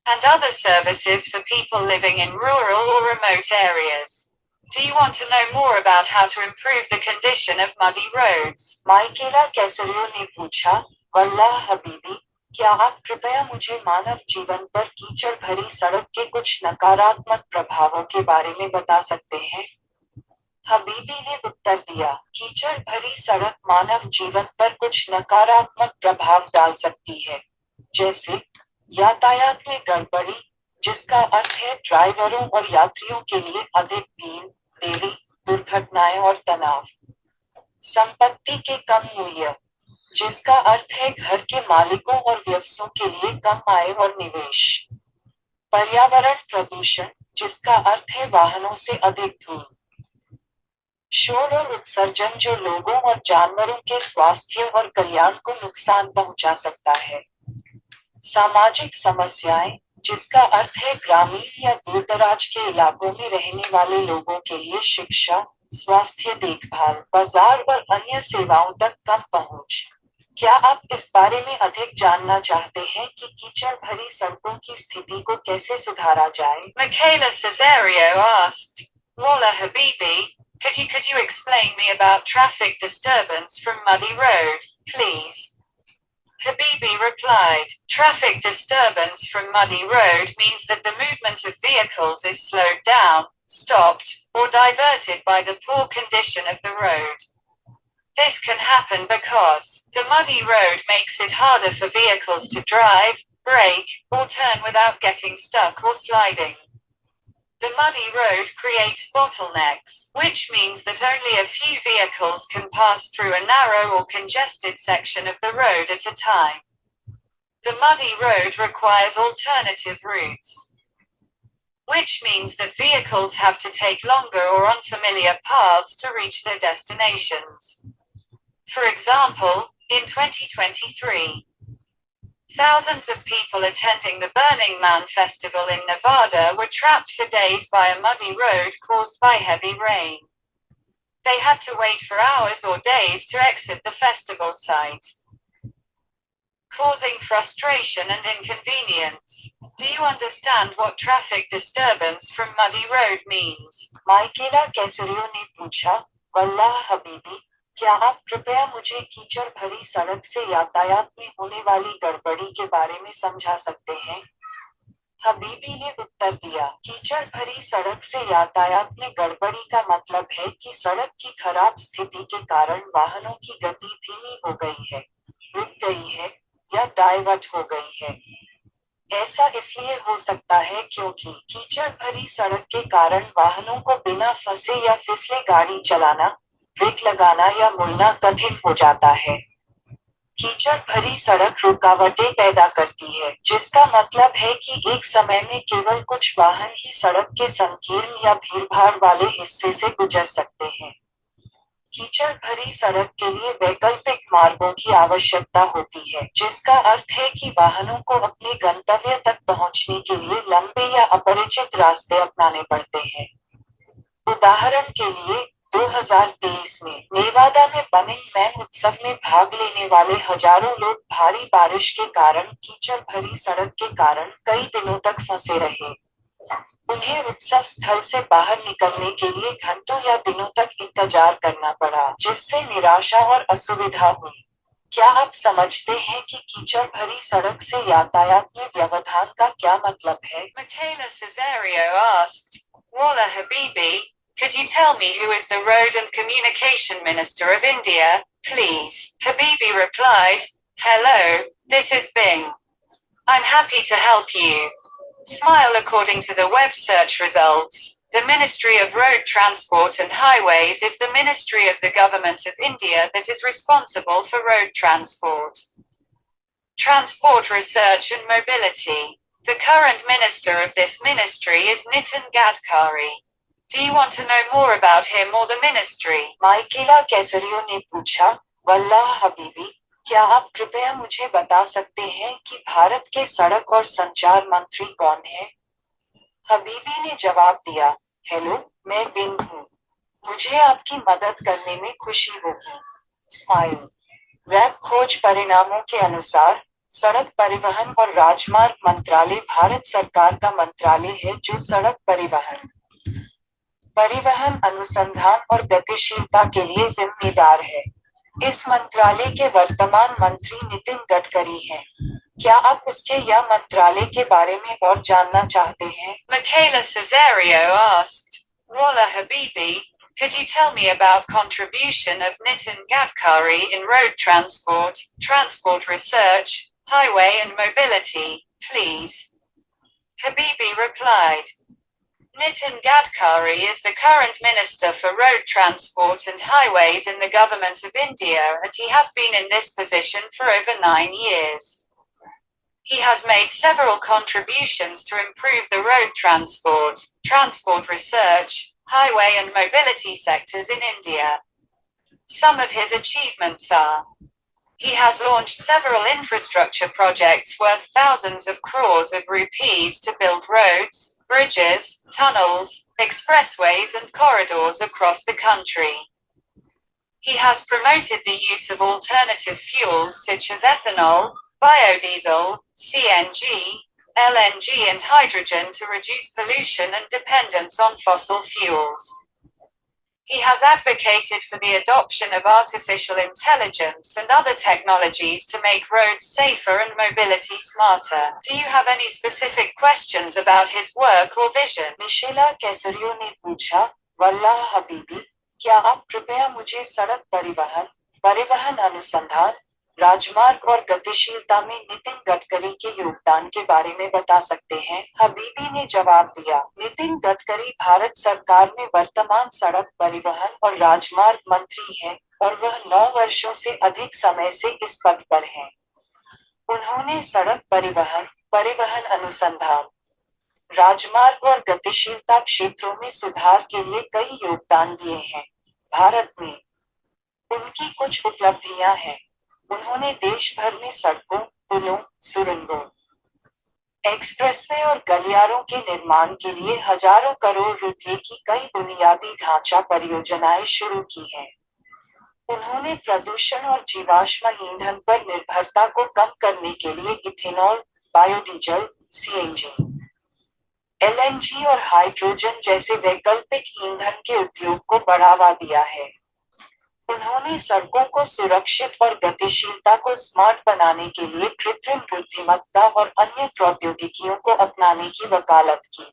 and other services for people living in rural or remote areas. Do you want to know more about how to improve the condition of muddy roads? Michaela कैसरियो ने पूछा, वल्लाह हबीबी, क्या आप कृपया मुझे मानव जीवन पर कीचड़ भरी सड़क के कुछ नकारात्मक प्रभावों के बारे में बता सकते हैं? हबीबी ने उत्तर दिया, कीचड़ भरी सड़क मानव जीवन पर कुछ नकारात्मक प्रभाव डाल सकती है, जैसे यातायात में गड़बड़ी, जिसका अर्थ है ड्राइवरों और यात्रियों के लिए अधिक भीड़, देरी, दुर्घटनाएं और तनाव। संपत्ति के कम मूल्य, जिसका अर्थ है घर के मालिकों और व्यवसायों के लिए कम आय और निवेश। पर्यावरण प्रदूषण, जिसका अर्थ है वाहनों से अधिक धूल, शोर और उत्सर्जन जो लोगों और जानवरों के स्वास्थ्य और कल्याण को नुकसान पहुंचा सकता है। सामाजिक समस्याएं, जिसका अर्थ है ग्रामीण या दूरदराज के इलाकों में रहने वाले लोगों के लिए शिक्षा, स्वास्थ्य देखभाल, बाजार और अन्य सेवाओं तक कम पहुंच। क्या आप इस बारे में अधिक जानना चाहते हैं कि कीचड़ भरी सड़कों की स्थिति को कैसे सुधारा जाए? Michaela Caesario asked, Wallah Habibi, could you explain me about traffic disturbance from muddy road, please? Habibi replied, traffic disturbance from muddy road means that the movement of vehicles is slowed down, stopped, or diverted by the poor condition of the road. This can happen because the muddy road makes it harder for vehicles to drive, brake, or turn without getting stuck or sliding. The muddy road creates bottlenecks, which means that only a few vehicles can pass through a narrow or congested section of the road at a time. The muddy road requires alternative routes, which means that vehicles have to take longer or unfamiliar paths to reach their destinations. For example, in 2023, thousands of people attending the Burning Man festival in Nevada were trapped for days by a muddy road caused by heavy rain. They had to wait for hours or days to exit the festival site, causing frustration and inconvenience. Do you understand what traffic disturbance from muddy road means? माइकेला कैसरियो ने पूछा, वल्लाह हबीबी, क्या आप कृपया मुझे कीचड़ भरी सड़क से यातायात में होने वाली गड़बड़ी के बारे में समझा सकते हैं? हबीबी ने उत्तर दिया, कीचड़ भरी सड़क से यातायात में गड़बड़ी का मतलब है कि सड़क की खराब स्थिति के कारण वाहनों की गति धीमी हो गई है, रुक गई है या डाइवर्ट हो गई है। ऐसा इसलिए हो सकता है क्योंकि कीचड़ भरी सड़क के कारण वाहनों को बिना फंसे या फिसले गाड़ी चलाना, ब्रेक लगाना या मुड़ना कठिन हो जाता है। कीचड़ भरी सड़क रुकावटें पैदा करती है, जिसका मतलब है कि एक समय में केवल कुछ वाहन ही सड़क के संकीर्ण या भीड़भाड़ वाले हिस्से से गुजर सकते हैं। कीचड़ भरी सड़क के लिए वैकल्पिक मार्गों की आवश्यकता होती है, जिसका अर्थ है कि वाहनों को अपने गंतव्य तक पहुंचने के लिए लंबे या अपरिचित रास्ते अपनाने पड़ते हैं। उदाहरण के लिए 2023 में नेवादा में बर्निंग मैन उत्सव में भाग लेने वाले हजारों लोग भारी बारिश के कारण कीचड़ भरी सड़क के कारण कई दिनों तक फंसे रहे। उन्हें उत्सव स्थल से बाहर निकलने के लिए घंटों या दिनों तक इंतजार करना पड़ा, जिससे निराशा और असुविधा हुई। क्या आप समझते हैं कि कीचड़ भरी सड़क से यातायात में व्यवधान का क्या मतलब है? Michaela Caesario asked, Wallah Habibi, could you tell me who is the Road and Communication Minister of India, please? Habibi replied, hello, this is Bing. I'm happy to help you. Smile. According to the web search results, the Ministry of Road Transport and Highways is the ministry of the Government of India that is responsible for road transport, transport research and mobility. The current minister of this ministry is Nitin Gadkari. Do you want to know more about him or the ministry? माइकेला कैसरियो ने पूछा, वल्लाह हबीबी, क्या आप कृपया मुझे बता सकते हैं कि भारत के सड़क और संचार मंत्री कौन है? हबीबी ने जवाब दिया, हेलो, मैं बिन हूँ। मुझे आपकी मदद करने में खुशी होगी। स्माइल। वेब खोज परिणामों के अनुसार सड़क परिवहन और राजमार्ग मंत्रालय भारत सरकार का मंत्रालय है जो सड़क परिवहन अनुसंधान और गतिशीलता के लिए जिम्मेदार है। इस मंत्रालय के वर्तमान मंत्री नितिन गडकरी हैं। क्या आप उसके या मंत्रालय के बारे में और जानना चाहते हैं? Michaela Caesario asked, Wallah Habibi, could you tell me about contribution of Nitin Gadkari in road transport, transport research, highway and mobility, please? Habibi replied, Nitin Gadkari is the current Minister for Road Transport and Highways in the Government of India and he has been in this position for over 9 years. He has made several contributions to improve the road transport, transport research, highway and mobility sectors in India. Some of his achievements are: he has launched several infrastructure projects worth thousands of crores of rupees to build roads, bridges, tunnels, expressways and corridors across the country. He has promoted the use of alternative fuels such as ethanol, biodiesel, CNG, LNG and hydrogen to reduce pollution and dependence on fossil fuels. He has advocated for the adoption of artificial intelligence and other technologies to make roads safer and mobility smarter. Do you have any specific questions about his work or vision? मिशेला कैसरियो ने पूछा, वल्लाह हबीबी, क्या आप कृपया मुझे सड़क परिवहन अनुसंधान, राजमार्ग और गतिशीलता में नितिन गडकरी के योगदान के बारे में बता सकते हैं? हबीबी ने जवाब दिया, नितिन गडकरी भारत सरकार में वर्तमान सड़क परिवहन और राजमार्ग मंत्री हैं और वह 9 वर्षों से अधिक समय से इस पद पर हैं। उन्होंने सड़क परिवहन अनुसंधान, राजमार्ग और गतिशीलता क्षेत्रों में सुधार के लिए कई योगदान दिए हैं। भारत में उनकी कुछ उपलब्धियां हैं। उन्होंने देश भर में सड़कों, पुलों, सुरंगों, एक्सप्रेसवे और गलियारों के निर्माण के लिए हजारों करोड़ रुपए की कई बुनियादी ढांचा परियोजनाएं शुरू की हैं। उन्होंने प्रदूषण और जीवाश्म ईंधन पर निर्भरता को कम करने के लिए इथेनॉल, बायोडीजल, सीएनजी, एलएनजी और हाइड्रोजन जैसे वैकल्पिक ईंधन के उपयोग को बढ़ावा दिया है। उन्होंने सड़कों को सुरक्षित और गतिशीलता को स्मार्ट बनाने के लिए कृत्रिम बुद्धिमत्ता और अन्य प्रौद्योगिकियों को अपनाने की वकालत की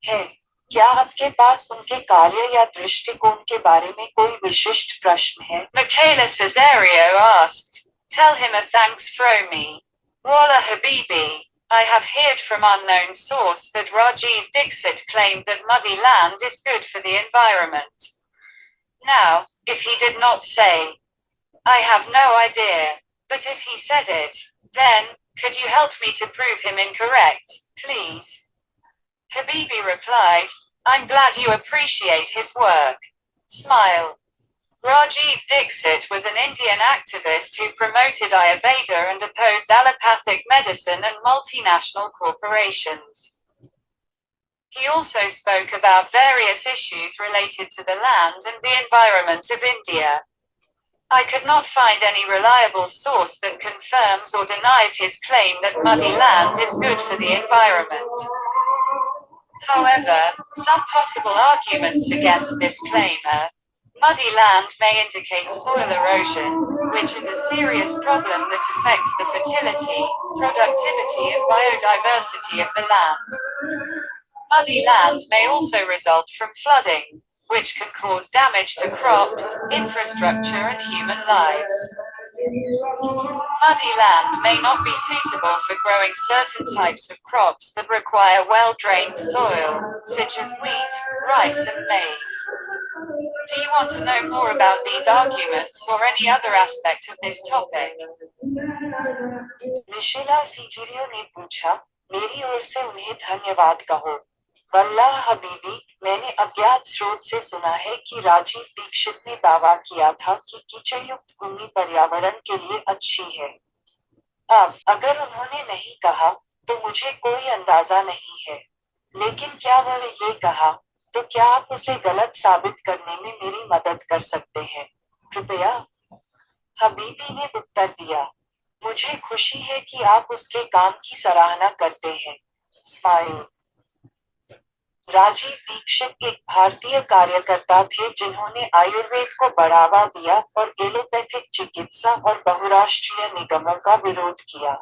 है। क्या आपके पास उनके कार्य या दृष्टिकोण के बारे में कोई विशिष्ट प्रश्न है? Michaela Caesario asked, tell him a thanks from me. Wallah Habibi, I have heard from unknown source that Rajeev Dixit claimed that muddy land is good for the environment. Now, if he did not say, I have no idea, but if he said it, then, could you help me to prove him incorrect, please? Habibi replied, I'm glad you appreciate his work. Smile. Rajeev Dixit was an Indian activist who promoted Ayurveda and opposed allopathic medicine and multinational corporations. He also spoke about various issues related to the land and the environment of India. I could not find any reliable source that confirms or denies his claim that muddy land is good for the environment. However, some possible arguments against this claim are: muddy land may indicate soil erosion, which is a serious problem that affects the fertility, productivity and biodiversity of the land. Muddy land may also result from flooding, which can cause damage to crops, infrastructure and human lives. Muddy land may not be suitable for growing certain types of crops that require well-drained soil, such as wheat, rice and maize. Do you want to know more about these arguments or any other aspect of this topic? मिशेला सीजिरियो ने पूछा, मेरी ओर से उन्हें धन्यवाद कहो। वल्लाह हबीबी, मैंने अज्ञात स्रोत से सुना है कि राजीव दीक्षित ने दावा किया था कि कीचड़युक्त भूमि पर्यावरण के लिए अच्छी है। अब अगर उन्होंने नहीं कहा तो मुझे कोई अंदाजा नहीं है, लेकिन क्या वह ये कहा, तो क्या आप उसे गलत साबित करने में मेरी मदद कर सकते हैं, कृपया? हबीबी ने उत्तर दिया। मुझे खुशी है कि आप उसके काम की सराहना करते हैं। स्माइल। राजीव दीक्षित एक भारतीय कार्यकर्ता थे जिन्होंने आयुर्वेद को बढ़ावा दिया और एलोपैथिक चिकित्सा और बहुराष्ट्रीय निगमों का विरोध किया।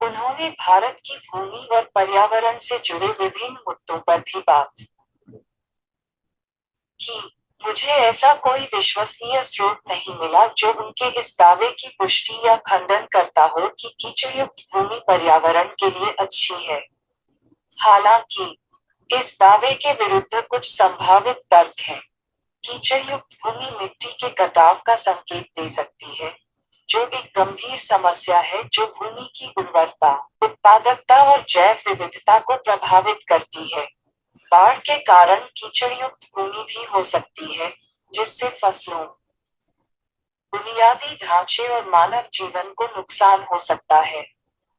उन्होंने भारत की भूमि और पर्यावरण से जुड़े विभिन्न मुद्दों पर भी बात की। मुझे ऐसा कोई विश्वसनीय स्रोत नहीं मिला जो उनके इस दावे की पुष्टि या खंडन करता हो कि कीचड़युक्त भूमि पर्यावरण के लिए अच्छी है। हालांकि इस दावे के विरुद्ध कुछ संभावित तर्क हैं। कीचड़युक्त भूमि मिट्टी के कटाव का संकेत दे सकती है, जो एक गंभीर समस्या है जो भूमि की उर्वरता, उत्पादकता और जैव विविधता को प्रभावित करती है। बाढ़ के कारण कीचड़युक्त भूमि भी हो सकती है, जिससे फसलों, बुनियादी ढांचे और मानव जीवन को नुकसान हो सकता है।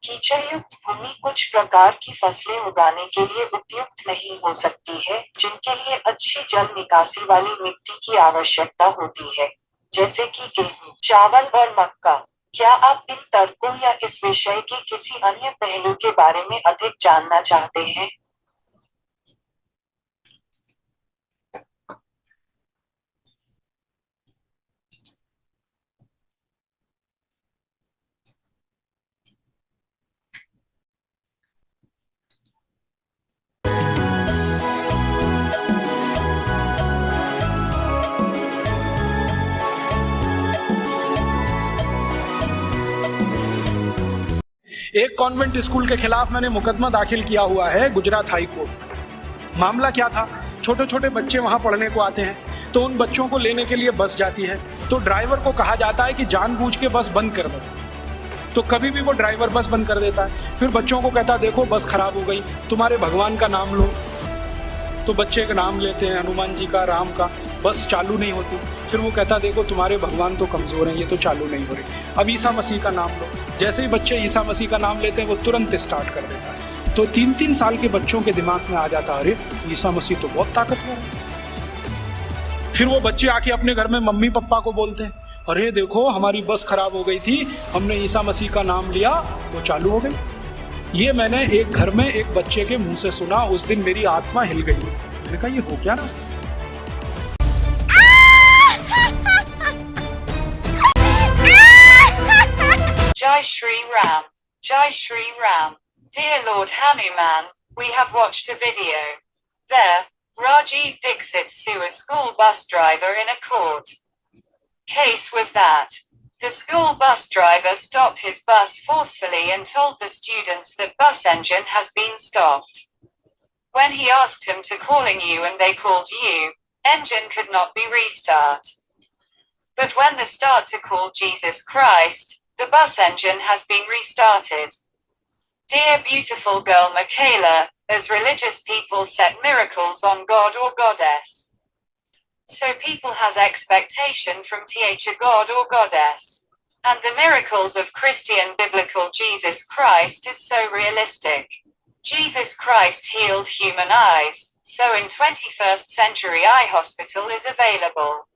कीचड़युक्त भूमि कुछ प्रकार की फसलें उगाने के लिए उपयुक्त नहीं हो सकती है, जिनके लिए अच्छी जल निकासी वाली मिट्टी की आवश्यकता होती है, जैसे कि गेहूं, चावल और मक्का। क्या आप इन तर्कों या इस विषय के किसी अन्य पहलू के बारे में अधिक जानना चाहते हैं? एक कॉन्वेंट स्कूल के खिलाफ मैंने मुकदमा दाखिल किया हुआ है गुजरात हाई कोर्ट। मामला क्या था, छोटे छोटे बच्चे वहां पढ़ने को आते हैं, तो उन बच्चों को लेने के लिए बस जाती है, तो ड्राइवर को कहा जाता है कि जानबूझ के बस बंद कर दो। तो कभी भी वो ड्राइवर बस बंद कर देता है, फिर बच्चों को कहता है देखो बस खराब हो गई, तुम्हारे भगवान का नाम लो। तो बच्चे का नाम लेते हैं, हनुमान जी का, राम का, बस चालू नहीं होती। फिर वो कहता देखो तुम्हारे भगवान तो कमज़ोर हैं, ये तो चालू नहीं हो रही, अब ईसा मसीह का नाम लो। जैसे ही बच्चे ईसा मसीह का नाम लेते हैं वो तुरंत स्टार्ट कर देता है। तो 3-3 साल के बच्चों के दिमाग में आ जाता है अरे ईसा मसीह तो बहुत ताकतवर है। फिर वो बच्चे आके अपने घर में मम्मी पापा को बोलते हैं अरे देखो हमारी बस खराब हो गई थी, हमने ईसा मसीह का नाम लिया, वो चालू हो गई। ये मैंने एक घर में एक बच्चे के मुंह से सुना। उस दिन मेरी आत्मा हिल गई। मैंने कहा ये हो क्या रहा? Jai Shri Ram. Jai Shri Ram. Dear Lord Hanuman, we have watched a video. There, Rajeev Dixit sue a school bus driver in a court. Case was that the school bus driver stopped his bus forcefully and told the students that bus engine has been stopped. When he asked him to calling you and they called you, engine could not be restart. But when the start to call Jesus Christ, the bus engine has been restarted. Dear beautiful girl Michaela, as religious people set miracles on God or Goddess. So people has expectation from a God or Goddess. And the miracles of Christian biblical Jesus Christ is so realistic. Jesus Christ healed human eyes, so in 21st century eye hospital is available.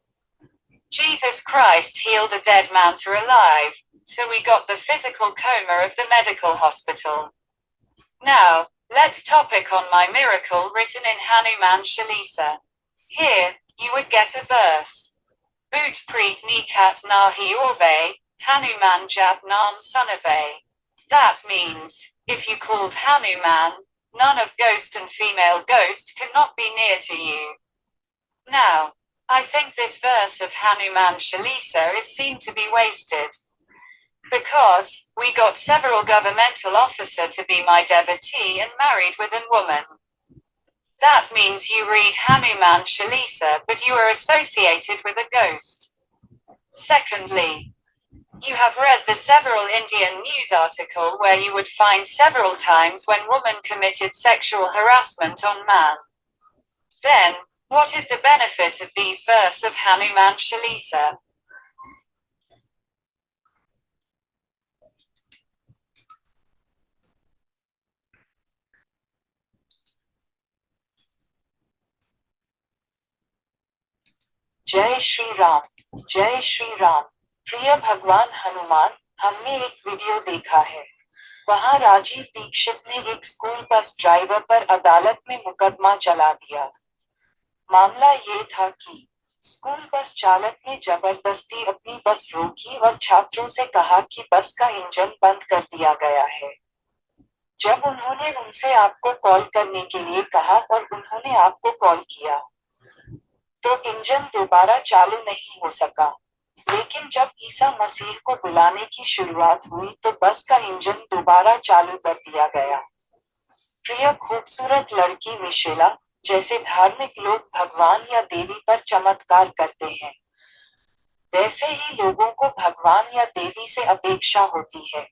Jesus Christ healed a dead man to alive, so we got the physical coma of the medical hospital. Now, let's topic on my miracle written in Hanuman Chalisa. Here, you would get a verse. Boot preet nikat nahi orve, Hanuman jab naam sunave. That means, if you called Hanuman, none of ghost and female ghost could not be near to you. Now, I think this verse of Hanuman Chalisa is seen to be wasted. Because, we got several governmental officer to be my devotee and married with a woman. That means you read Hanuman Chalisa but you are associated with a ghost. Secondly, you have read the several Indian news article where you would find several times when woman committed sexual harassment on man. Then, what is the benefit of these verse of Hanuman Chalisa? जय श्री राम। जय श्री राम। प्रिय भगवान हनुमान, हमने एक video देखा है। वहां राजीव दीक्षित ने एक स्कूल बस ड्राइवर पर अदालत में मुकदमा चला दिया। मामला ये था कि स्कूल बस चालक ने जबरदस्ती अपनी बस रोकी और छात्रों से कहा कि बस का इंजन बंद कर दिया गया है। जब उन्होंने उनसे आपको कॉल करने के लिए कहा और उन्होंने आपको कॉल किया, तो इंजन दोबारा चालू नहीं हो सका। लेकिन जब ईसा मसीह को बुलाने की शुरुआत हुई तो बस का इंजन दोबारा चालू कर दिया गया। प्रिय खूबसूरत लड़की मिशेला, जैसे धार्मिक लोग भगवान या देवी पर चमत्कार करते हैं, वैसे ही लोगों को भगवान या देवी से अपेक्षा होती है।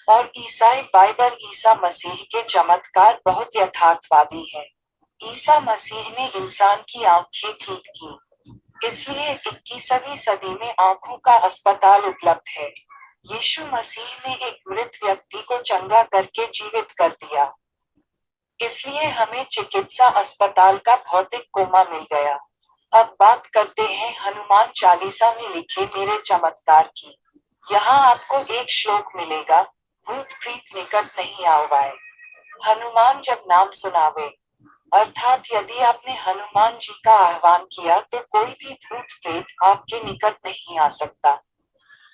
और ईसाई बाइबल ईसा मसीह के चमत्कार बहुत यथार्थवादी है। ईसा मसीह ने इंसान की आंखें ठीक की, इसलिए 21वीं सदी में आंखों का अस्पताल उपलब्ध है। यीशु मसीह ने एक मृत व्यक्ति को चंगा करके जीवित कर दिया, इसलिए हमें चिकित्सा अस्पताल का भौतिक कोमा मिल गया। अब बात करते हैं हनुमान चालीसा में लिखे मेरे चमत्कार की। यहाँ आपको एक श्लोक मिलेगा, भूत प्रीत निकट नहीं आवाए। हनुमान जब नाम सुनावे, अर्थात यदि आपने हनुमान जी का आह्वान किया तो कोई भी भूत प्रेत आपके निकट नहीं आ सकता।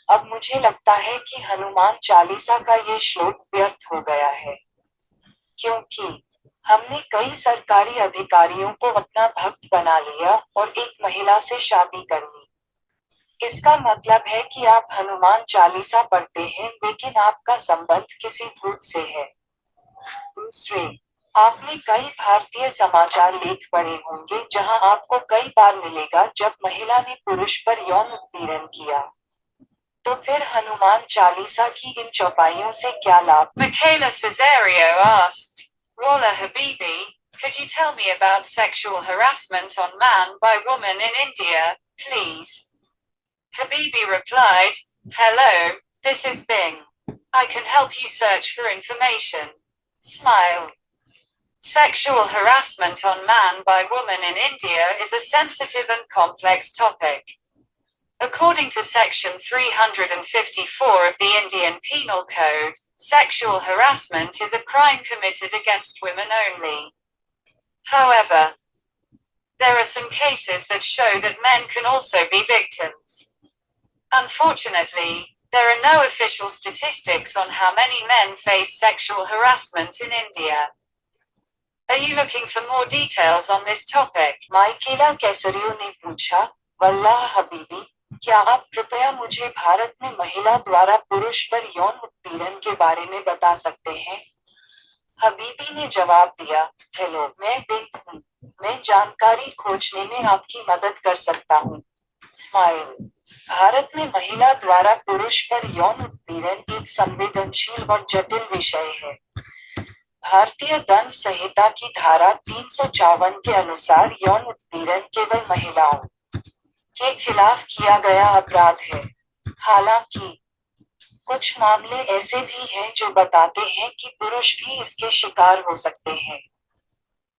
अब मुझे लगता है कि हनुमान चालीसा का ये श्लोक व्यर्थ हो गया है, क्योंकि हमने कई सरकारी अधिकारियों को अपना भक्त बना लिया और एक महिला से शादी कर ली। इसका मतलब है कि आप हनुमान चालीसा पढ़ते हैं लेकिन आपका संबंध किसी भूत से है। दूसरे, आपने कई भारतीय समाचार लेख पढ़े होंगे जहां आपको कई बार मिलेगा जब महिला ने पुरुष पर यौन उत्पीड़न किया। तो फिर हनुमान चालीसा की इन चौपाइयों से क्या लाभ? Michaela Caesario asked, Wallah Habibi, could you tell me about sexual harassment on man by woman in India, please? Habibi replied, Hello, this is Bing. I can help you search for information. Smile. Sexual harassment on man by woman in India is a sensitive and complex topic. According to Section 354 of the Indian Penal Code, sexual harassment is a crime committed against women only. However, there are some cases that show that men can also be victims. Unfortunately, there are no official statistics on how many men face sexual harassment in India. Are you looking for more details on this topic? माइकेला कैसरियो ने पूछा, वल्लाह हबीबी, क्या आप कृपया मुझे भारत में महिला द्वारा पुरुष पर यौन उत्पीड़न के बारे में बता सकते हैं? हबीबी ने जवाब दिया, हेलो, मैं बिंग हूँ। मैं जानकारी खोजने में आपकी मदद कर सकता हूँ। स्माइल। भारत में महिला द्वारा पुरुष पर यौन उत्पीड़न एक संवेदनशील और जटिल विषय है। भारतीय दंड संहिता की धारा 354 के अनुसार यौन उत्पीड़न केवल महिलाओं के खिलाफ किया गया अपराध है। हालांकि कुछ मामले ऐसे भी हैं जो बताते हैं कि पुरुष भी इसके शिकार हो सकते हैं।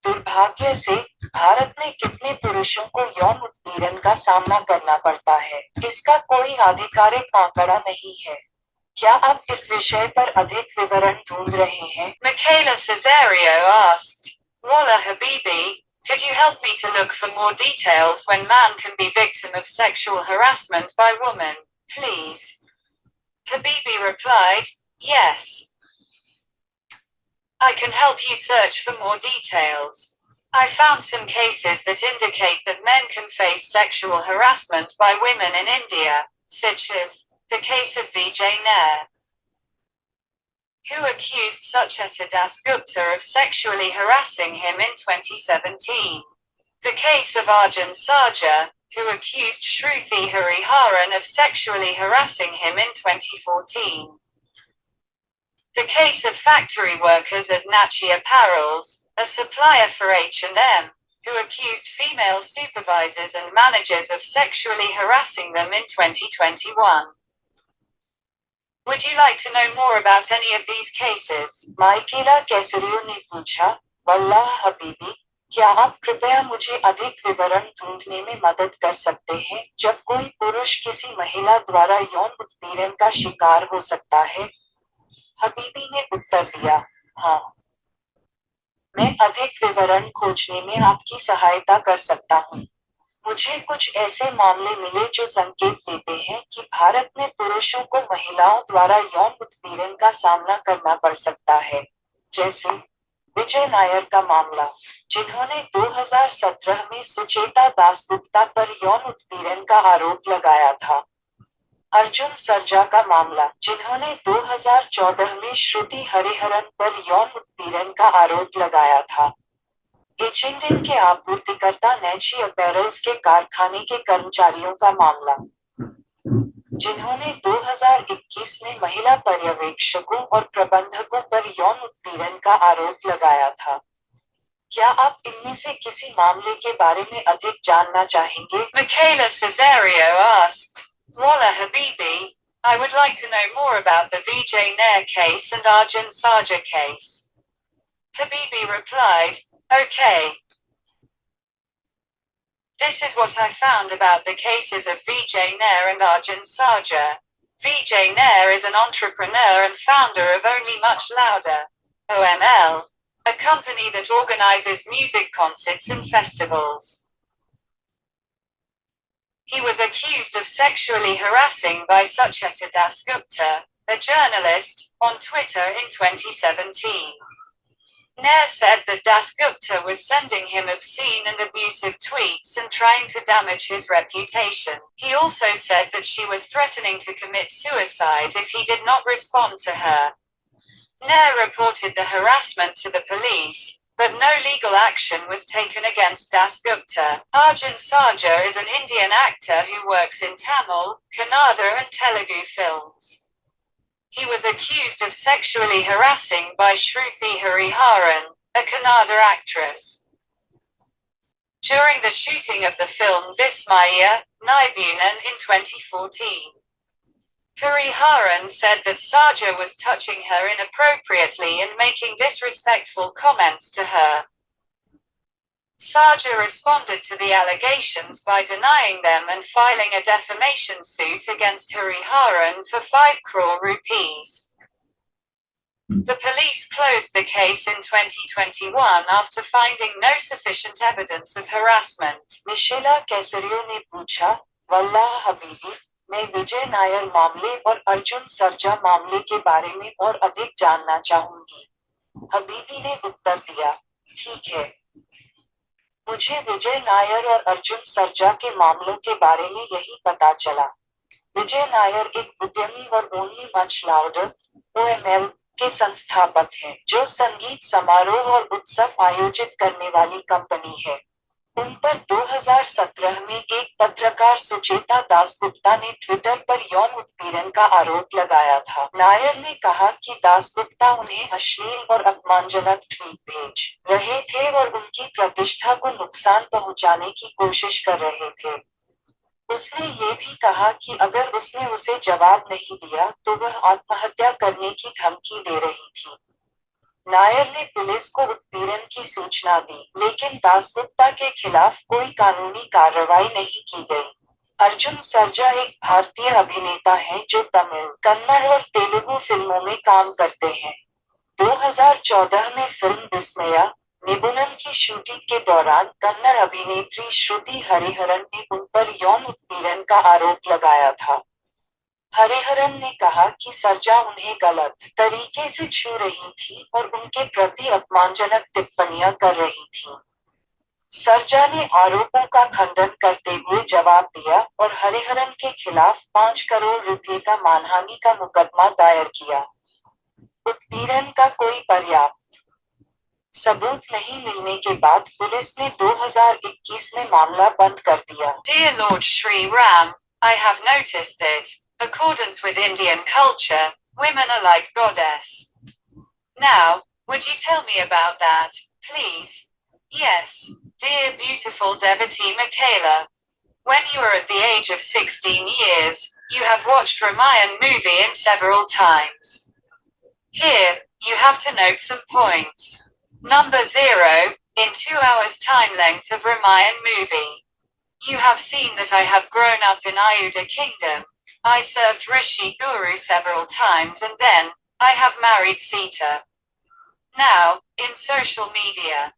दुर्भाग्य से भारत में कितने पुरुषों को यौन उत्पीड़न का सामना करना पड़ता है, इसका कोई आधिकारिक आंकड़ा नहीं है। क्या आप इस विषय पर अधिक विवरण ढूंढ रहे हैं? Michaela Caesario asked, Wallah Habibi, could you help me to look for more details when man can be victim of sexual harassment by woman, please? Habibi replied, Yes. I can help you search for more details. I found some cases that indicate that men can face sexual harassment by women in India, such as the case of Vijay Nair, who accused Sucheta Dasgupta of sexually harassing him in 2017. The case of Arjun Sarja, who accused Shruti Hariharan of sexually harassing him in 2014. The case of factory workers at Nachi Apparels, a supplier for H&M, who accused female supervisors and managers of sexually harassing them in 2021. Would you like to know more about any of these cases? माइकेला कैसरियो ने पूछा, वल्लाह हबीबी, क्या आप कृपया मुझे अधिक विवरण ढूंढने में मदद कर सकते हैं जब कोई पुरुष किसी महिला द्वारा यौन उत्पीड़न का शिकार हो सकता है? हबीबी ने उत्तर दिया, हाँ। मैं अधिक विवरण खोजने में आपकी सहायता कर सकता हूँ। मुझे कुछ ऐसे मामले मिले जो संकेत देते हैं कि भारत में पुरुषों को महिलाओं द्वारा यौन उत्पीड़न का सामना करना पड़ सकता है, जैसे विजय नायर का मामला, जिन्होंने 2017 में सुचेता दासगुप्ता पर यौन उत्पीड़न का आरोप लगाया था। अर्जुन सरजा का मामला, जिन्होंने 2014 में श्रुति हरिहरन पर यौन उत्पीड़न का आरोप लगाया था। एच&एम के आपूर्तिकर्ता नैची अपैरल्स के कारखाने के कर्मचारियों का मामला, जिन्होंने 2021 में महिला पर्यवेक्षकों और प्रबंधकों पर यौन उत्पीड़न का आरोप लगाया था। क्या आप इनमें से किसी मामले के बारे में अधिक जानना चाहेंगे? Michaela Caesario asked, Wallah Habibi, I would like to know more about the Vijay Nair case and Arjun Sarja case. Habibi replied, Okay. This is what I found about the cases of Vijay Nair and Arjun Sarja. Vijay Nair is an entrepreneur and founder of Only Much Louder, OML, a company that organizes music concerts and festivals. He was accused of sexually harassing by Sucheta Dasgupta, a journalist, on Twitter in 2017. Nair said that Dasgupta was sending him obscene and abusive tweets and trying to damage his reputation. He also said that she was threatening to commit suicide if he did not respond to her. Nair reported the harassment to the police, but no legal action was taken against Dasgupta. Arjun Sarja is an Indian actor who works in Tamil, Kannada and Telugu films. He was accused of sexually harassing by Shruti Hariharan, a Kannada actress. During the shooting of the film Vismaya, Nibunan in 2014. Hariharan said that Sarja was touching her inappropriately and making disrespectful comments to her. Sarja responded to the allegations by denying them and filing a defamation suit against Hariharan for 5 crore rupees. The police closed the case in 2021 after finding no sufficient evidence of harassment. मिशेला कैसरियो ने पूछा, वल्लाह हबीबी, मैं विजय नायर मामले और अर्जुन सरजा मामले के बारे में और अधिक जानना चाहूंगी। हबीबी ने उत्तर दिया, ठीक है। मुझे विजय नायर और अर्जुन सरजा के मामलों के बारे में यही पता चला। विजय नायर एक उद्यमी और ओनली मच लाउडर, OML, के संस्थापक हैं, जो संगीत समारोह और उत्सव आयोजित करने वाली कंपनी है। उन पर 2017 में एक पत्रकार सुचेता दासगुप्ता ने ट्विटर पर यौन उत्पीड़न का आरोप लगाया था। नायर ने कहा कि दासगुप्ता उन्हें अश्लील और अपमानजनक ट्वीट भेज रहे थे और उनकी प्रतिष्ठा को नुकसान पहुंचाने की कोशिश कर रहे थे। उसने ये भी कहा कि अगर उसने उसे जवाब नहीं दिया तो वह आत्महत्या करने की धमकी दे रही थी। नायर ने पुलिस को उत्पीड़न की सूचना दी, लेकिन दासगुप्ता के खिलाफ कोई कानूनी कार्रवाई नहीं की गई। अर्जुन सरजा एक भारतीय अभिनेता हैं जो तमिल, कन्नड़ और तेलुगु फिल्मों में काम करते हैं। 2014 में फिल्म विस्मया, निबुनन की शूटिंग के दौरान कन्नड़ अभिनेत्री श्रुति हरिहरन ने उन पर यौन उत्पीड़न का आरोप लगाया था। हरिहरन ने कहा कि सरजा उन्हें गलत तरीके से छू रही थी और उनके प्रति अपमानजनक टिप्पणियां कर रही थी। सरजा ने आरोपों का खंडन करते हुए जवाब दिया और हरिहरन के खिलाफ 5 करोड़ रुपए का मानहानि का मुकदमा दायर किया। उत्पीड़न का कोई पर्याप्त सबूत नहीं मिलने के बाद पुलिस ने 2021 में मामला बंद कर दिया। Dear Lord Shri Ram, I have noticed that, accordance with Indian culture, women are like goddess. Now, would you tell me about that, please? Yes, dear beautiful devotee Michaela. When you are at the age of 16 years, you have watched Ramayan movie in several times. Here, you have to note some points. Number 0, in 2 hours time length of Ramayan movie. You have seen that I have grown up in Ayodhya kingdom. I served Rishi Guru several times and then, I have married Sita. Now, in social media,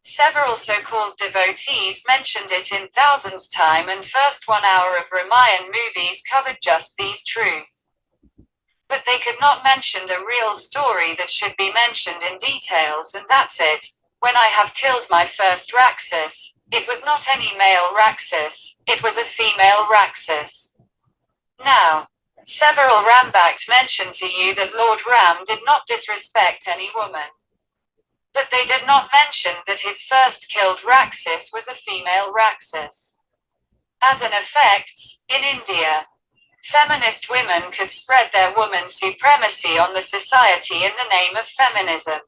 several so-called devotees mentioned it in thousands time and first 1 hour of Ramayan movies covered just these truths. But they could not mention a real story that should be mentioned in details and that's it. When I have killed my first Rakshas, it was not any male Rakshas, it was a female Rakshas. Now, several Rambhakt mentioned to you that Lord Ram did not disrespect any woman. But they did not mention that his first killed Rakshas was a female Rakshas. As an effect, in India, feminist women could spread their woman supremacy on the society in the name of feminism.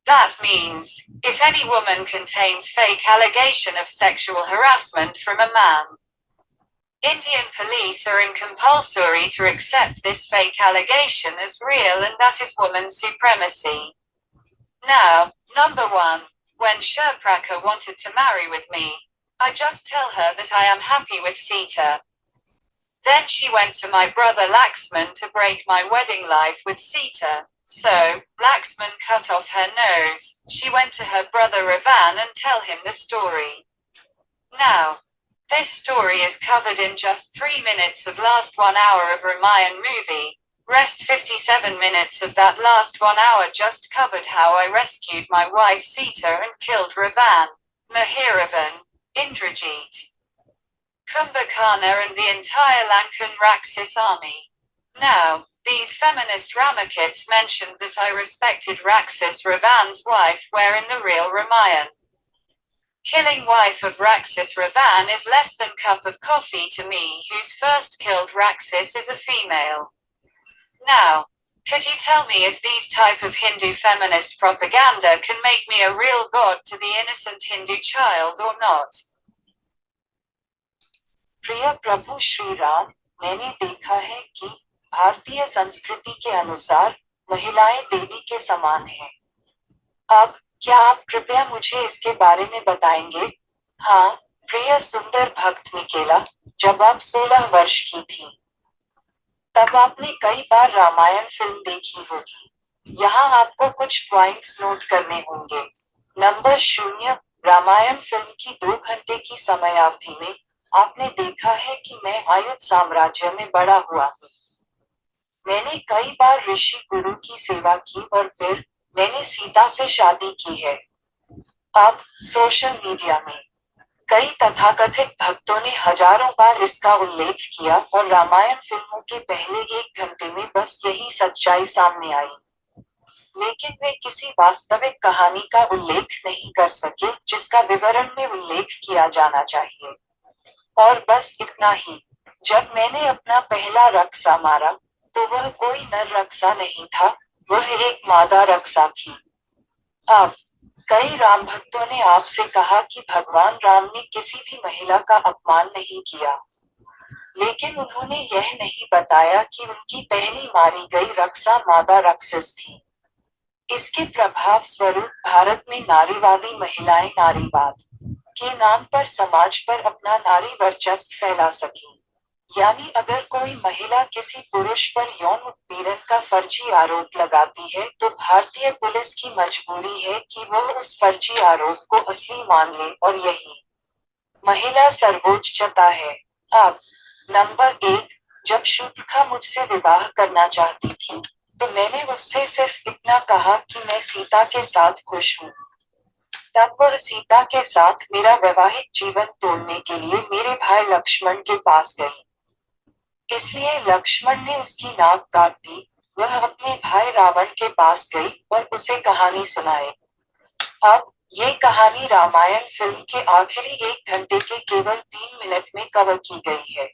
That means, if any woman contains fake allegation of sexual harassment from a man, Indian police are in compulsory to accept this fake allegation as real and that is woman supremacy. Now, number 1, when Shurpraka wanted to marry with me, I just tell her that I am happy with Sita. Then she went to my brother Laxman to break my wedding life with Sita. So, Laxman cut off her nose, she went to her brother Ravan and tell him the story. Now, this story is covered in just 3 minutes of last 1 hour of Ramayan movie. Rest 57 minutes of that last 1 hour just covered how I rescued my wife Sita and killed Ravan, Mahiravan, Indrajit, Kumbhakarna and the entire Lankan Rakshas army. Now, these feminist Ramakits mentioned that I respected Rakshas Ravan's wife where in the real Ramayan. Killing wife of Rakshas Ravan is less than cup of coffee to me whose first killed Rakshas is a female. Now, could you tell me if these type of Hindu feminist propaganda can make me a real god to the innocent Hindu child or not? प्रिय प्रभु श्री राम, मैंने देखा है कि भारतीय संस्कृति के अनुसार महिलाएं देवी के समान हैं। अब क्या आप कृपया मुझे इसके बारे में बताएंगे? हाँ, प्रिय सुंदर भक्त मिकेला, जब आप 16 वर्ष की थी, तब आपने कई बार रामायण फिल्म देखी होगी। यहाँ आपको कुछ पॉइंट्स नोट करने होंगे। नंबर 0, रामायण फिल्म की 2 घंटे की समयावधि में आपने देखा है कि मैं आयुध साम्राज्य में बड़ा हुआ हूँ। मैंने कई बार ऋषि गुरु की सेवा की और फिर मैंने सीता से शादी की है। अब सोशल मीडिया में कई तथाकथित भक्तों ने हजारों बार इसका उल्लेख किया और रामायण फिल्मों के पहले 1 घंटे में बस यही सच्चाई सामने आई, लेकिन वे किसी वास्तविक कहानी का उल्लेख नहीं कर सके जिसका विवरण में उल्लेख किया जाना चाहिए। और बस इतना ही, जब मैंने अपना पहला रक्षा मारा तो वह कोई नर रक्षा नहीं था, वह एक मादा रक्षा थी। अब कई राम भक्तों ने आपसे कहा कि भगवान राम ने किसी भी महिला का अपमान नहीं किया, लेकिन उन्होंने यह नहीं बताया कि उनकी पहली मारी गई रक्षा मादा राक्षस थी। इसके प्रभाव स्वरूप भारत में नारीवादी महिलाएं नारीवाद के नाम पर समाज पर अपना नारी वर्चस्व फैला सकी। यानी अगर कोई महिला किसी पुरुष पर यौन उत्पीड़न का फर्जी आरोप लगाती है तो भारतीय पुलिस की मजबूरी है कि वह उस फर्जी आरोप को असली मान ले और यही महिला सर्वोच्चता है। अब नंबर 1, जब शूर्पणखा मुझसे विवाह करना चाहती थी तो मैंने उससे सिर्फ इतना कहा कि मैं सीता के साथ खुश हूँ। तब वह सीता के साथ मेरा वैवाहिक जीवन तोड़ने के लिए मेरे भाई लक्ष्मण के पास गई। इसलिए लक्ष्मण ने उसकी नाक काट दी। वह अपने भाई रावण के पास गई और उसे कहानी सुनाई। अब ये कहानी रामायण फिल्म के आखिरी 1 घंटे के केवल 3 मिनट में कवर की गई है।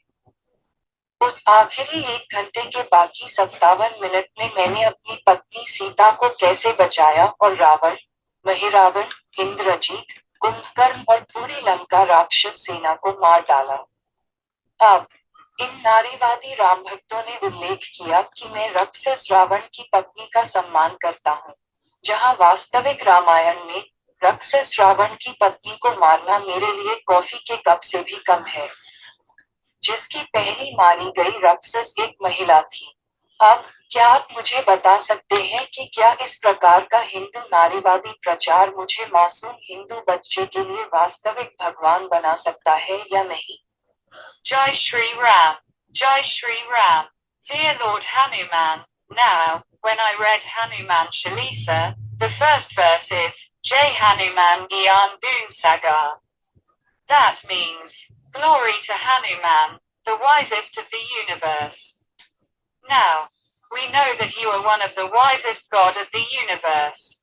उस आखिरी 1 घंटे के बाकी 57 मिनट में मैंने अपनी पत्नी सीता को कैसे बचाया और रावण, महिरावण, इंद्रजीत, कुंभकर्ण और पूरी लंका राक्षस सेना को मार डाला। अब इन नारीवादी राम भक्तों ने उल्लेख किया कि मैं राक्षस रावण की पत्नी का सम्मान करता हूँ, जहाँ वास्तविक रामायण में राक्षस रावण की पत्नी को मारना मेरे लिए कॉफी के कप से भी कम है। जिसकी पहली मारी गई राक्षस एक महिला थी। अब क्या आप मुझे बता सकते हैं कि क्या इस प्रकार का हिंदू नारीवादी प्रचार मुझे मासूम हिंदू बच्चे के लिए वास्तविक भगवान बना सकता है या नहीं? Jai Shri Ram. Jai Shri Ram. Dear Lord Hanuman, now, when I read Hanuman Chalisa, the first verse is, Jai Hanuman Gyan Boon Sagar. That means, glory to Hanuman, the wisest of the universe. Now, we know that you are one of the wisest God of the universe.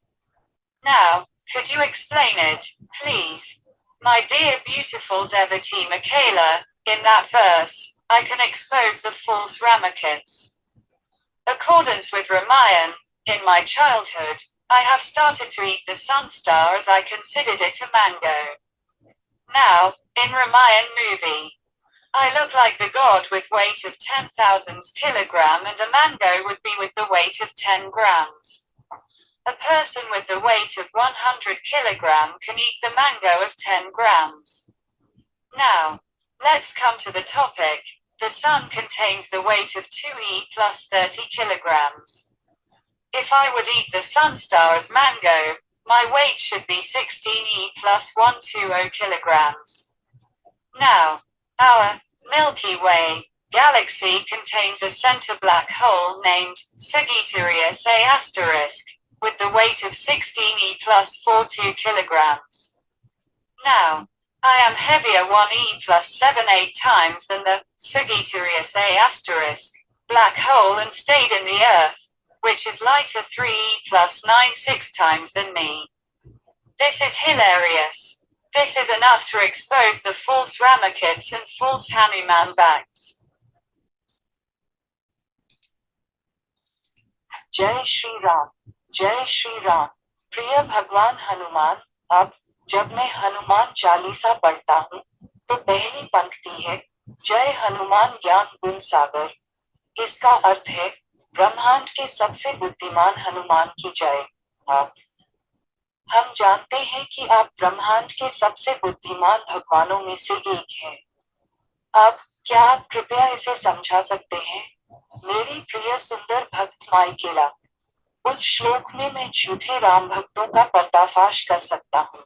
Now, could you explain it, please? My dear beautiful devotee Michaela, in that verse, I can expose the false Ramakits. Accordance with Ramayan, in my childhood, I have started to eat the sun star as I considered it a mango. Now, in Ramayan movie, I look like the god with weight of 10,000 kilogram and a mango would be with the weight of 10 grams. A person with the weight of 100 kilogram can eat the mango of 10 grams. Now, let's come to the topic. The sun contains the weight of 2e plus 30 kilograms. If I would eat the sun star as mango, my weight should be 16e plus 120 kilograms. Now, our Milky Way galaxy contains a center black hole named Sagittarius A*, with the weight of 16e plus 42 kilograms. Now, I am heavier 1e plus 78 times than the Sagittarius A*, black hole and stayed in the Earth, which is lighter 3e plus 96 times than me. This is hilarious. This is enough to expose the false Ramakits and false Hanuman Bhakts. जय श्री राम, जय श्री राम। प्रिय भगवान हनुमान, अब जब मैं हनुमान चालीसा पढ़ता हूँ तो पहली पंक्ति है, जय हनुमान ज्ञान गुण सागर। इसका अर्थ है, ब्रह्मांड के सबसे बुद्धिमान हनुमान की जय। आप हम जानते हैं कि आप ब्रह्मांड के सबसे बुद्धिमान भगवानों में से एक हैं। अब क्या आप कृपया इसे समझा सकते हैं? मेरी प्रिय सुंदर भक्त माइकेला, उस श्लोक में मैं झूठे राम भक्तों का पर्दाफाश कर सकता हूँ।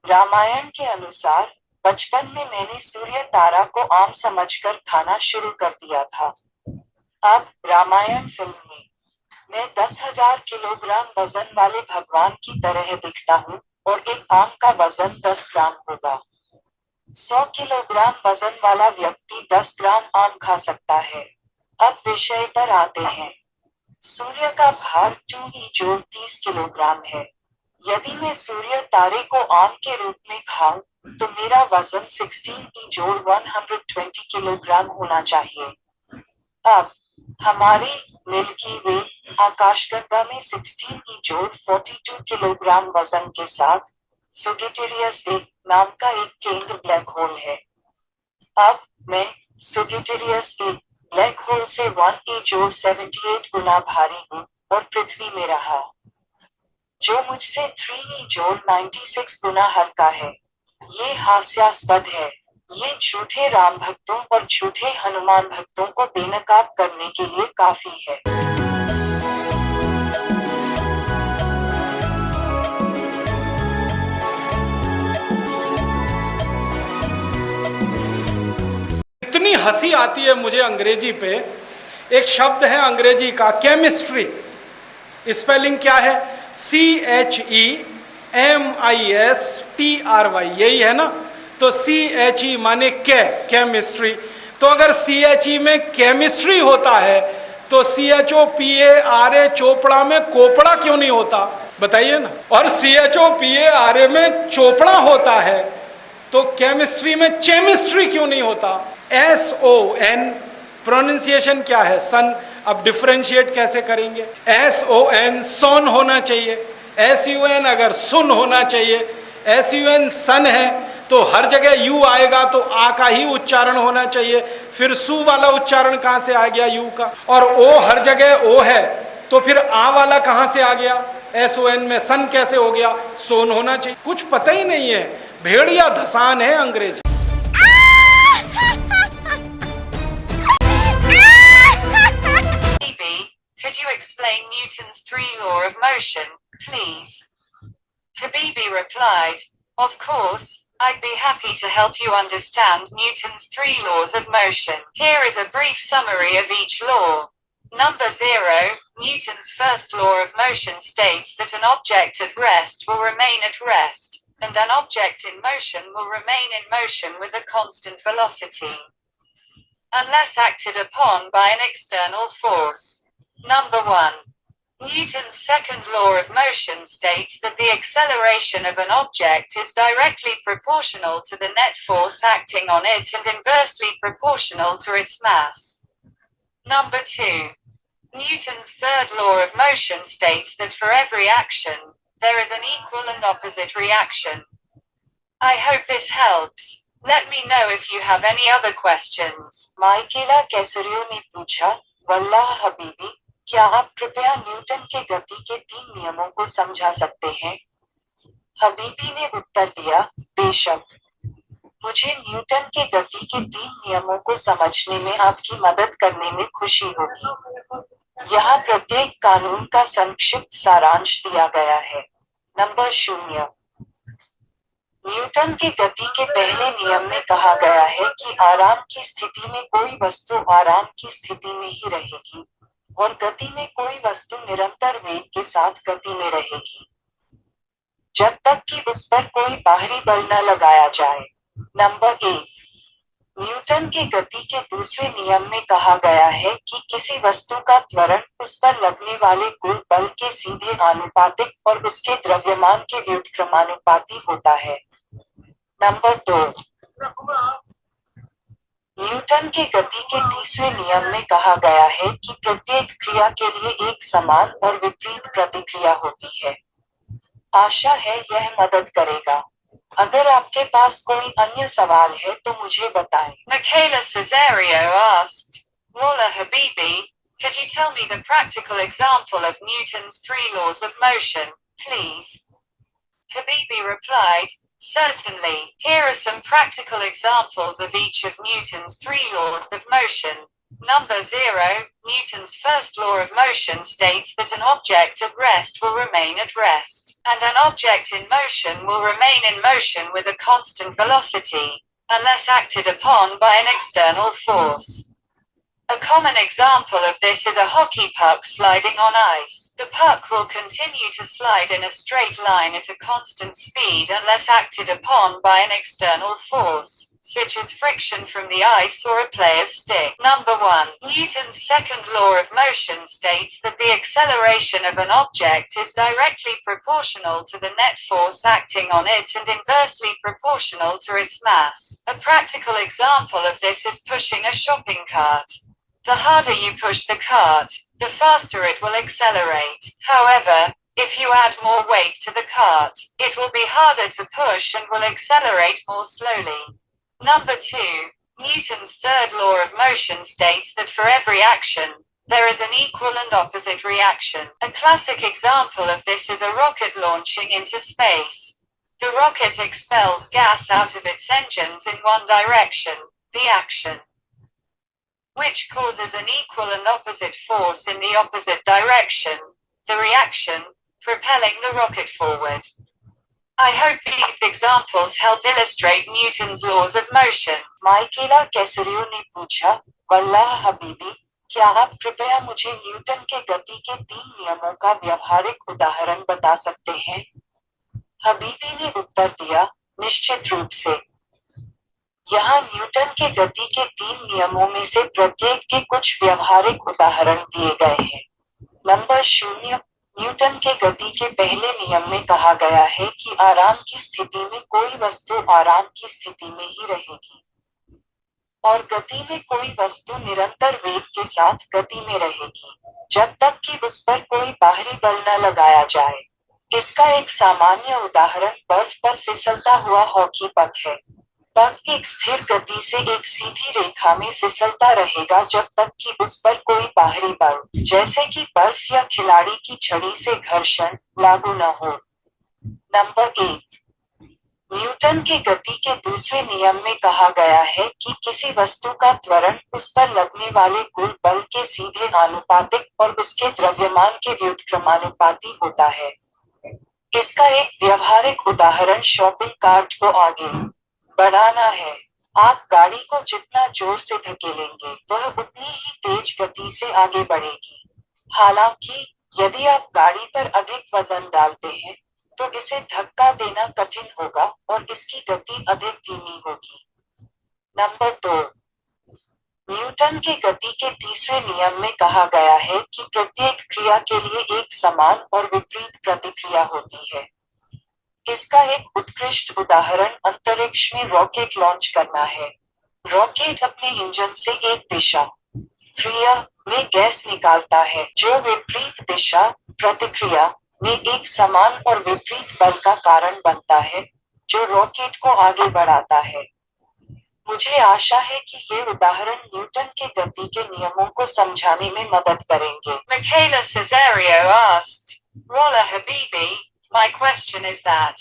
रामायण के अनुसार बचपन में मैंने सूर्य तारा को आम समझकर खाना शुरू कर दिया था। अब रामायण फिल्म में मैं 10,000 किलोग्राम वजन वाले भगवान की तरह दिखता हूँ और एक आम का वजन 10 ग्राम होगा। 100 किलोग्राम वजन वाला व्यक्ति 10 ग्राम आम खा सकता है। अब विषय पर आते हैं। सूर्य का भार 2e जोड़ 30 किलोग्राम है। यदि मैं सूर्य तारे को आम के रूप में खाऊं, तो मेरा वजन 16e जोड़ 120 किलोग्राम होना चाहिए। अब हमारे मिल्की वे आकाशगंगा में 16e जोड़ 42 किलोग्राम वजन के साथ सजिटेरियस ए नाम का एक केंद्र ब्लैक होल है। अब मैं सजिटेरियस ए ब्लैक होल से 1e जोड़ 78 गुना भारी हूँ और पृथ्वी में रहा, जो मुझसे 3e जोड़ 96 गुना हल्का है। ये हास्यास्पद है। ये झूठे राम भक्तों और झूठे हनुमान भक्तों को बेनकाब करने के लिए काफी है। इतनी हंसी आती है मुझे अंग्रेजी पे। एक शब्द है अंग्रेजी का केमिस्ट्री, स्पेलिंग क्या है? CHEMISTRY, यही है ना? तो CHE माने केमिस्ट्री। तो अगर CHE में केमिस्ट्री होता है तो CHOPARA चोपड़ा में कोपड़ा क्यों नहीं होता? बताइए ना। और CHOPARA में चोपड़ा होता है तो केमिस्ट्री में चेमिस्ट्री क्यों नहीं होता? SON प्रोनाउंसिएशन क्या है? सन। अब डिफरेंशिएट कैसे करेंगे? SON सोन होना चाहिए। SUN अगर सुन होना चाहिए, SUN सन है तो हर जगह यू आएगा तो आ का ही उच्चारण होना चाहिए, फिर सु वाला उच्चारण कहाँ से आ गया यू का? और ओ हर जगह ओ है तो फिर आ वाला कहाँ से आ गया? SON में सन कैसे हो गया? सोन होना चाहिए। कुछ पता ही नहीं है, भेड़िया धसान है अंग्रेजी। Could you explain Newton's three law of motion, please? Habibi replied, of course, I'd be happy to help you understand Newton's three laws of motion. Here is a brief summary of each law. Number 0, Newton's first law of motion states that an object at rest will remain at rest, and an object in motion will remain in motion with a constant velocity, unless acted upon by an external force. Number 1. Newton's second law of motion states that the acceleration of an object is directly proportional to the net force acting on it and inversely proportional to its mass. Number 2. Newton's third law of motion states that for every action, there is an equal and opposite reaction. I hope this helps. Let me know if you have any other questions. माइकेला कैसरियो ने पूछा, वल्लाह हबीबी, क्या आप कृपया Newton के गति के 3 नियमों को समझा सकते हैं? हबीबी ने उत्तर दिया, बेशक। मुझे न्यूटन के गति के 3 नियमों को समझने में आपकी मदद करने में खुशी होगी। यहाँ प्रत्येक कानून का संक्षिप्त सारांश दिया गया है। नंबर 0। न्यूटन के गति के पहले नियम में कहा गया है कि आराम की स्थिति में कोई वस्तु आराम की स्थिति में ही रहेगी, और गति में कोई वस्तु निरंतर वेग के साथ गति में रहेगी, जब तक कि उस पर कोई बाहरी बल न लगाया जाए। नंबर 1। न्यूटन के गति के दूसरे नियम में कहा गया है कि किसी वस्तु का त्वरण उस पर लगने वाले कुल बल के सीधे आनुपातिक और उसके द्रव्यमान के व्युत्क्रमानुपाती होता है। नंबर 2। न्यूटन के गति के तीसरे नियम में कहा गया है कि प्रत्येक क्रिया के लिए एक समान और विपरीत प्रतिक्रिया होती है। आशा है यह मदद करेगा। अगर आपके पास कोई अन्य सवाल है तो मुझे बताएं। Michaela Caesario asked, Wallah Habibi, could you tell me the practical example of Newton's three laws of motion, please? Habibi replied, certainly. Here are some practical examples of each of Newton's three laws of motion. Number 0, Newton's first law of motion states that an object at rest will remain at rest, and an object in motion will remain in motion with a constant velocity, unless acted upon by an external force. A common example of this is a hockey puck sliding on ice. The puck will continue to slide in a straight line at a constant speed unless acted upon by an external force, such as friction from the ice or a player's stick. Number 1. Newton's second law of motion states that the acceleration of an object is directly proportional to the net force acting on it and inversely proportional to its mass. A practical example of this is pushing a shopping cart. The harder you push the cart, the faster it will accelerate. However, if you add more weight to the cart, it will be harder to push and will accelerate more slowly. Number 2. Newton's third law of motion states that for every action, there is an equal and opposite reaction. A classic example of this is a rocket launching into space. The rocket expels gas out of its engines in one direction, the action, which causes an equal and opposite force in the opposite direction, the reaction, propelling the rocket forward. I hope these examples help illustrate Newton's laws of motion. माइकेला कैसरियो ने पूछा, वल्लाह हबीबी, क्या आप कृपया मुझे Newton के गति के 3 नियमों का व्यवहारिक उदाहरण बता सकते हैं? हबीबी ने उत्तर दिया, निश्चित रूप से। यहाँ न्यूटन के गति के 3 नियमों में से प्रत्येक के कुछ व्यवहारिक उदाहरण दिए गए हैं। नंबर 0, न्यूटन के गति के पहले नियम में कहा गया है कि आराम की स्थिति में कोई वस्तु आराम की स्थिति में ही रहेगी, और गति में कोई वस्तु निरंतर वेग के साथ गति में रहेगी, जब तक कि उस पर कोई बाहरी बल न लगाया जाए। इसका एक सामान्य उदाहरण बर्फ पर फिसलता हुआ हॉकी पक है। पक एक स्थिर गति से एक सीधी रेखा में फिसलता रहेगा जब तक कि उस पर कोई बाहरी बल, जैसे कि बर्फ या खिलाड़ी की छड़ी से घर्षण, लागू न हो। नंबर 1। न्यूटन के गति के दूसरे नियम में कहा गया है कि किसी वस्तु का त्वरण उस पर लगने वाले कुल बल के सीधे आनुपातिक और उसके द्रव्यमान के व्युत्क्रमानुपाती होता है। इसका एक व्यावहारिक उदाहरण शॉपिंग कार्ट को आगे बढ़ाना है। आप गाड़ी को जितना जोर से धकेलेंगे, वह उतनी ही तेज गति से आगे बढ़ेगी। हालांकि, यदि आप गाड़ी पर अधिक वजन डालते हैं, तो इसे धक्का देना कठिन होगा और इसकी गति अधिक धीमी होगी। नंबर 2। न्यूटन के गति के तीसरे नियम में कहा गया है कि प्रत्येक क्रिया के लिए एक समान और विपरीत प्रतिक्रिया होती है। इसका एक उत्कृष्ट उदाहरण अंतरिक्ष में रॉकेट लॉन्च करना है। रॉकेट अपने इंजन से एक दिशा, क्रिया, में गैस निकालता है जो विपरीत दिशा, प्रतिक्रिया, में एक समान और विपरीत बल का कारण बनता है, जो रॉकेट को आगे बढ़ाता है। मुझे आशा है कि ये उदाहरण न्यूटन के गति के नियमों को समझाने में मदद करेंगे। Michaela Caesario asked, Wallah Habibi, my question is that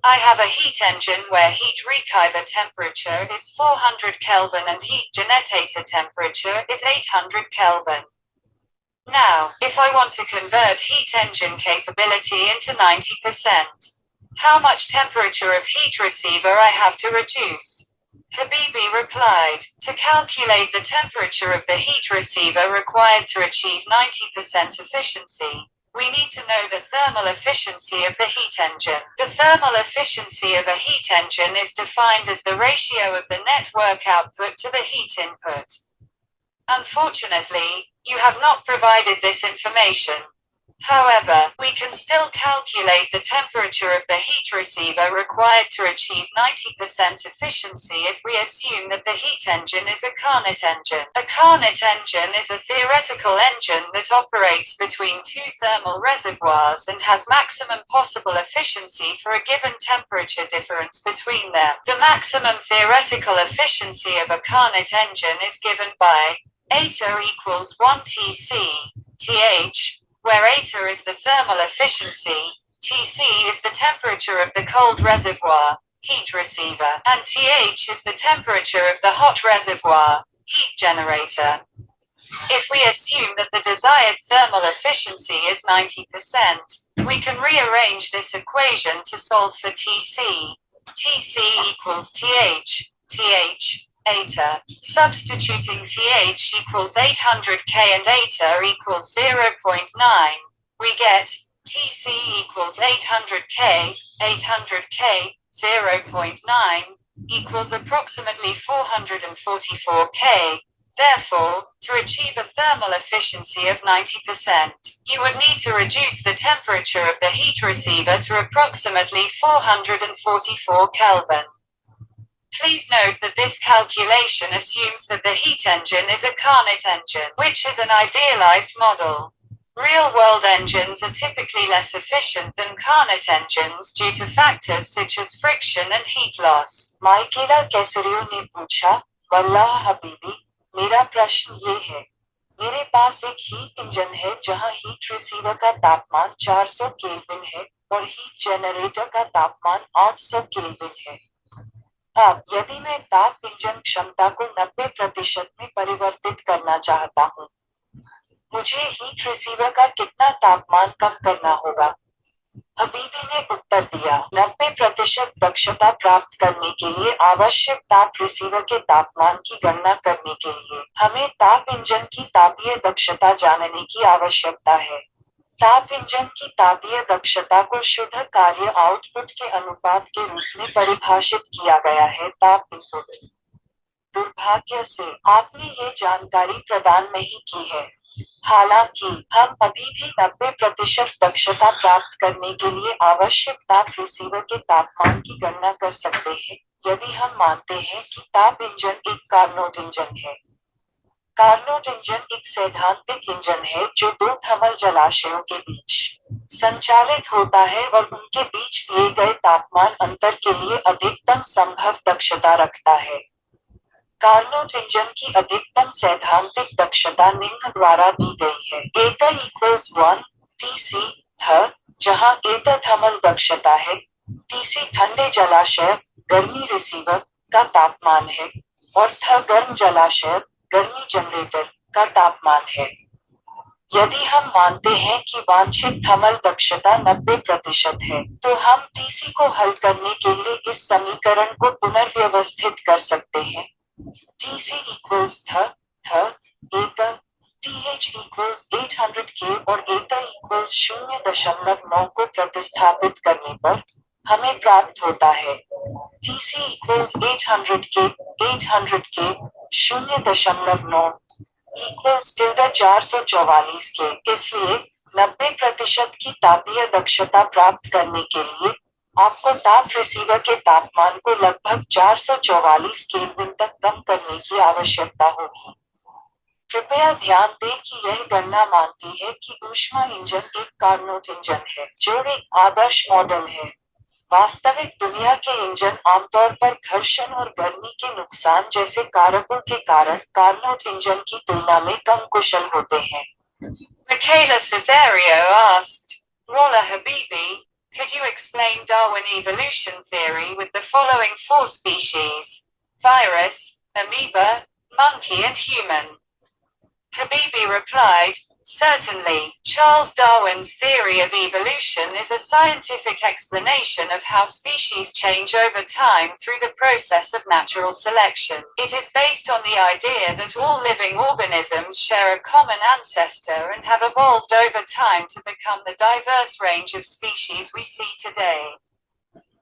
I have a heat engine where heat recover temperature is 400 Kelvin and heat generator temperature is 800 Kelvin. Now, if I want to convert heat engine capability into 90%, how much temperature of heat receiver I have to reduce? Habibi replied, to calculate the temperature of the heat receiver required to achieve 90% efficiency, we need to know the thermal efficiency of the heat engine. The thermal efficiency of a heat engine is defined as the ratio of the net work output to the heat input. Unfortunately, you have not provided this information. However, we can still calculate the temperature of the heat receiver required to achieve 90% efficiency if we assume that the heat engine is a Carnot engine. A Carnot engine is a theoretical engine that operates between two thermal reservoirs and has maximum possible efficiency for a given temperature difference between them. The maximum theoretical efficiency of a Carnot engine is given by eta equals 1 Tc, Th, where eta is the thermal efficiency, Tc is the temperature of the cold reservoir, heat receiver, and Th is the temperature of the hot reservoir, heat generator. If we assume that the desired thermal efficiency is 90%, we can rearrange this equation to solve for Tc. Tc equals Th, Th, eta. Substituting Th equals 800K and eta equals 0.9, we get Tc equals 800K, 800K, 0.9, equals approximately 444K. Therefore, to achieve a thermal efficiency of 90%, you would need to reduce the temperature of the heat receiver to approximately 444 Kelvin. Please note that this calculation assumes that the heat engine is a Carnot engine, which is an idealized model. Real-world engines are typically less efficient than Carnot engines due to factors such as friction and heat loss. Michaela Caesario ने पूछा, वल्लाह हबीबी, मेरा प्रश्न ये है। मेरे पास एक heat engine है जहां हीट रिसीवर का तापमान 400 केल्विन है और हीट जनरेटर का तापमान 800 केल्विन है। अब यदि मैं ताप इंजन क्षमता को 90% में परिवर्तित करना चाहता हूँ, मुझे हीट रिसीवर का कितना तापमान कम करना होगा? हबीबी ने उत्तर दिया, 90% दक्षता प्राप्त करने के लिए आवश्यक ताप रिसीवर के तापमान की गणना करने के लिए हमें ताप इंजन की तापीय दक्षता जानने की आवश्यकता है। ताप इंजन की तापीय दक्षता को शुद्ध कार्य आउटपुट के अनुपात के रूप में परिभाषित किया गया है। ताप इनपुट। दुर्भाग्य से आपने ये जानकारी प्रदान नहीं की है। हालांकि हम अभी भी 90% दक्षता प्राप्त करने के लिए आवश्यक ताप रिसीवर के तापमान की गणना कर सकते हैं, यदि हम मानते हैं कि ताप इंजन एक कार्नोट इंजन है। कार्नोट इंजन एक सैद्धांतिक इंजन है जो दो थर्मल जलाशयों के बीच संचालित होता है और उनके बीच दिए गए तापमान अंतर के लिए अधिकतम संभव दक्षता रखता है। कार्नोट इंजन की अधिकतम सैद्धांतिक दक्षता निम्न द्वारा दी गई है। एटा इक्वल्स 1 टीसी थ, जहां एटा थर्मल दक्षता है, टीसी ठंडे जलाशय गर्मी रिसीवर का तापमान है और थ गर्म जलाशय गर्मी जनरेटर का तापमान है। यदि हम मानते हैं कि वांछित थर्मल दक्षता 90% है, तो हम टीसी को हल करने के लिए इस समीकरण को पुनर्व्यवस्थित कर सकते हैं। टीसी इक्वल्स थ एटा, टीएच इक्वल्स 800K और एटा इक्वल्स 0.9 को प्रतिस्थापित करने पर हमें प्राप्त होता है टीसी इक्वल्स 800K 0.9 इक्वल्स 444 के। इसलिए 90% की तापीय दक्षता प्राप्त करने के लिए आपको ताप रिसीवर के तापमान को लगभग 444 केल्विन तक कम करने की आवश्यकता होगी। कृपया ध्यान दें कि यह गणना मानती है कि ऊष्मा इंजन एक कार्नोट इंजन है, जो एक आदर्श मॉडल है। वास्तविक दुनिया के इंजन आमतौर पर घर्षण और गर्मी के नुकसान जैसे कारकों के कारण कार्नोट इंजन की तुलना में कम कुशल होते हैं। Michaela Caesario asked, Wallah Habibi, could you explain Darwin evolution theory with the following 4 species: virus, amoeba, monkey and human? Habibi replied, certainly. Charles Darwin's theory of evolution is a scientific explanation of how species change over time through the process of natural selection. It is based on the idea that all living organisms share a common ancestor and have evolved over time to become the diverse range of species we see today.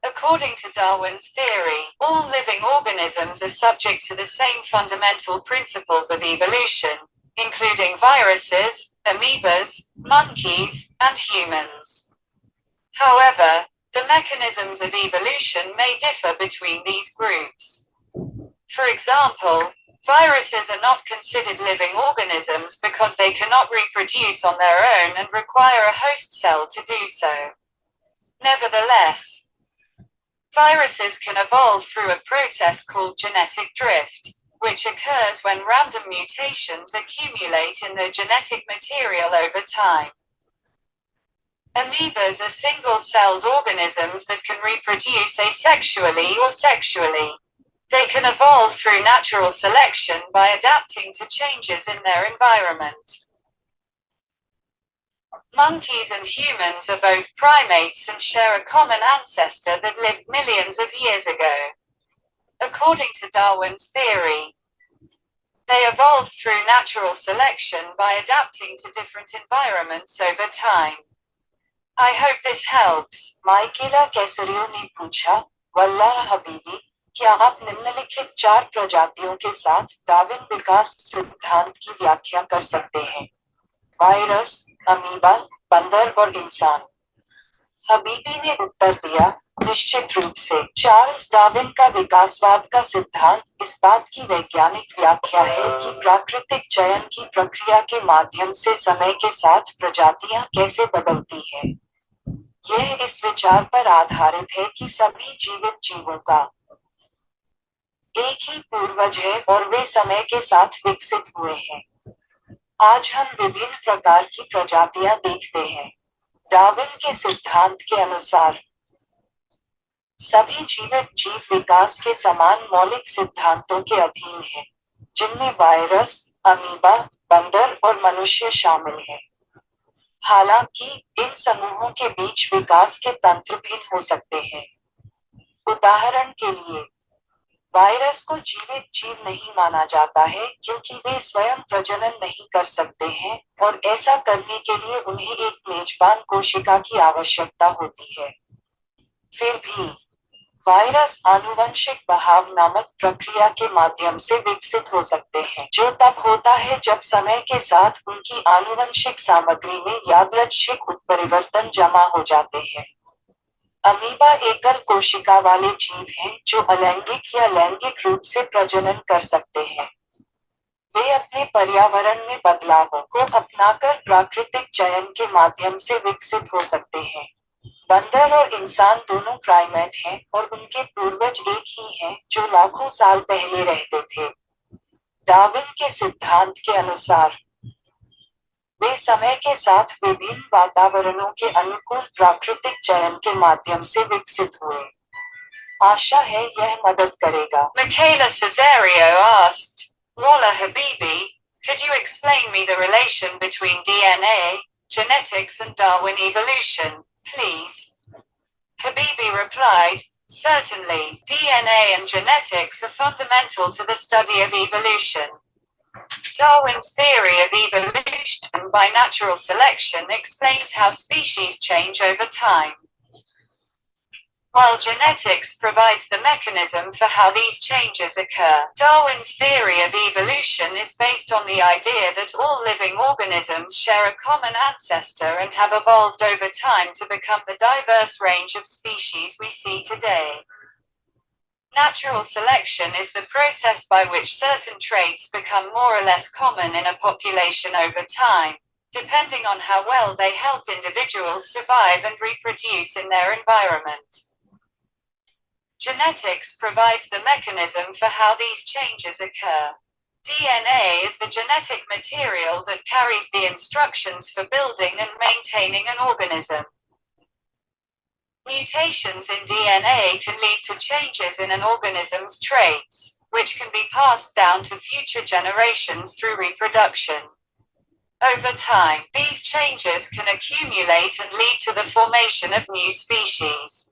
According to Darwin's theory, all living organisms are subject to the same fundamental principles of evolution, including viruses, amoebas, monkeys, and humans. However, the mechanisms of evolution may differ between these groups. For example, viruses are not considered living organisms because they cannot reproduce on their own and require a host cell to do so. Nevertheless, viruses can evolve through a process called genetic drift, which occurs when random mutations accumulate in the genetic material over time. Amoebas are single-celled organisms that can reproduce asexually or sexually. They can evolve through natural selection by adapting to changes in their environment. Monkeys and humans are both primates and share a common ancestor that lived millions of years ago. According to Darwin's theory, they evolved through natural selection by adapting to different environments over time. I hope this helps. माइकेला कैसरियो ने पूछा, वल्लाह हबीबी, क्या आप निम्नलिखित 4 प्रजातियों के साथ Darwin विकास सिद्धांत की व्याख्या कर सकते हैं? वायरस, अमीबा, बंदर और इंसान। हबीबी ने उत्तर दिया, निश्चित रूप से। चार्ल्स डार्विन का विकासवाद का सिद्धांत इस बात की वैज्ञानिक व्याख्या है कि प्राकृतिक चयन की प्रक्रिया के माध्यम से समय के साथ प्रजातियां कैसे बदलती हैं। यह इस विचार पर आधारित है कि सभी जीवित जीवों का एक ही पूर्वज है और वे समय के साथ विकसित हुए हैं। आज हम विभिन्न प्रकार की प्रजातियां देखते हैं। डार्विन के सिद्धांत के अनुसार सभी जीवित जीव विकास के समान मौलिक सिद्धांतों के अधीन हैं, जिनमें वायरस, अमीबा, बंदर और मनुष्य शामिल हैं। हालांकि इन समूहों के बीच विकास के तंत्र भिन्न हो सकते हैं। उदाहरण के लिए, वायरस को जीवित जीव नहीं माना जाता है क्योंकि वे स्वयं प्रजनन नहीं कर सकते हैं और ऐसा करने के लिए उन्हें एक मेजबान कोशिका की आवश्यकता होती है। फिर भी वायरस आनुवंशिक बहाव नामक प्रक्रिया के माध्यम से विकसित हो सकते हैं, जो तब होता है जब समय के साथ उनकी आनुवंशिक सामग्री में यादृच्छिक उत्परिवर्तन जमा हो जाते हैं। अमीबा एकल कोशिका वाले जीव हैं जो अलैंगिक या लैंगिक रूप से प्रजनन कर सकते हैं। वे अपने पर्यावरण में बदलावों को अपनाकर प्राकृतिक चयन के माध्यम से विकसित हो सकते हैं। बंदर और इंसान दोनों प्राइमेट हैं और उनके पूर्वज एक ही हैं जो लाखों साल पहले रहते थे। डार्विन के सिद्धांत के अनुसार वे समय के साथ विभिन्न वातावरणों के अनुकूल प्राकृतिक चयन के माध्यम से विकसित हुए। आशा है यह मदद करेगा। Michaela Caesario asked, Wallah Habibi, could you explain me the relation between DNA, genetics and Darwin evolution, please? Habibi replied, certainly, DNA and genetics are fundamental to the study of evolution. Darwin's theory of evolution by natural selection explains how species change over time, while genetics provides the mechanism for how these changes occur. Darwin's theory of evolution is based on the idea that all living organisms share a common ancestor and have evolved over time to become the diverse range of species we see today. Natural selection is the process by which certain traits become more or less common in a population over time, depending on how well they help individuals survive and reproduce in their environment. Genetics provides the mechanism for how these changes occur. DNA is the genetic material that carries the instructions for building and maintaining an organism. Mutations in DNA can lead to changes in an organism's traits, which can be passed down to future generations through reproduction. Over time, these changes can accumulate and lead to the formation of new species.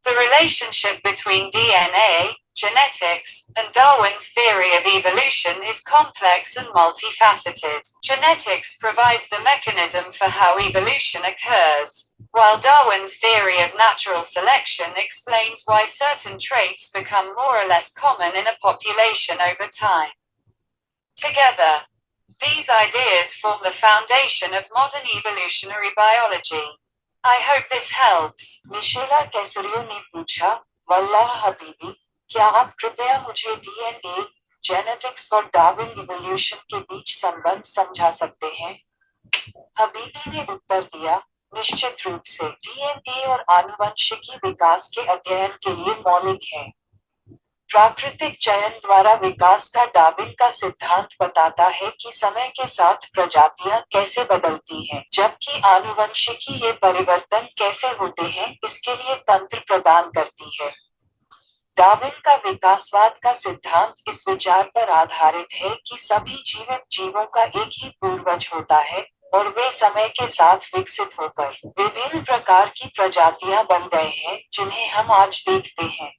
The relationship between DNA, genetics, and Darwin's theory of evolution is complex and multifaceted. Genetics provides the mechanism for how evolution occurs, while Darwin's theory of natural selection explains why certain traits become more or less common in a population over time. Together, these ideas form the foundation of modern evolutionary biology. I hope this helps. मिशेला कैसरियो ने पूछा, वल्लाह हबीबी, क्या आप कृपया मुझे DNA, genetics और Darwin evolution के बीच संबंध समझा सकते हैं? हबीबी ने उत्तर दिया, निश्चित रूप से। डीएनए और आनुवंशिकी विकास के अध्ययन के लिए मौलिक है। प्राकृतिक चयन द्वारा विकास का डार्विन का सिद्धांत बताता है कि समय के साथ प्रजातियां कैसे बदलती हैं, जबकि आनुवंशिकी ये परिवर्तन कैसे होते हैं इसके लिए तंत्र प्रदान करती है। डार्विन का विकासवाद का सिद्धांत इस विचार पर आधारित है कि सभी जीवित जीवों का एक ही पूर्वज होता है और वे समय के साथ विकसित होकर विभिन्न प्रकार की प्रजातियां बन गए हैं जिन्हें हम आज देखते हैं।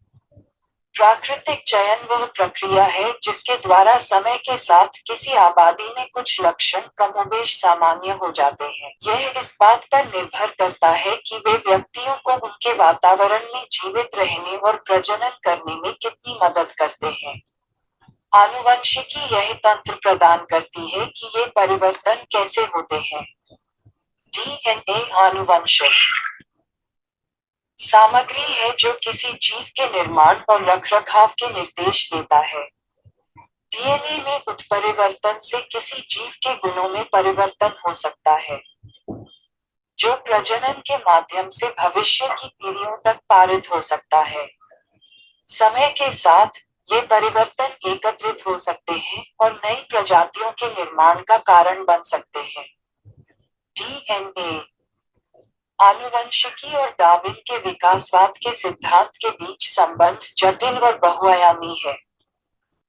प्राकृतिक चयन वह प्रक्रिया है जिसके द्वारा समय के साथ किसी आबादी में कुछ लक्षण कमोबेश सामान्य हो जाते हैं। यह इस बात पर निर्भर करता है कि वे व्यक्तियों को उनके वातावरण में जीवित रहने और प्रजनन करने में कितनी मदद करते हैं। आनुवंशिकी यह तंत्र प्रदान करती है कि ये परिवर्तन कैसे होते हैं। डीएनए आनुवंशिक सामग्री है जो किसी जीव के निर्माण और रखरखाव के निर्देश देता है। डीएनए में उत्परिवर्तन से किसी जीव के गुणों में परिवर्तन हो सकता है, जो प्रजनन के माध्यम से भविष्य की पीढ़ियों तक पारित हो सकता है। समय के साथ, ये परिवर्तन एकत्रित हो सकते हैं और नई प्रजातियों के निर्माण का कारण बन सकते हैं। डीएनए आनुवंशिकी और डार्विन के विकासवाद के सिद्धांत के बीच संबंध जटिल और बहुआयामी है।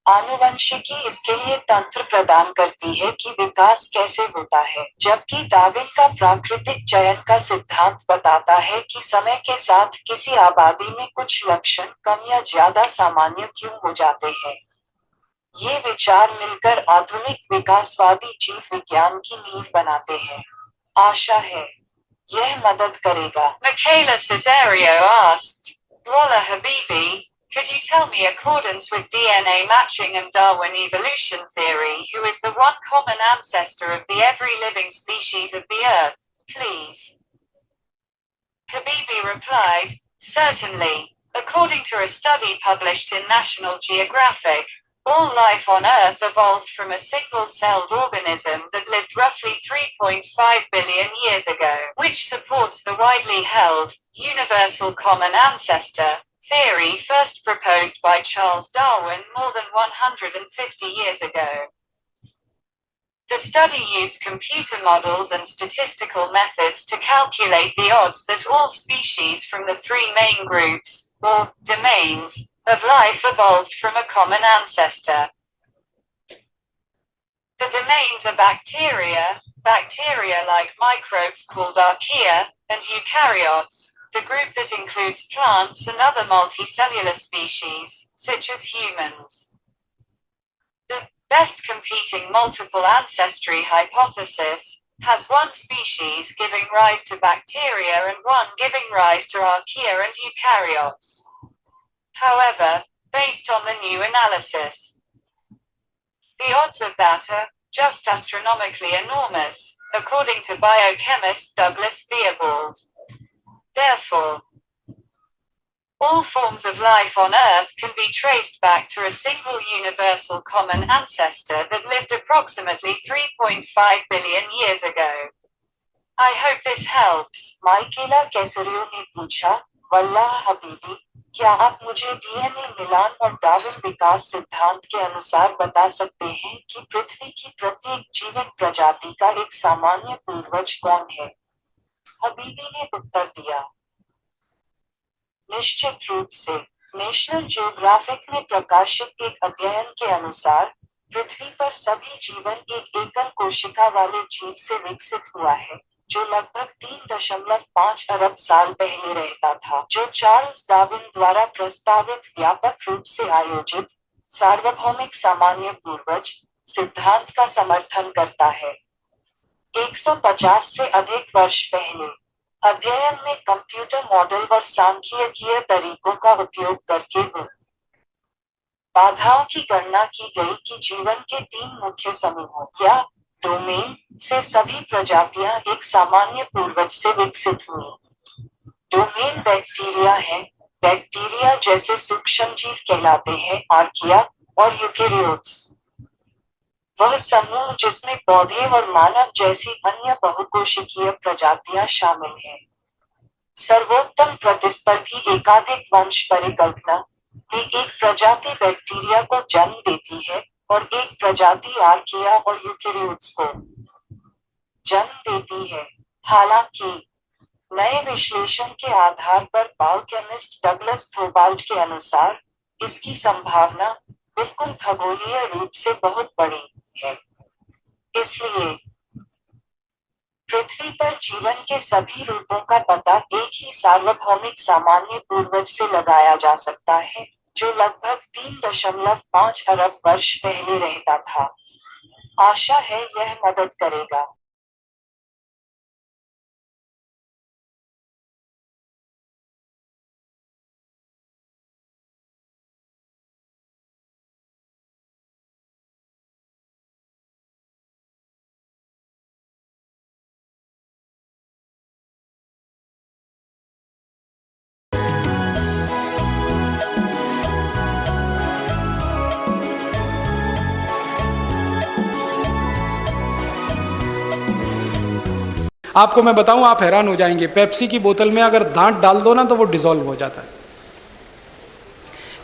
आनुवंशिकी इसके लिए तंत्र प्रदान करती है कि विकास कैसे होता है, जबकि डार्विन का प्राकृतिक चयन का सिद्धांत बताता है कि समय के साथ किसी आबादी में कुछ लक्षण कम या ज्यादा सामान्य क्यों हो जाते हैं। ये विचार मिलकर आधुनिक विकासवादी जीव विज्ञान की नींव बनाते हैं। आशा है यह मदद करेगा। Michaela Caesario asked, Wallah Habibi, could you tell me accordance with DNA matching and Darwin evolution theory who is the one common ancestor of the every living species of the earth, please? Habibi replied, certainly. According to a study published in National Geographic, All life on Earth evolved from a single-celled organism that lived roughly 3.5 billion years ago, which supports the widely held, universal common ancestor theory first proposed by Charles Darwin more than 150 years ago. The study used computer models and statistical methods to calculate the odds that all species from the three main groups, or domains, of life evolved from a common ancestor. The domains are bacteria like microbes called archaea, and eukaryotes, the group that includes plants and other multicellular species, such as humans. The best competing multiple ancestry hypothesis has one species giving rise to bacteria and one giving rise to archaea and eukaryotes. However, based on the new analysis, the odds of that are just astronomically enormous, according to biochemist Douglas Theobald. Therefore, all forms of life on Earth can be traced back to a single universal common ancestor that lived approximately 3.5 billion years ago. I hope this helps. माइकेला कैसरियो ने पूछा, वल्लाह हबीबी, क्या आप मुझे DNA मिलान और Darwin विकास सिद्धांत के अनुसार बता सकते हैं कि पृथ्वी की प्रत्येक जीवित प्रजाति का एक सामान्य पूर्वज कौन है? हबीबी ने उत्तर दिया, निश्चित रूप से। नेशनल ज्योग्राफिक में प्रकाशित एक अध्ययन के अनुसार पृथ्वी पर सभी जीवन एक एकल कोशिका वाले जीव से विकसित हुआ है, जो लगभग 3.5 अरब साल पहले रहता था, जो चार्ल्स डार्विन द्वारा प्रस्तावित व्यापक रूप से आयोजित सार्वभौमिक सामान्य पूर्वज सिद्धांत का समर्थन करता है। 150 से अधिक वर्ष पहले अध्ययन में कंप्यूटर मॉडल और सांख्यिकीय तरीकों का उपयोग करके बाधाओं की गणना की गई कि जीवन के 3 मुख्य समूहों या डोमेन से सभी प्रजातियां एक सामान्य पूर्वज से विकसित हुई। डोमेन बैक्टीरिया है, बैक्टीरिया जैसे सूक्ष्मजीव कहलाते हैं, आर्किया और यूकेरियोट्स। वह समूह जिसमें पौधे और मानव जैसी अन्य बहुकोशिकीय प्रजातियां शामिल हैं। सर्वोत्तम प्रतिस्पर्धी एकाधिक वंश परिकल्पना में एक प्रजाति बैक्टीरिया को जन्म देती है और एक प्रजाति आर्किया और यूकेरियोट्स को जन्म देती है। हालांकि नए विश्लेषण के आधार पर बायोकेमिस्ट डगलस थोबाल्ड के अनुसार इसकी संभावना बिल्कुल खगोलीय रूप से बहुत बड़ी है। इसलिए पृथ्वी पर जीवन के सभी रूपों का पता एक ही सार्वभौमिक सामान्य पूर्वज से लगाया जा सकता है, जो लगभग 3.5 अरब वर्ष पहले रहता था। आशा है यह मदद करेगा। आपको मैं बताऊं, आप हैरान हो जाएंगे, पेप्सी की बोतल में अगर दांत डाल दो ना तो वो डिसॉल्व हो जाता है।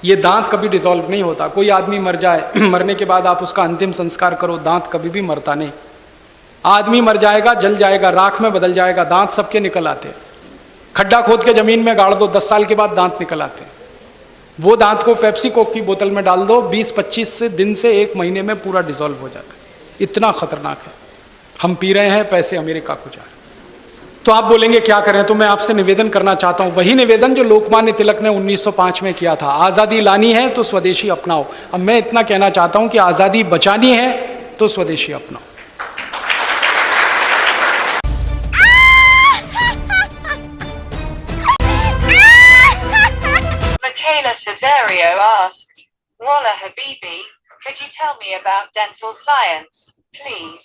ये दांत कभी डिसॉल्व नहीं होता। कोई आदमी मर जाए, मरने के बाद आप उसका अंतिम संस्कार करो, दांत कभी भी मरता नहीं। आदमी मर जाएगा, जल जाएगा, राख में बदल जाएगा, दांत सबके निकल आते हैं। खड्डा खोद के जमीन में गाड़ दो, 10 साल के बाद दांत निकल आते हैं। वो दांत को पेप्सी कोक की बोतल में डाल दो, 20-25 से दिन से 1 महीने में पूरा डिसॉल्व हो जाता है। इतना खतरनाक है। हम पी रहे हैं, पैसे अमेरिका को जा रहे हैं। तो आप बोलेंगे क्या करें? तो मैं आपसे निवेदन करना चाहता हूं, वही निवेदन जो लोकमान्य तिलक ने 1905 में किया था, आज़ादी लानी है तो स्वदेशी अपनाओ। अब मैं इतना कहना चाहता हूं कि आज़ादी बचानी है तो स्वदेशी अपनाओ। Michaela Caesario asked, Wallah Habibi, could you tell me about dental science, please?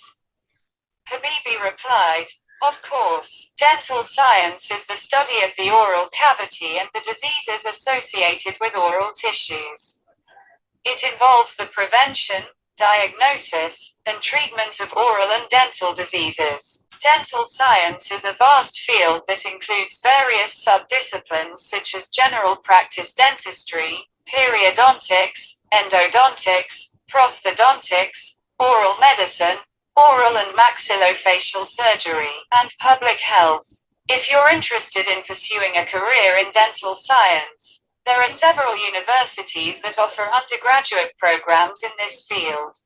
Habibi replied, of course. Dental science is the study of the oral cavity and the diseases associated with oral tissues. It involves the prevention, diagnosis, and treatment of oral and dental diseases. Dental science is a vast field that includes various sub-disciplines such as general practice dentistry, periodontics, endodontics, prosthodontics, oral medicine, oral and maxillofacial surgery, and public health. If you're interested in pursuing a career in dental science, there are several universities that offer undergraduate programs in this field.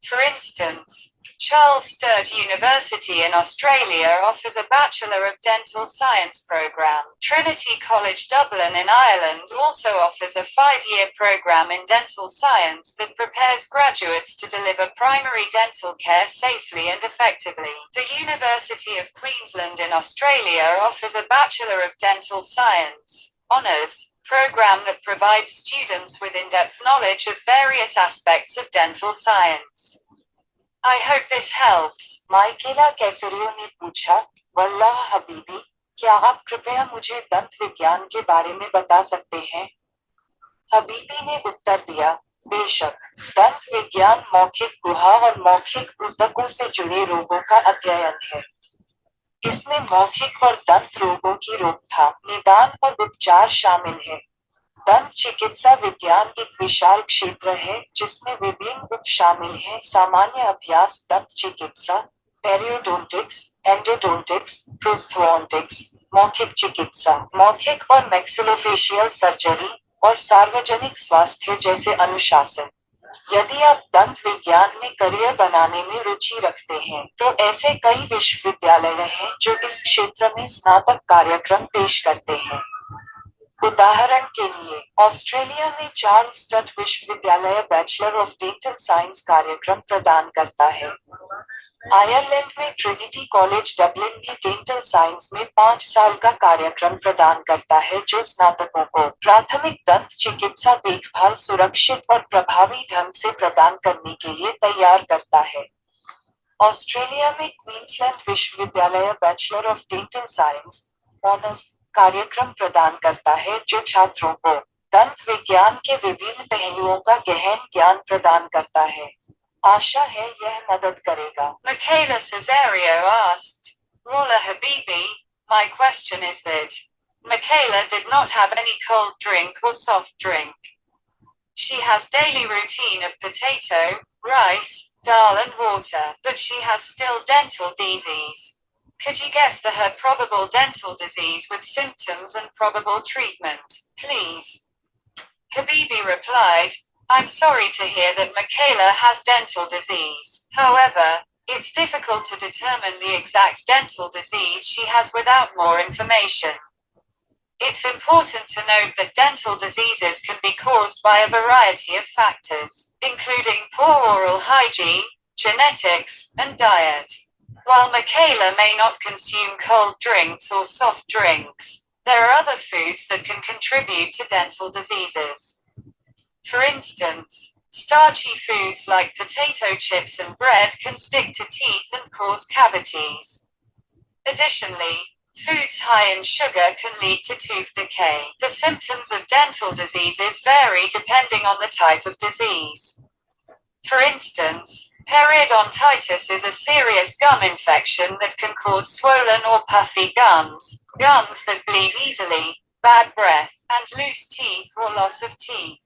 For instance, Charles Sturt University in Australia offers a Bachelor of Dental Science program. Trinity College Dublin in Ireland also offers a 5-year program in dental science that prepares graduates to deliver primary dental care safely and effectively. The University of Queensland in Australia offers a Bachelor of Dental Science (Honours) program that provides students with in-depth knowledge of various aspects of dental science. I hope this helps. माइकेला कैसरियो ने पूछा, वल्लाह हबीबी, क्या आप कृपया मुझे दंत विज्ञान के बारे में बता सकते हैं? हबीबी ने उत्तर दिया, बेशक। दंत विज्ञान मौखिक गुहा और मौखिक ऊतकों से जुड़े रोगों का अध्ययन है। इसमें मौखिक और दंत रोगों की रोकथाम, निदान और उपचार शामिल है। दंत चिकित्सा विज्ञान एक विशाल क्षेत्र है जिसमें विभिन्न उप शामिल हैं। सामान्य अभ्यास दंत चिकित्सा, पेरियोडोंटिक्स, एंडोडोंटिक्स, प्रोस्थोडोंटिक्स, मौखिक चिकित्सा, मौखिक और मैक्सिलोफेशियल सर्जरी, और सार्वजनिक स्वास्थ्य जैसे अनुशासन। यदि आप दंत विज्ञान में करियर बनाने में रुचि रखते हैं, तो ऐसे कई विश्वविद्यालय हैं जो इस क्षेत्र में स्नातक कार्यक्रम पेश करते हैं। उदाहरण के लिए, ऑस्ट्रेलिया में चार्ल्स स्टट विश्वविद्यालय बैचलर ऑफ डेंटल साइंस कार्यक्रम प्रदान करता है। आयरलैंड में ट्रिनिटी कॉलेज डबलिन भी डेंटल साइंस में 5 साल का कार्यक्रम प्रदान करता है जो स्नातकों को प्राथमिक दंत चिकित्सा देखभाल सुरक्षित और प्रभावी ढंग से प्रदान करने के लिए तैयार करता है। ऑस्ट्रेलिया में क्वींसलैंड विश्वविद्यालय bachelor of dental science (honours) कार्यक्रम प्रदान करता है जो छात्रों को दंत विज्ञान के विभिन्न पहलुओं का गहन ज्ञान प्रदान करता है। आशा है यह मदद करेगा। Michaela Caesario asked, Wallah Habibi, my question is that Michaela did not have any cold drink or soft drink. She has daily routine of potato, rice, dal and water, but she has still dental disease. Could you guess her probable dental disease with symptoms and probable treatment, please? Habibi replied, I'm sorry to hear that Michaela has dental disease. However, it's difficult to determine the exact dental disease she has without more information. It's important to note that dental diseases can be caused by a variety of factors, including poor oral hygiene, genetics, and diet. While Michaela may not consume cold drinks or soft drinks, there are other foods that can contribute to dental diseases. For instance, starchy foods like potato chips and bread can stick to teeth and cause cavities. Additionally, foods high in sugar can lead to tooth decay. The symptoms of dental diseases vary depending on the type of disease. For instance, periodontitis is a serious gum infection that can cause swollen or puffy gums, gums that bleed easily, bad breath, and loose teeth or loss of teeth.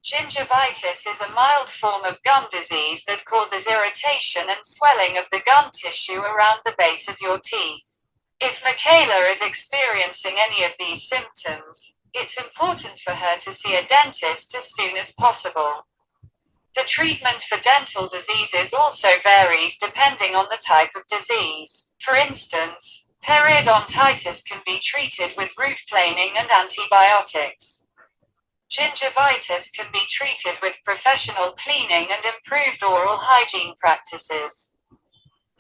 Gingivitis is a mild form of gum disease that causes irritation and swelling of the gum tissue around the base of your teeth. If Michaela is experiencing any of these symptoms, it's important for her to see a dentist as soon as possible. The treatment for dental diseases also varies depending on the type of disease. For instance, periodontitis can be treated with root planing and antibiotics. Gingivitis can be treated with professional cleaning and improved oral hygiene practices.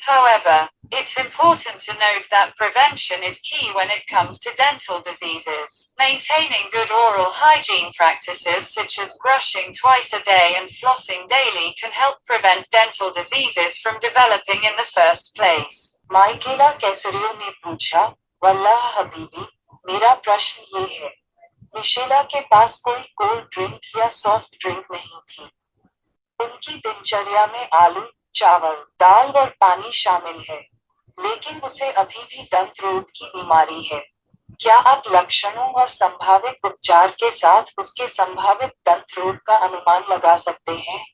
However, it's important to note that prevention is key when it comes to dental diseases. Maintaining good oral hygiene practices such as brushing twice a day and flossing daily can help prevent dental diseases from developing in the first place. माइकेला कैसरियो ने पूछा, वल्लाह हबीबी, मेरा प्रश्न ये है, मिशेला के पास कोई cold drink या soft drink नहीं थी। उनकी दिनचर्या में आलू, चावल, दाल और पानी शामिल है, लेकिन उसे अभी भी दंत रोग की बीमारी है। क्या आप लक्षणों और संभावित उपचार के साथ उसके संभावित दंत रोग का अनुमान लगा सकते हैं?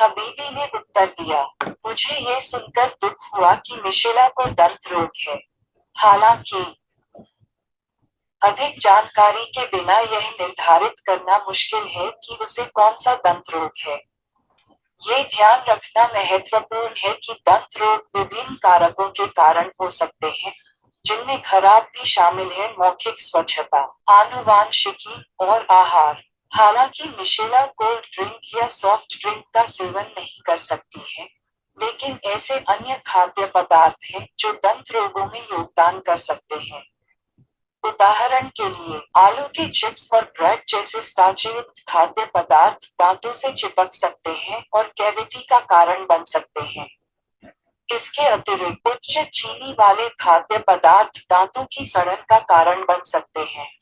हबीबी ने उत्तर दिया, मुझे ये सुनकर दुख हुआ कि मिशेला को दंत रोग है। हालांकि अधिक जानकारी के बिना यह निर्धारित करना मुश्किल है कि उसे कौन सा दंत रोग है। ये ध्यान रखना महत्वपूर्ण है कि दंत रोग विभिन्न कारकों के कारण हो सकते हैं, जिनमें खराब भी शामिल है मौखिक स्वच्छता, आनुवांशिकी और आहार। हालांकि मिशेला कोल्ड ड्रिंक या सॉफ्ट ड्रिंक का सेवन नहीं कर सकती है, लेकिन ऐसे अन्य खाद्य पदार्थ हैं जो दंत रोगों में योगदान कर सकते हैं। उदाहरण के लिए, आलू के चिप्स और ब्रेड जैसे स्टार्चयुक्त खाद्य पदार्थ दांतों से चिपक सकते हैं और कैविटी का कारण बन सकते हैं। इसके अतिरिक्त उच्च चीनी वाले खाद्य पदार्थ दांतों की सड़न का कारण बन सकते हैं।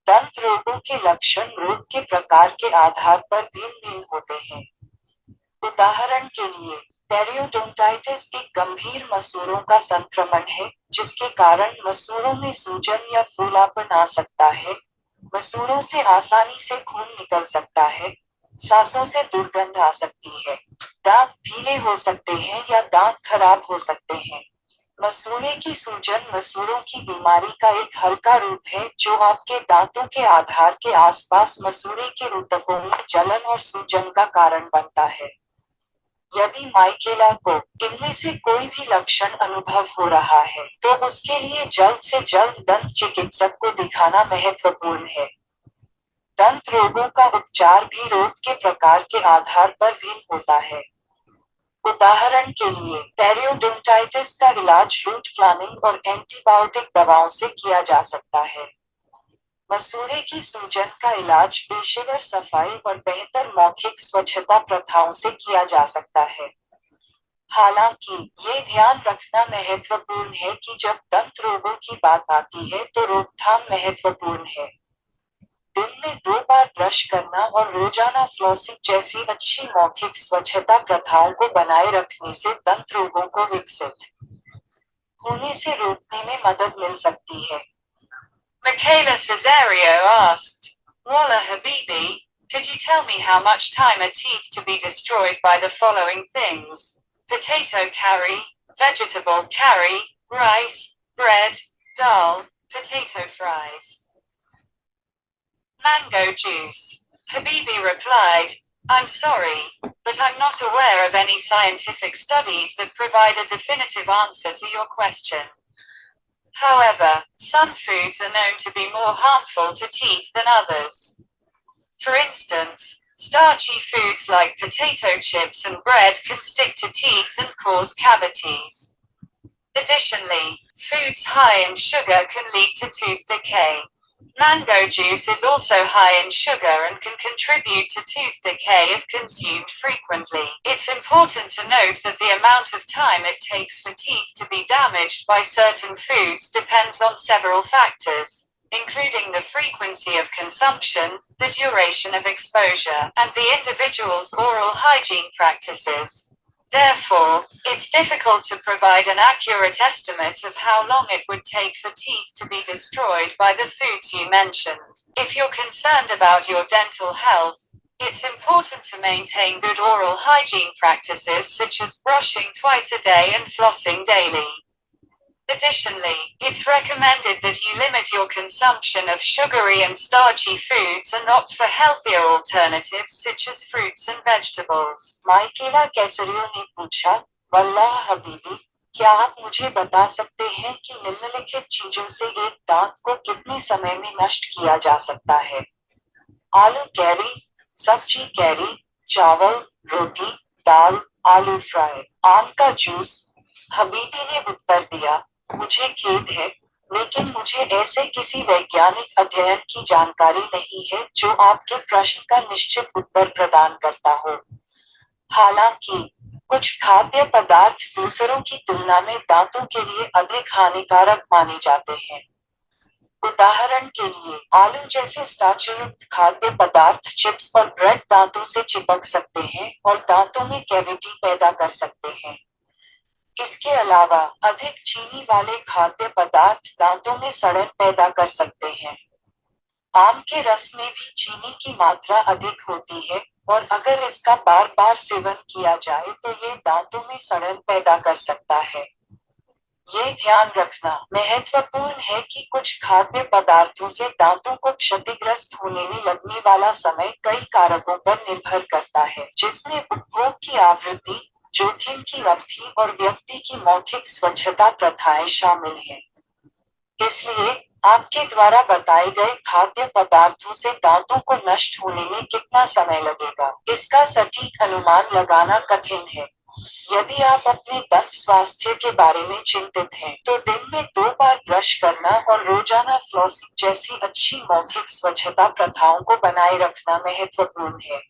दंत रोगों के लक्षण रोग के प्रकार के आधार पर भिन्न-भिन्न होते हैं। उदाहरण के लिए, पेरियोडोंटाइटिस एक गंभीर मसूड़ों का संक्रमण है, जिसके कारण मसूड़ों में सूजन या फूलापन आ सकता है, मसूड़ों से आसानी से खून निकल सकता है, सांसों से दुर्गंध आ सकती है, दांत ढीले हो सकते हैं या दांत खराब हो सकते हैं। मसूड़े की सूजन मसूड़ों की बीमारी का एक हल्का रूप है जो आपके दांतों के आधार के आसपास मसूड़े के ऊतकों में जलन और सूजन का कारण बनता है। यदि माइकेला को इनमें से कोई भी लक्षण अनुभव हो रहा है, तो उसके लिए जल्द से जल्द दंत चिकित्सक को दिखाना महत्वपूर्ण है। दंत रोगों का उपचार भी रोग के प्रकार के आधार पर भिन्न होता है। उदाहरण के लिए, पेरियोडोंटाइटिस का इलाज रूट प्लानिंग और एंटीबायोटिक दवाओं से किया जा सकता है। मसूड़े की सूजन का इलाज पेशेवर सफाई और बेहतर मौखिक स्वच्छता प्रथाओं से किया जा सकता है। हालांकि, ये ध्यान रखना महत्वपूर्ण है कि जब दंत रोगों की बात आती है तो रोकथाम महत्वपूर्ण है। दिन में 2 बार ब्रश करना और रोजाना फ्लॉसिंग जैसी अच्छी मौखिक स्वच्छता प्रथाओं को बनाए रखने से दंत रोगों को विकसित होने से रोकने में मदद मिल सकती है। Michaela Caesario asked, Wallah Habibi, could you tell me how much time are teeth to be destroyed by the following things? Potato curry, vegetable curry, rice, bread, dal, potato fries. Mango juice. Habibi replied, I'm sorry, but I'm not aware of any scientific studies that provide a definitive answer to your question. However, some foods are known to be more harmful to teeth than others. For instance, starchy foods like potato chips and bread can stick to teeth and cause cavities. Additionally, foods high in sugar can lead to tooth decay. Mango juice is also high in sugar and can contribute to tooth decay if consumed frequently. It's important to note that the amount of time it takes for teeth to be damaged by certain foods depends on several factors, including the frequency of consumption, the duration of exposure, and the individual's oral hygiene practices. Therefore, it's difficult to provide an accurate estimate of how long it would take for teeth to be destroyed by the foods you mentioned. If you're concerned about your dental health, it's important to maintain good oral hygiene practices such as brushing twice a day and flossing daily. Additionally, it's recommended that you limit your consumption of sugary and starchy foods and opt for healthier alternatives such as fruits and vegetables. माइकेला कैसरियो ने पूछा, वल्लाह हबीबी, क्या आप मुझे बता सकते हैं कि निम्नलिखित चीजों से एक दांत को कितने समय में नष्ट किया जा सकता है? आलू कैरी, सब्जी कैरी, चावल, रोटी, दाल, आलू फ्राई, आम का जूस। हबीबी ने उत्तर दिया, मुझे खेद है, लेकिन मुझे ऐसे किसी वैज्ञानिक अध्ययन की जानकारी नहीं है जो आपके प्रश्न का निश्चित उत्तर प्रदान करता हो। हालांकि, कुछ खाद्य पदार्थ दूसरों की तुलना में दांतों के लिए अधिक हानिकारक माने जाते हैं। उदाहरण के लिए आलू जैसे स्टार्चयुक्त खाद्य पदार्थ, चिप्स और ब्रेड दांतों से चिपक सकते हैं और दांतों में कैविटी पैदा कर सकते हैं। इसके अलावा अधिक चीनी वाले खाद्य पदार्थ दांतों में सड़न पैदा कर सकते हैं। आम के रस में भी चीनी की मात्रा अधिक होती है और अगर इसका बार बार सेवन किया जाए तो ये दांतों में सड़न पैदा कर सकता है। ये ध्यान रखना महत्वपूर्ण है कि कुछ खाद्य पदार्थों से दांतों को क्षतिग्रस्त होने में लगने वाला समय कई कारकों पर निर्भर करता है, जिसमें उपभोग की आवृत्ति, जोखिम की अवधि और व्यक्ति की मौखिक स्वच्छता प्रथाएं शामिल हैं। इसलिए आपके द्वारा बताए गए खाद्य पदार्थों से दांतों को नष्ट होने में कितना समय लगेगा, इसका सटीक अनुमान लगाना कठिन है। यदि आप अपने दंत स्वास्थ्य के बारे में चिंतित हैं, तो दिन में 2 बार ब्रश करना और रोजाना फ्लॉसिंग जैसी अच्छी मौखिक स्वच्छता प्रथाओं को बनाए रखना महत्वपूर्ण है।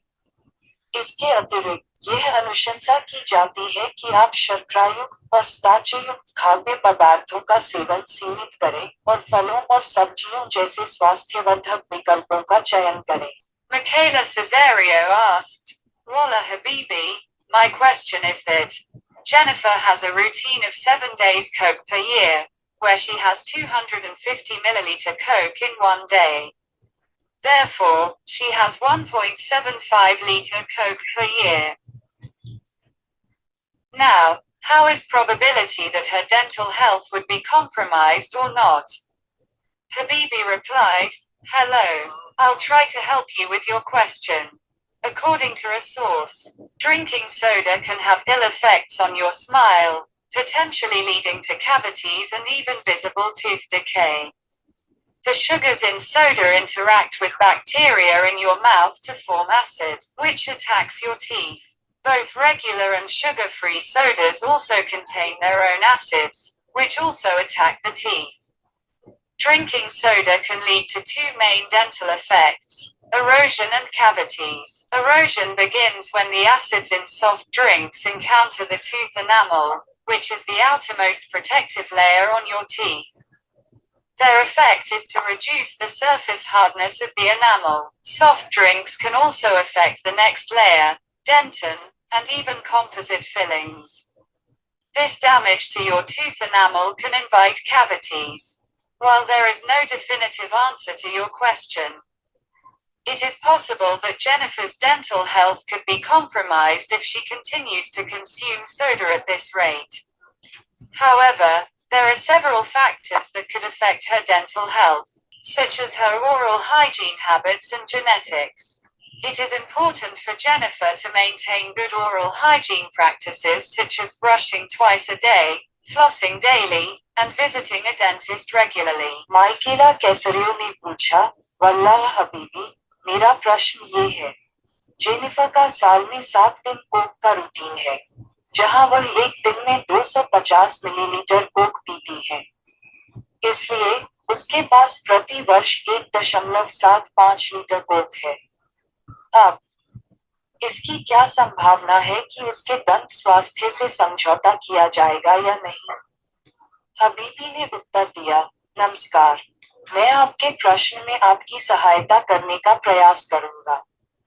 इसके अतिरिक्त यह अनुशंसा की जाती है कि आप शर्करायुक्त और स्टार्चयुक्त खाद्य पदार्थों का सेवन सीमित करें और फलों और सब्जियों जैसे स्वास्थ्यवर्धक विकल्पों का चयन करें। Michaela Caesario asked, Wallah Habibi, my question is that Jennifer has a routine of 7 days Coke per year, where she has 250 milliliter Coke in one day. Therefore, she has 1.75 liter Coke per year. Now, how is probability that her dental health would be compromised or not? Habibi replied, Hello, I'll try to help you with your question. According to a source, drinking soda can have ill effects on your smile, potentially leading to cavities and even visible tooth decay. The sugars in soda interact with bacteria in your mouth to form acid, which attacks your teeth. Both regular and sugar-free sodas also contain their own acids, which also attack the teeth. Drinking soda can lead to 2 main dental effects: erosion and cavities. Erosion begins when the acids in soft drinks encounter the tooth enamel, which is the outermost protective layer on your teeth. Their effect is to reduce the surface hardness of the enamel. Soft drinks can also affect the next layer, dentin, and even composite fillings. This damage to your tooth enamel can invite cavities. While there is no definitive answer to your question, it is possible that Jennifer's dental health could be compromised if she continues to consume soda at this rate. However, there are several factors that could affect her dental health, such as her oral hygiene habits and genetics. It is important for Jennifer to maintain good oral hygiene practices such as brushing twice a day, flossing daily, and visiting a dentist regularly. माइकेला कैसरियो ने पूछा, वल्लाह हबीबी, मेरा प्रश्न ये है, Jennifer का साल में 7 दिन कोक का रूटीन है, जहां वह एक दिन में 250 मिलीलीटर कोक पीती है। इसलिए उसके पास प्रति वर्ष 1.75 लीटर कोक है। अब इसकी क्या संभावना है कि उसके दंत स्वास्थ्य से समझौता किया जाएगा या नहीं? हबीबी ने उत्तर दिया, नमस्कार, मैं आपके प्रश्न में आपकी सहायता करने का प्रयास करूंगा।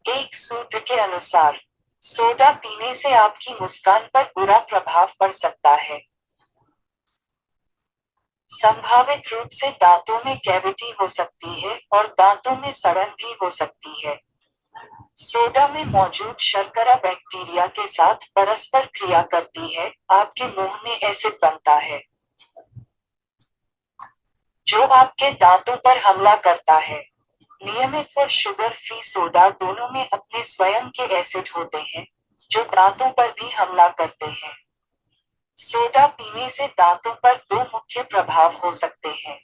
एक सूत्र के अनुसार, सोडा पीने से आपकी मुस्कान पर बुरा प्रभाव पड़ सकता है। संभावित रूप से दांतों में कैविटी हो सकती है और दांतों में सड़न भी हो सकती है। सोडा में मौजूद शर्करा बैक्टीरिया के साथ परस्पर क्रिया करती है, आपके मुंह में एसिड बनता है, जो आपके दांतों पर हमला करता है। नियमित और शुगर फ्री सोडा दोनों में अपने स्वयं के एसिड होते हैं, जो दांतों पर भी हमला करते हैं। सोडा पीने से दांतों पर 2 मुख्य प्रभाव हो सकते हैं।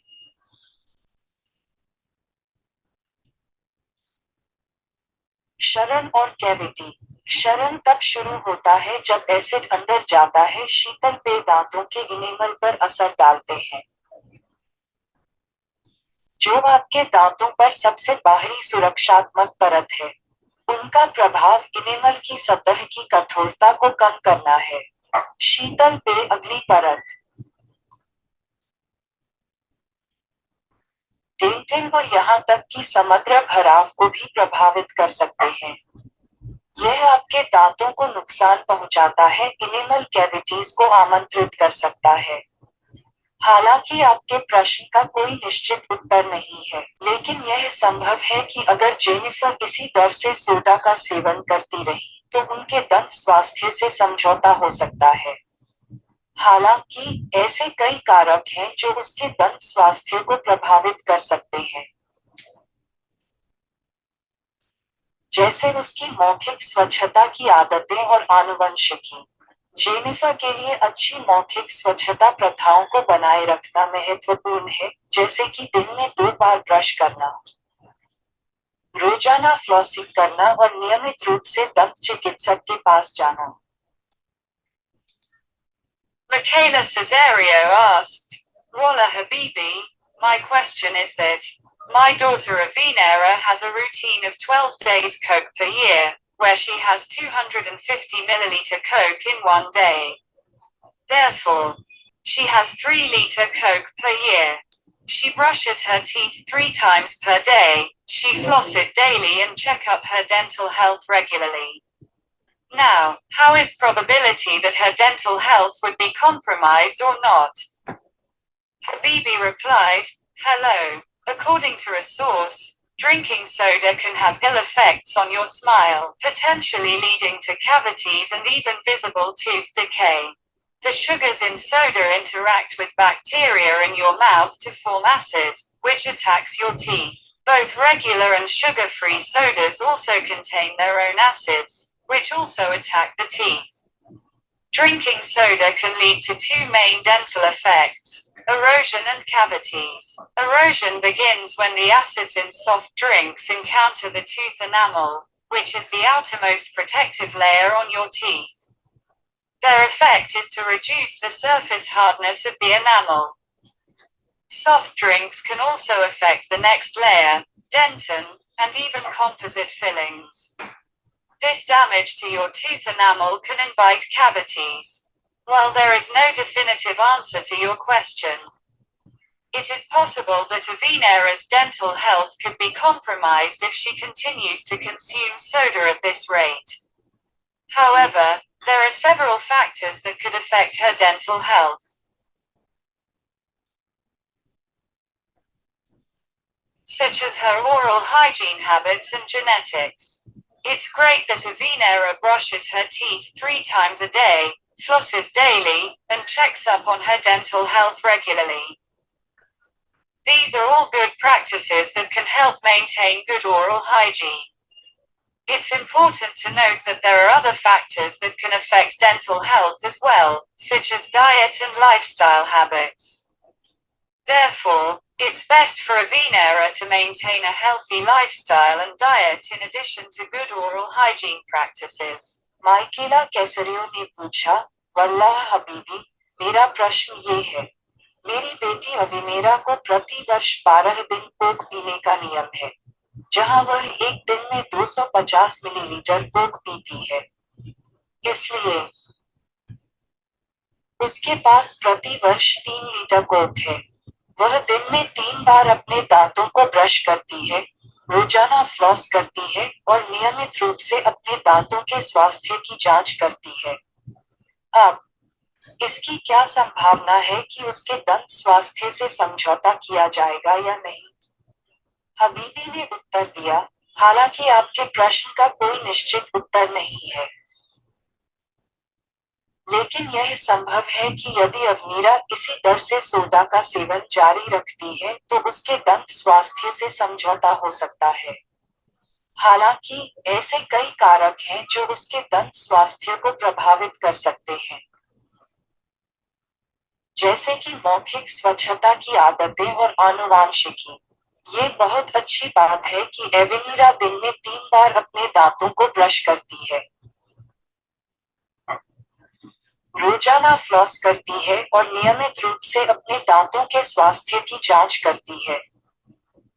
क्षरण और कैविटी। क्षरण तब शुरू होता है जब एसिड अंदर जाता है, शीतल पेय दांतों के इनेमल पर असर डालते हैं, जो आपके दांतों पर सबसे बाहरी सुरक्षात्मक परत है। उनका प्रभाव इनेमल की सतह की कठोरता को कम करना है। शीतल पेय अगली परत। डेंटिंग और यहाँ तक कि समग्र भराव को भी प्रभावित कर सकते हैं। यह आपके दांतों को नुकसान पहुंचाता है, इनेमल कैविटीज को आमंत्रित कर सकता है। हालांकि आपके प्रश्न का कोई निश्चित उत्तर नहीं है, लेकिन यह संभव है कि अगर जेनिफर इसी दर से सोडा का सेवन करती रही, तो उनके दंत स्वास्थ्य से समझौता हो सकता है। हालांकि ऐसे कई कारक हैं जो उसके दंत स्वास्थ्य को प्रभावित कर सकते हैं, जैसे उसकी मौखिक स्वच्छता की आदतें और आनुवंशिकी। जेनिफर के लिए अच्छी मौखिक स्वच्छता प्रथाओं को बनाए रखना महत्वपूर्ण है, जैसे कि दिन में 2 बार ब्रश करना, रोजाना फ्लॉसिंग करना और नियमित रूप से दंत चिकित्सक के पास जाना। Michaela Caesario asked, Wallah Habibi, my question is that my daughter Avinera has a routine of 12 days Coke per year, where she has 250 milliliter Coke in one day. Therefore, she has 3-liter Coke per year. She brushes her teeth 3 times per day, she floss it daily and check up her dental health regularly. Now, how is probability that her dental health would be compromised or not? Habibi replied, hello. According to a source, drinking soda can have ill effects on your smile, potentially leading to cavities and even visible tooth decay. The sugars in soda interact with bacteria in your mouth to form acid, which attacks your teeth. Both regular and sugar-free sodas also contain their own acids, which also attack the teeth. Drinking soda can lead to 2 main dental effects: erosion and cavities. Erosion begins when the acids in soft drinks encounter the tooth enamel, which is the outermost protective layer on your teeth. Their effect is to reduce the surface hardness of the enamel. Soft drinks can also affect the next layer, dentin, and even composite fillings. This damage to your tooth enamel can invite cavities. While there is no definitive answer to your question, it is possible that Avinera's dental health could be compromised if she continues to consume soda at this rate. However, there are several factors that could affect her dental health, such as her oral hygiene habits and genetics. It's great that Avinera brushes her teeth 3 times a day, flosses daily, and checks up on her dental health regularly. These are all good practices that can help maintain good oral hygiene. It's important to note that there are other factors that can affect dental health as well, such as diet and lifestyle habits. Therefore, it's best for Avinera to maintain a healthy lifestyle and diet in addition to good oral hygiene practices. माइकेला कैसरियो ने पूछा, वल्लाह हबीबी, मेरा प्रश्न ये है, मेरी बेटी अविनेरा को प्रति वर्ष 12 दिन कोक पीने का नियम है, जहां वह एक दिन में 250 मिलीलीटर कोक पीती है। इसलिए उसके पास प्रति वर्ष 3 लीटर कोक है। वह दिन में 3 बार अपने दांतों को ब्रश करती है, रोजाना फ्लॉस करती है और नियमित रूप से अपने दांतों के स्वास्थ्य की जांच करती है। अब इसकी क्या संभावना है कि उसके दंत स्वास्थ्य से समझौता किया जाएगा या नहीं? हबीबी ने उत्तर दिया, हालांकि आपके प्रश्न का कोई निश्चित उत्तर नहीं है, लेकिन यह संभव है कि यदि अवनीरा इसी दर से सोडा का सेवन जारी रखती है तो उसके दंत स्वास्थ्य से समझौता हो सकता है। हालांकि ऐसे कई कारक हैं जो उसके दंत स्वास्थ्य को प्रभावित कर सकते हैं, जैसे कि मौखिक स्वच्छता की आदतें और आनुवांशिकी। ये बहुत अच्छी बात है कि एवेनीरा दिन में 3 बार अपने दांतों को ब्रश करती है, रोजाना फ्लॉस करती है और नियमित रूप से अपने दांतों के स्वास्थ्य की जांच करती है।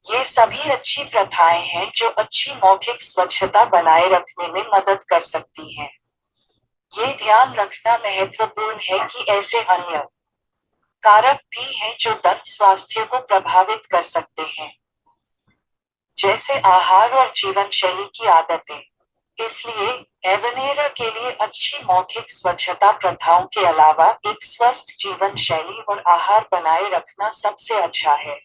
ये सभी अच्छी प्रथाएं हैं जो अच्छी मौखिक स्वच्छता बनाए रखने में मदद कर सकती हैं। ये ध्यान रखना महत्वपूर्ण है कि ऐसे अन्य कारक भी हैं जो दंत स्वास्थ्य को प्रभावित कर सकते हैं, जैसे आहार और जीवन शैली की आदतें। इसलिए एवनेरा के लिए अच्छी मौखिक स्वच्छता प्रथाओं के अलावा एक स्वस्थ जीवन शैली और आहार बनाए रखना सबसे अच्छा है।